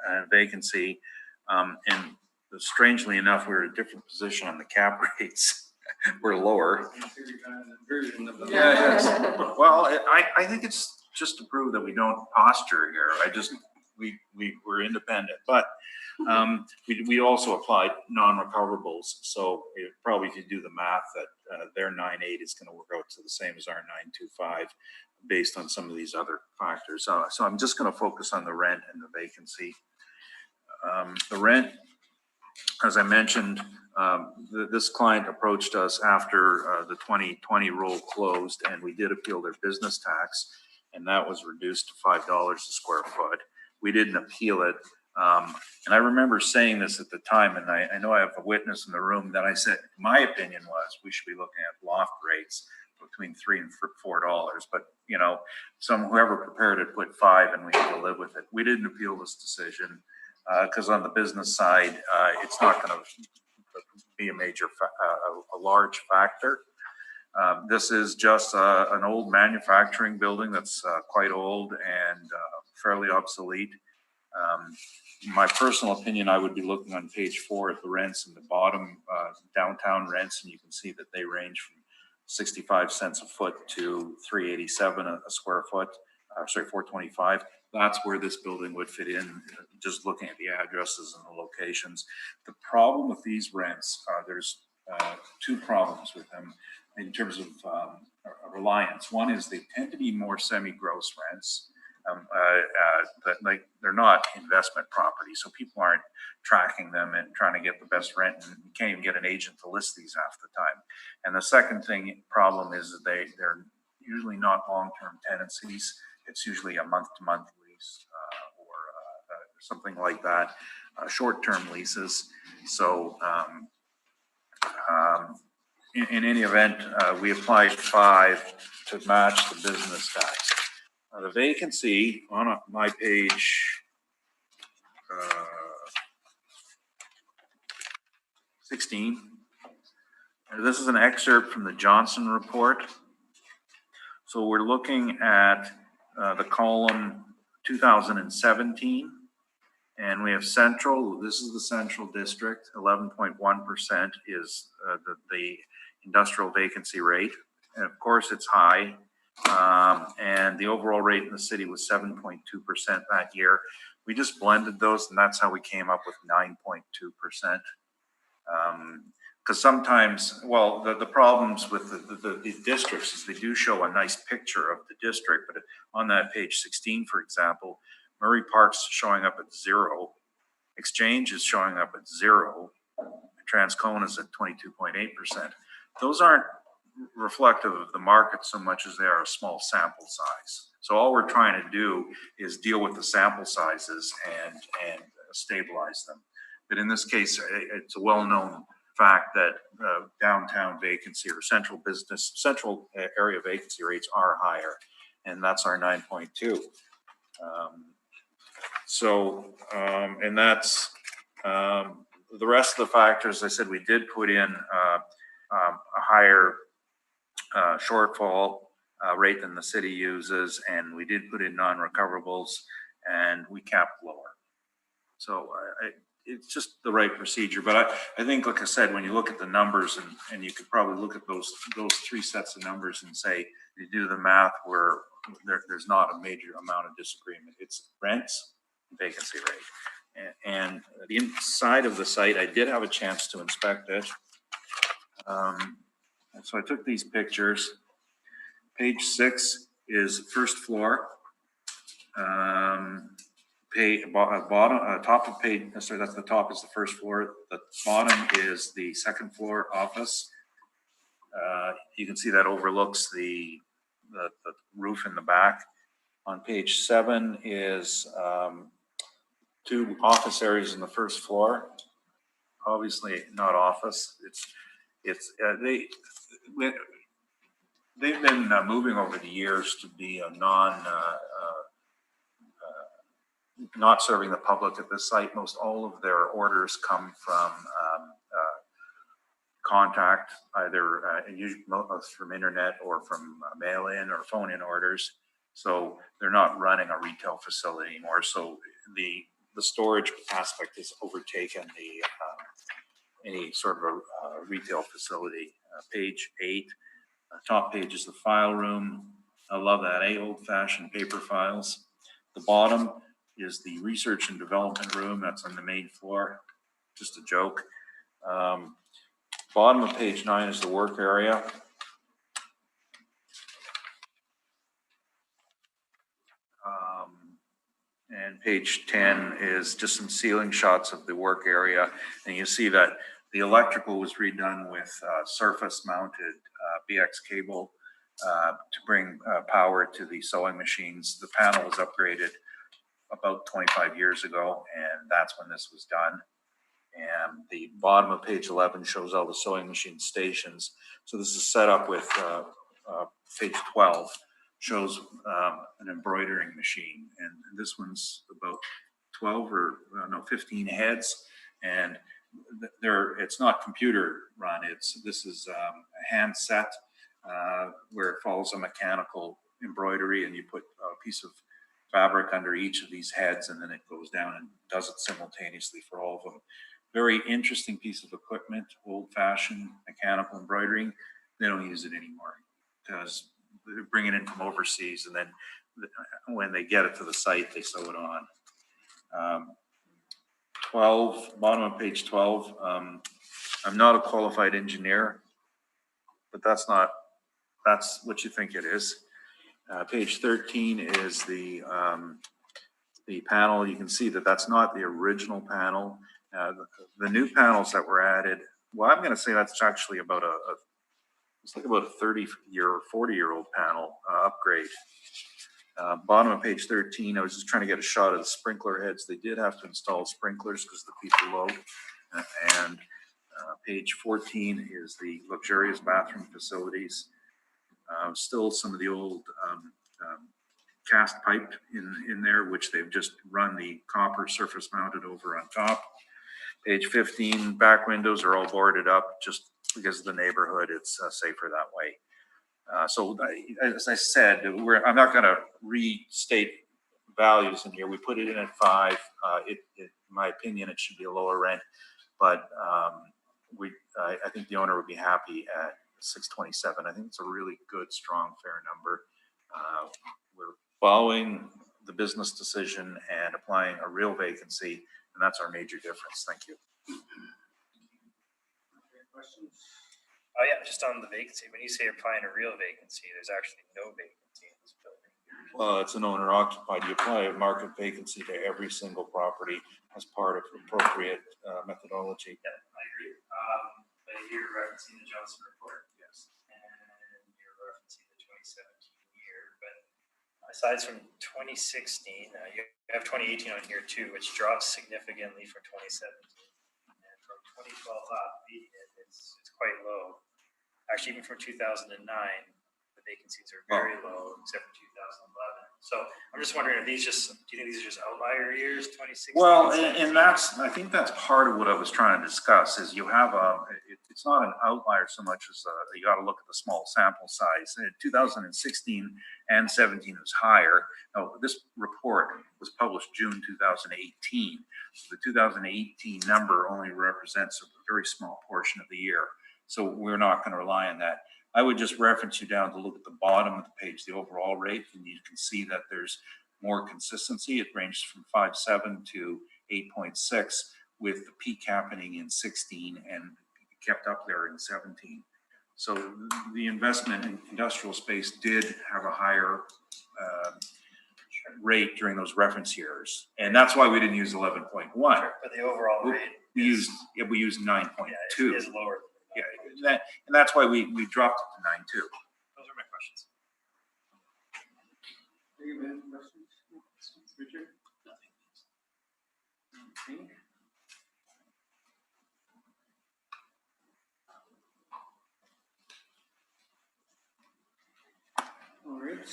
and vacancy. And strangely enough, we're in a different position on the cap rates. We're lower. Version of the. Yeah, yes. Well, I think it's just to prove that we don't posture here. We're independent, but we also applied non-recoverables. So probably if you do the math, that their 9.8 is going to work out to the same as our 9.25 based on some of these other factors. So I'm just going to focus on the rent and the vacancy. The rent, as I mentioned, this client approached us after the 2020 roll closed, and we did appeal their business tax, and that was reduced to $5 a square foot. We didn't appeal it. And I remember saying this at the time, and I know I have a witness in the room that I said, my opinion was we should be looking at loft rates between $3 and $4. But, you know, whoever prepared it put $5 and we had to live with it. We didn't appeal this decision. Because on the business side, it's not going to be a major, a large factor. This is just an old manufacturing building that's quite old and fairly obsolete. My personal opinion, I would be looking on page 4 at the rents in the bottom, downtown rents, and you can see that they range from 65 cents a foot to 387 a square foot, sorry, 425. That's where this building would fit in, just looking at the addresses and the locations. The problem with these rents, there's 2 problems with them in terms of reliance. One is they tend to be more semi-gross rents. But like they're not investment properties, so people aren't tracking them and trying to get the best rent, and you can't even get an agent to list these half the time. And the second problem is that they're usually not long-term tenancies. It's usually a month-to-month lease or something like that, short-term leases. So in any event, we applied 5 to match the business tax. The vacancy on my page 16. This is an excerpt from the Johnson report. So we're looking at the column 2017, and we have central. This is the central district. 11.1% is the industrial vacancy rate, and of course it's high. And the overall rate in the city was 7.2% that year. We just blended those, and that's how we came up with 9.2%. Because sometimes, well, the problems with the districts is they do show a nice picture of the district, but on that page 16, for example, Murray Park's showing up at 0, Exchange is showing up at 0, Transcona is at 22.8%. Those aren't reflective of the market so much as they are a small sample size. So all we're trying to do is deal with the sample sizes and stabilize them. But in this case, it's a well-known fact that downtown vacancy or central area vacancy rates are higher, and that's our 9.2. And that's the rest of the factors. I said we did put in a higher shortfall rate than the city uses, and we did put in non-recoverables, and we capped lower. So it's just the right procedure. But I think, like I said, when you look at the numbers, and you could probably look at those 3 sets of numbers and say, you do the math where there's not a major amount of disagreement. It's rents, vacancy rate. And the inside of the site, I did have a chance to inspect it. So I took these pictures. Page 6 is first floor. Top of page, sorry, that's the top is the first floor. The bottom is the second floor office. You can see that overlooks the roof in the back. On page 7 is 2 office areas in the first floor. Obviously not office. They've been moving over the years to be a not serving the public at this site. Most all of their orders come from contact, either from internet or from mail-in or phone-in orders. So they're not running a retail facility anymore. So the storage aspect has overtaken any sort of a retail facility. Page 8, top page is the file room. I love that, old-fashioned paper files. The bottom is the research and development room. That's on the main floor. Just a joke. Bottom of page 9 is the work area. And page 10 is just some ceiling shots of the work area. And you see that the electrical was redone with surface mounted BX cable to bring power to the sewing machines. The panel was upgraded about 25 years ago, and that's when this was done. And the bottom of page 11 shows all the sewing machine stations. So this is set up with page 12 shows an embroidering machine, and this one's about 12 or, no, 15 heads. And it's not computer run. This is a handset where it follows a mechanical embroidery, and you put a piece of fabric under each of these heads, and then it goes down and does it simultaneously for all of them. Very interesting piece of equipment, old-fashioned mechanical embroidering. They don't use it anymore because they're bringing it in from overseas, and then when they get it to the site, they sew it on. 12, bottom of page 12. I'm not a qualified engineer, but that's what you think it is. Page 13 is the panel. You can see that that's not the original panel. The new panels that were added, well, I'm going to say that's actually about it's like about a 30-year or 40-year-old panel upgrade. Bottom of page 13, I was just trying to get a shot of the sprinkler heads. They did have to install sprinklers because the peak are low. And page 14 is the luxurious bathroom facilities. Still some of the old cast pipe in there, which they've just run the copper surface mounted over on top. Page 15, back windows are all boarded up just because of the neighborhood. It's safer that way. So as I said, I'm not going to restate values in here. We put it in at 5. In my opinion, it should be a lower rent, but I think the owner would be happy at 627. I think it's a really good, strong, fair number. We're following the business decision and applying a real vacancy, and that's our major difference. Thank you. Questions? Oh yeah, just on the vacancy, when you say applying a real vacancy, there's actually no vacancy in this building. Well, it's an owner occupied. You apply a market vacancy to every single property as part of appropriate methodology. Yeah, I agree. But you're referencing the Johnson report. Yes. And you're referencing the 2017 year, but aside from 2016, you have 2018 on here too, which drops significantly from 2017. And from 2012 up, it's quite low. Actually, even from 2009, the vacancies are very low, except for 2011. So I'm just wondering, do you think these are just outlier years, 2016? Well, and I think that's part of what I was trying to discuss is you have it's not an outlier so much as you got to look at the small sample size. In 2016 and 17 was higher. Now, this report was published June 2018. So the 2018 number only represents a very small portion of the year. So we're not going to rely on that. I would just reference you down to look at the bottom of the page, the overall rate, and you can see that there's more consistency. It ranges from 5.7 to 8.6, with the peak happening in 16 and kept up there in 17. So the investment in industrial space did have a higher rate during those reference years, and that's why we didn't use 11.1. But the overall rate we used 9.2. Yeah, is lower. Yeah, and that's why we dropped it to 9.2. Those are my questions. Any questions? Richard? Nothing. All right.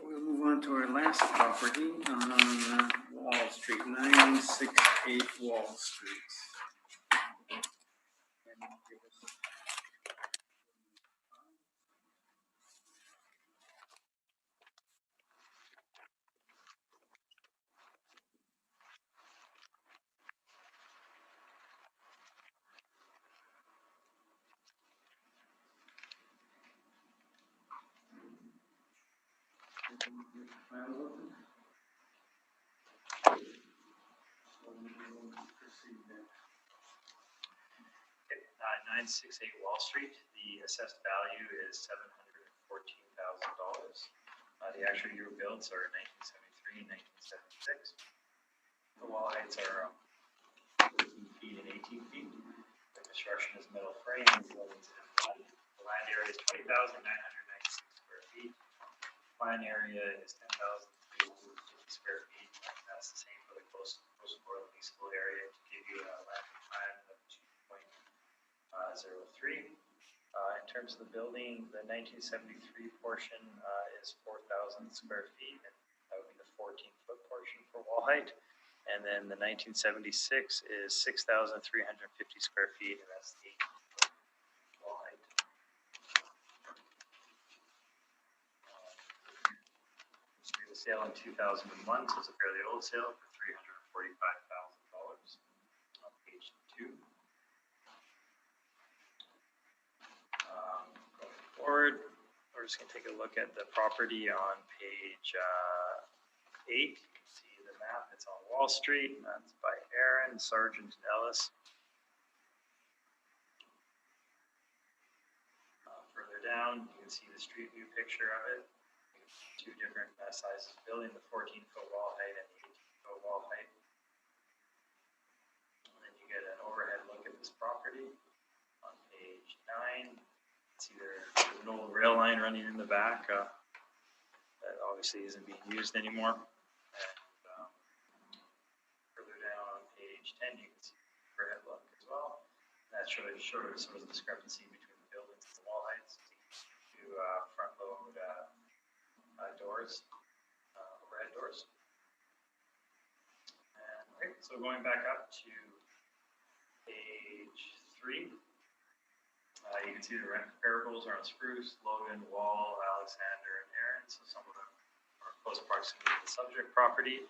We'll move on to our last property on Wall Street, 968 Wall Street. Okay, 968 Wall Street. The assessed value is $714,000. The actual year builds are 1973 and 1976. The wall heights are 15 feet and 18 feet. The construction is metal frame. The land area is 20,996 square feet. Plan area is 10,350 square feet. That's the same for the coastal leasable area to give you a land plan of 2.03. In terms of the building, the 1973 portion is 4,000 square feet, and that would be the 14-foot portion for wall height. And then the 1976 is 6,350 square feet, and that's the 18-foot wall height. The sale in 2001, so it's a fairly old sale for $345,000 on page 2. Going forward, we're just going to take a look at the property on page 8. You can see the map. It's on Wall Street. That's by Aaron, Sargent, and Ellis. Further down, you can see the street view picture of it. Two different sizes of building, the 14-foot wall height and the 18-foot wall height. And then you get an overhead look at this property on page 9. See there's an old rail line running in the back that obviously isn't being used anymore. And further down on page 10, you can see the overhead look as well. And that shows some of the discrepancy between the buildings and the wall heights. Two front load doors, overhead doors. And, okay, so going back up to page 3, you can see the rent comparables are on Spruce, Logan, Wall, Alexander, and Aaron. So some of them are close proximity to the subject property.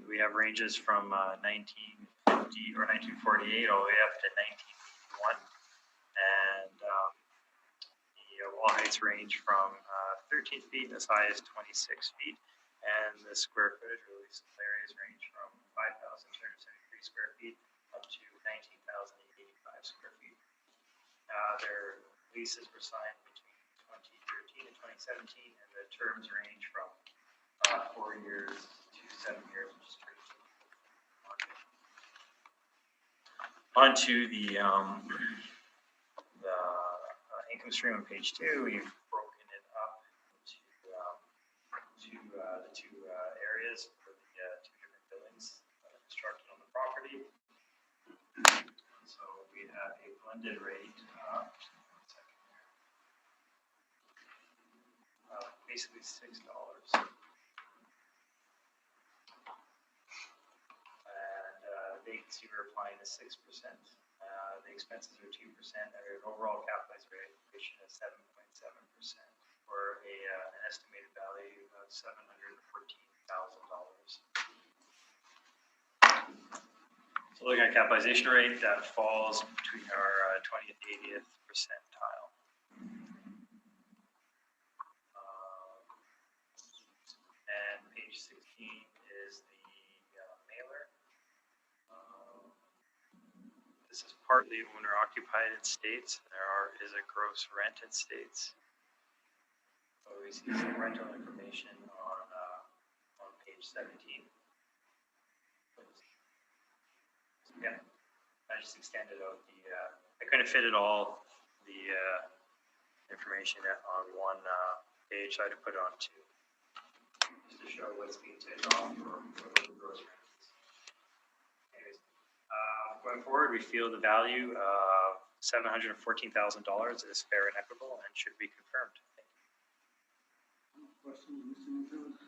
We have ranges from 1950 or 1948 all the way up to 1981. And the wall heights range from 13 feet as high as 26 feet. And the square footage or leasable areas range from 5,273 square feet up to 19,085 square feet. Their leases were signed between 2013 and 2017, and the terms range from 4 years to 7 years, which is pretty cool. Onto the income stream on page 2, we've broken it up into the two areas for the two different buildings constructed on the property. So we have a blended rate basically $6. And vacancy we're applying is 6%. The expenses are 2%. Our overall capitalized valuation is 7.7% for an estimated value of $714,000. So looking at capitalization rate, that falls between our 20th and 80th percentile. And page 16 is the mailer. This is partly owner-occupied in states. There is a gross rent in states. So we see some rental information on page 17. Yeah, I just extended out I couldn't fit it all, the information on one page, so I had to put it on 2. Just to show what's being taken off for the gross rents. Anyways, going forward, we feel the value of $714,000 is fair and equitable and should be confirmed. Thank you. Questions, Mr. Nicholas?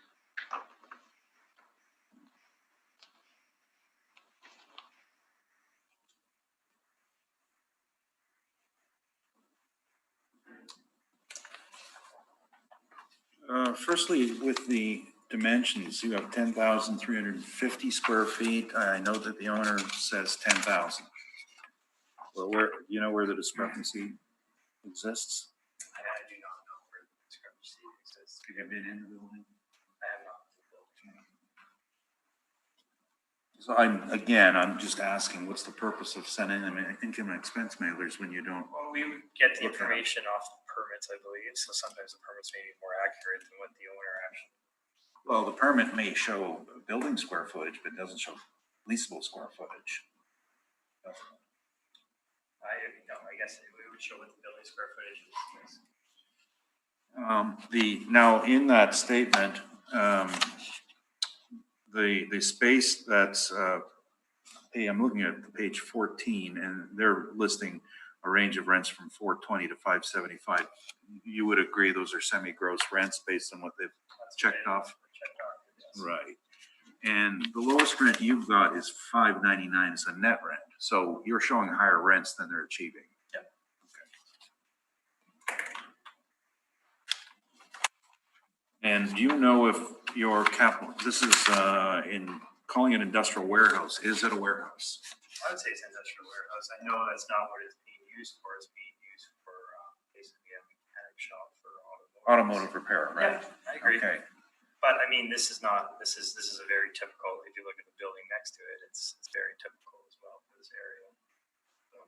Firstly, with the dimensions, you have 10,350 square feet. I know that the owner says 10,000. Well, where the discrepancy exists? I do not know where the discrepancy exists. You have been in the building? I have not. So I'm just asking, what's the purpose of sending them income and expense mailers when you don't? Well, we would get the information off the permits, I believe. So sometimes the permits may be more accurate than what the owner actually. Well, the permit may show building square footage, but it doesn't show leasable square footage. I guess it would show what the building square footage is. Now in that statement, the space that's, I'm looking at page 14, and they're listing a range of rents from $420 to $575. You would agree those are semi-gross rents based on what they've checked off? Checked off, Right. And the lowest rent you've got is $5.99 as a net rent. So you're showing higher rents than they're achieving. Yep. And do you know if your capital, this is in calling it industrial warehouse, is it a warehouse? I would say it's industrial warehouse. I know that's not what it's being used for. It's being used for basically a mechanic shop for Automotive repair, right? Yeah, I agree. Okay. But I mean, this is a very typical, if you look at the building next to it, it's very typical as well for this area. So,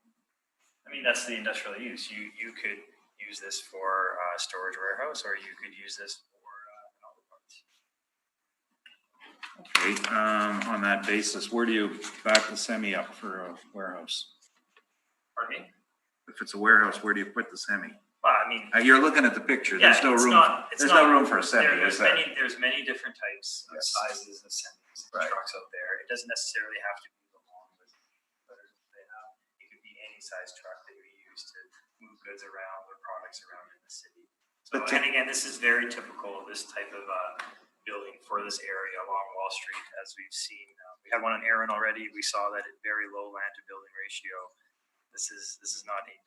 I mean, that's the industrial use. You could use this for storage warehouse, or you could use this for an auto parts. Okay, on that basis, where do you back the semi up for a warehouse? Pardon me? If it's a warehouse, where do you put the semi? Well, I mean, You're looking at the picture. yeah, There's no it's room. not- it's There's not- no room for a semi, is there? there's many different types of Yes. sizes of semis and Right. trucks out there. It doesn't necessarily have to be the long with they have. It could be any size truck that you use to move goods around or products around in the city. So, But and again, this is very typical of this type of building for this area along Wall Street, as we've seen. We had one on Aaron already. We saw that at very low land to building ratio. This is not atypical.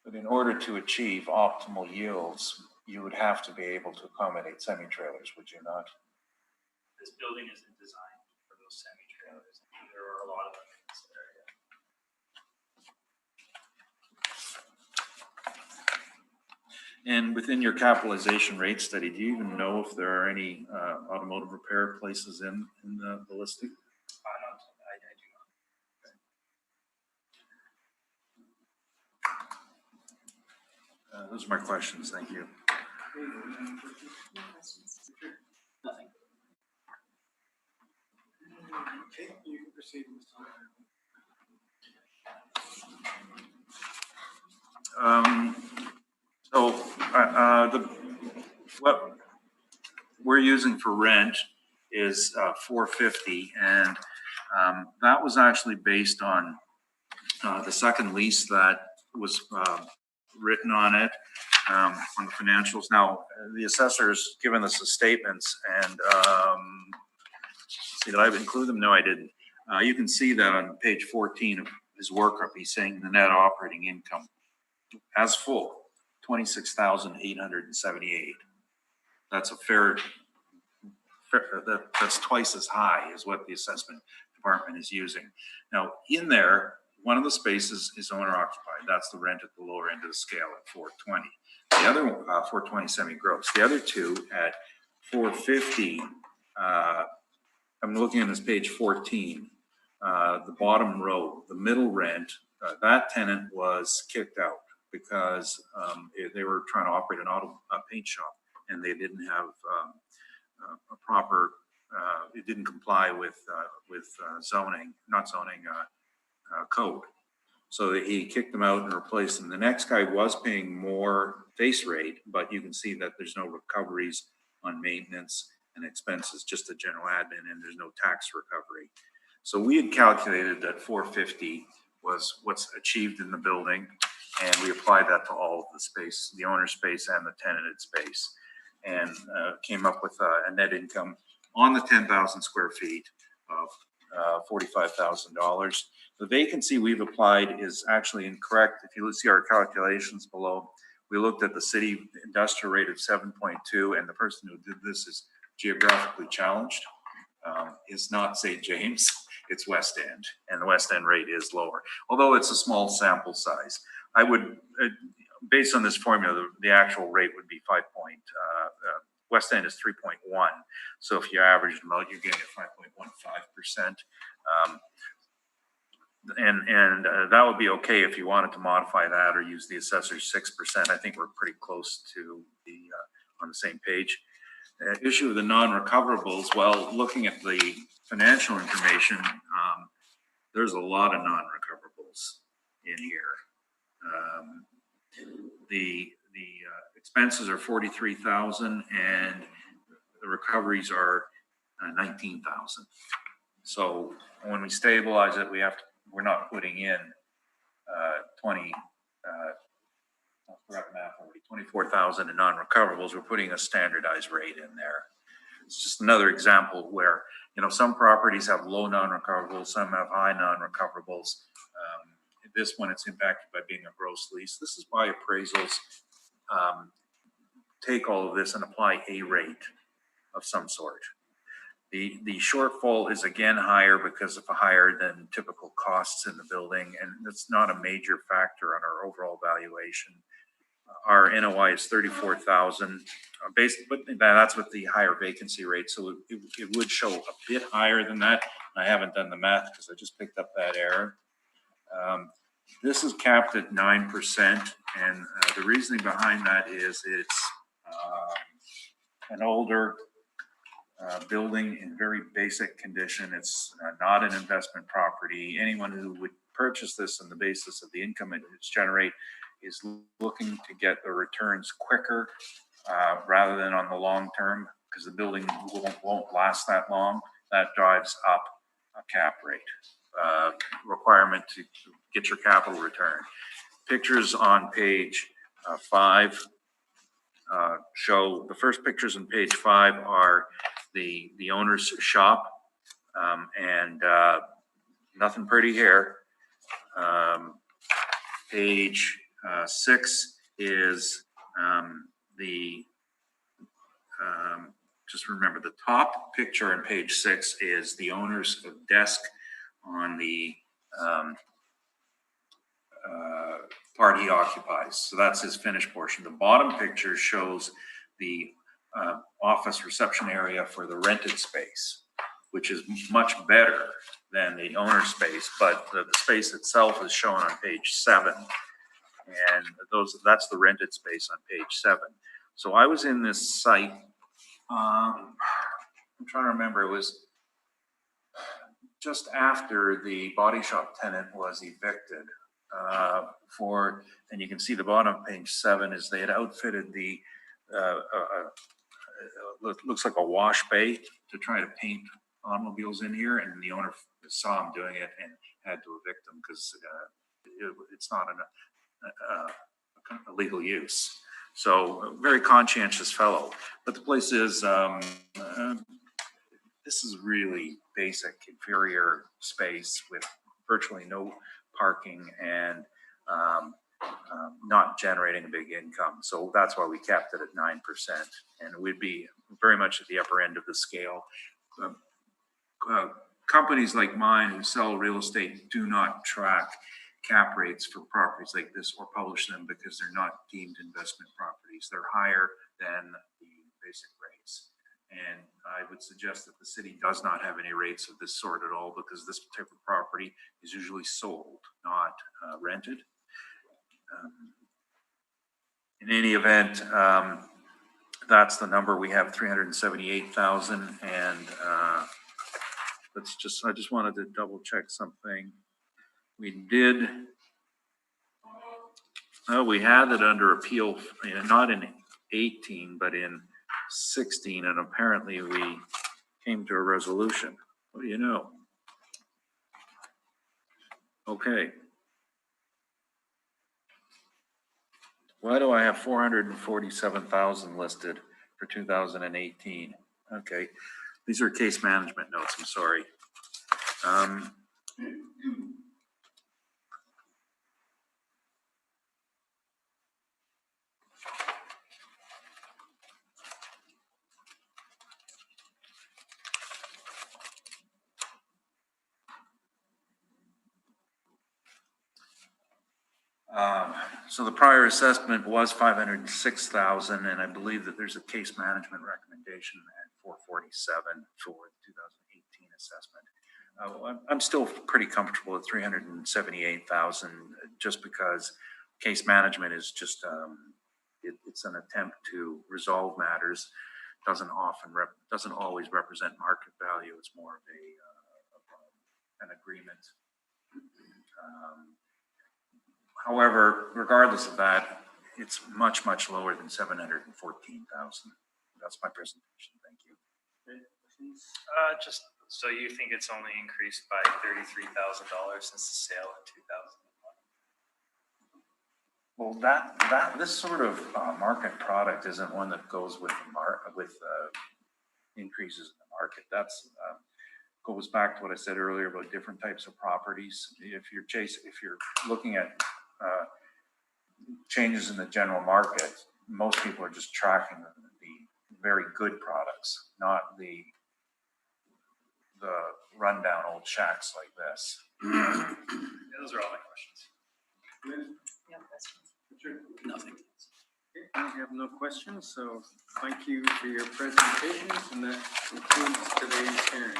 But in order to achieve optimal yields, you would have to be able to accommodate semi-trailers, would you not? This building isn't designed for those semi-trailers. There are a lot of them in this area. And within your capitalization rate study, do you even know if there are any automotive repair places in the listing? I do not. Those are my questions. Thank you. No questions. Nothing. Okay, you can proceed, Mr. What we're using for rent is $450, and that was actually based on the second lease that was written on it, on the financials. Now, the assessor's given us the statements, and see, did I include them? No, I didn't. You can see that on page 14 of his workup, he's saying the net operating income as full, 26,878. That's that's twice as high as what the assessment department is using. Now, in there, one of the spaces is owner occupied. That's the rent at the lower end of the scale at 420. The other 420 semi-gross. The other two at 450. I'm looking at this page 14. The bottom row, the middle rent. That tenant was kicked out because they were trying to operate an auto paint shop, and they didn't have a proper. It didn't comply with code. So he kicked them out and replaced them. The next guy was paying more face rate, but you can see that there's no recoveries on maintenance and expenses, just the general admin, and there's no tax recovery. So we had calculated that 450 was what's achieved in the building, and we applied that to all of the space, the owner space and the tenanted space, and came up with a net income on the 10,000 square feet of $45,000. The vacancy we've applied is actually incorrect. If you see our calculations below, we looked at the city industrial rate of 7.2, and the person who did this is geographically challenged. It's not St. James, it's West End, and the West End rate is lower, although it's a small sample size. I would, based on this formula, the actual rate would be West End is 3.1. So if you average them out, you're getting at 5.15%. And that would be okay if you wanted to modify that or use the assessor's 6%. I think we're pretty close to on the same page. Issue of the non-recoverables, well, looking at the financial information, there's a lot of non-recoverables in here. The expenses are 43,000 and the recoveries are 19,000. So when we stabilize it, we're not putting in 24,000 in non-recoverables. We're putting a standardized rate in there. it's just another example where, some properties have low non-recoverables, some have high non-recoverables. This one, it's impacted by being a gross lease. This is why appraisals take all of this and apply a rate of some sort. The shortfall is again higher because of higher than typical costs in the building, and it's not a major factor on our overall valuation. Our NOI is 34,000, but that's with the higher vacancy rate, so it would show a bit higher than that. I haven't done the math because I just picked up that error. This is capped at 9%, and the reasoning behind that is it's an older building in very basic condition. It's not an investment property. Anyone who would purchase this on the basis of the income it's generate is looking to get the returns quicker rather than on the long term, because the building won't last that long. That drives up a cap rate requirement to get your capital return. Pictures on page 5 show, the first pictures on page 5 are the owner's shop, and nothing pretty here. Page 6 is just remember, the top picture on page 6 is the owner's desk on the part he occupies. So that's his finished portion. The bottom picture shows the office reception area for the rented space, which is much better than the owner's space, but the space itself is shown on page 7. And that's the rented space on page 7. So I was in this site, I'm trying to remember, it was just after the body shop tenant was evicted and you can see the bottom of page 7 is they had outfitted the, looks like a wash bay to try to paint automobiles in here, and the owner saw him doing it and had to evict him because it's not a legal use. So a very conscientious fellow, but the place is, this is really basic inferior space with virtually no parking and not generating a big income. So that's why we kept it at 9%, and we'd be very much at the upper end of the scale. Companies like mine who sell real estate do not track cap rates for properties like this or publish them because they're not deemed investment properties. They're higher than the basic rates. And I would suggest that the city does not have any rates of this sort at all, because this type of property is usually sold, not rented. In any event, that's the number. We have 378,000, and I just wanted to double check something. We had it under appeal, not in 18, but in 16, and apparently we came to a resolution. What do you know? Okay. Why do I have 447,000 listed for 2018? Okay, these are case management notes, I'm sorry. So the prior assessment was 506,000, and I believe that there's a case management recommendation at 447 for the 2018 assessment. I'm still pretty comfortable at 378,000, just because case management is just it's an attempt to resolve matters. Doesn't always represent market value. It's more of an agreement. However, regardless of that, it's much, much lower than 714,000. That's my presentation. Thank you. Just so you think it's only increased by $33,000 since the sale in 2001? Well, this sort of market product isn't one that goes with increases in the market. That's, goes back to what I said earlier about different types of properties. If you're looking at changes in the general market, most people are just tracking the very good products, not the rundown old shacks like this. Yeah, those are all my questions. No questions. Nothing. Okay, I have no questions, so thank you for your presentation, and that concludes today's hearing.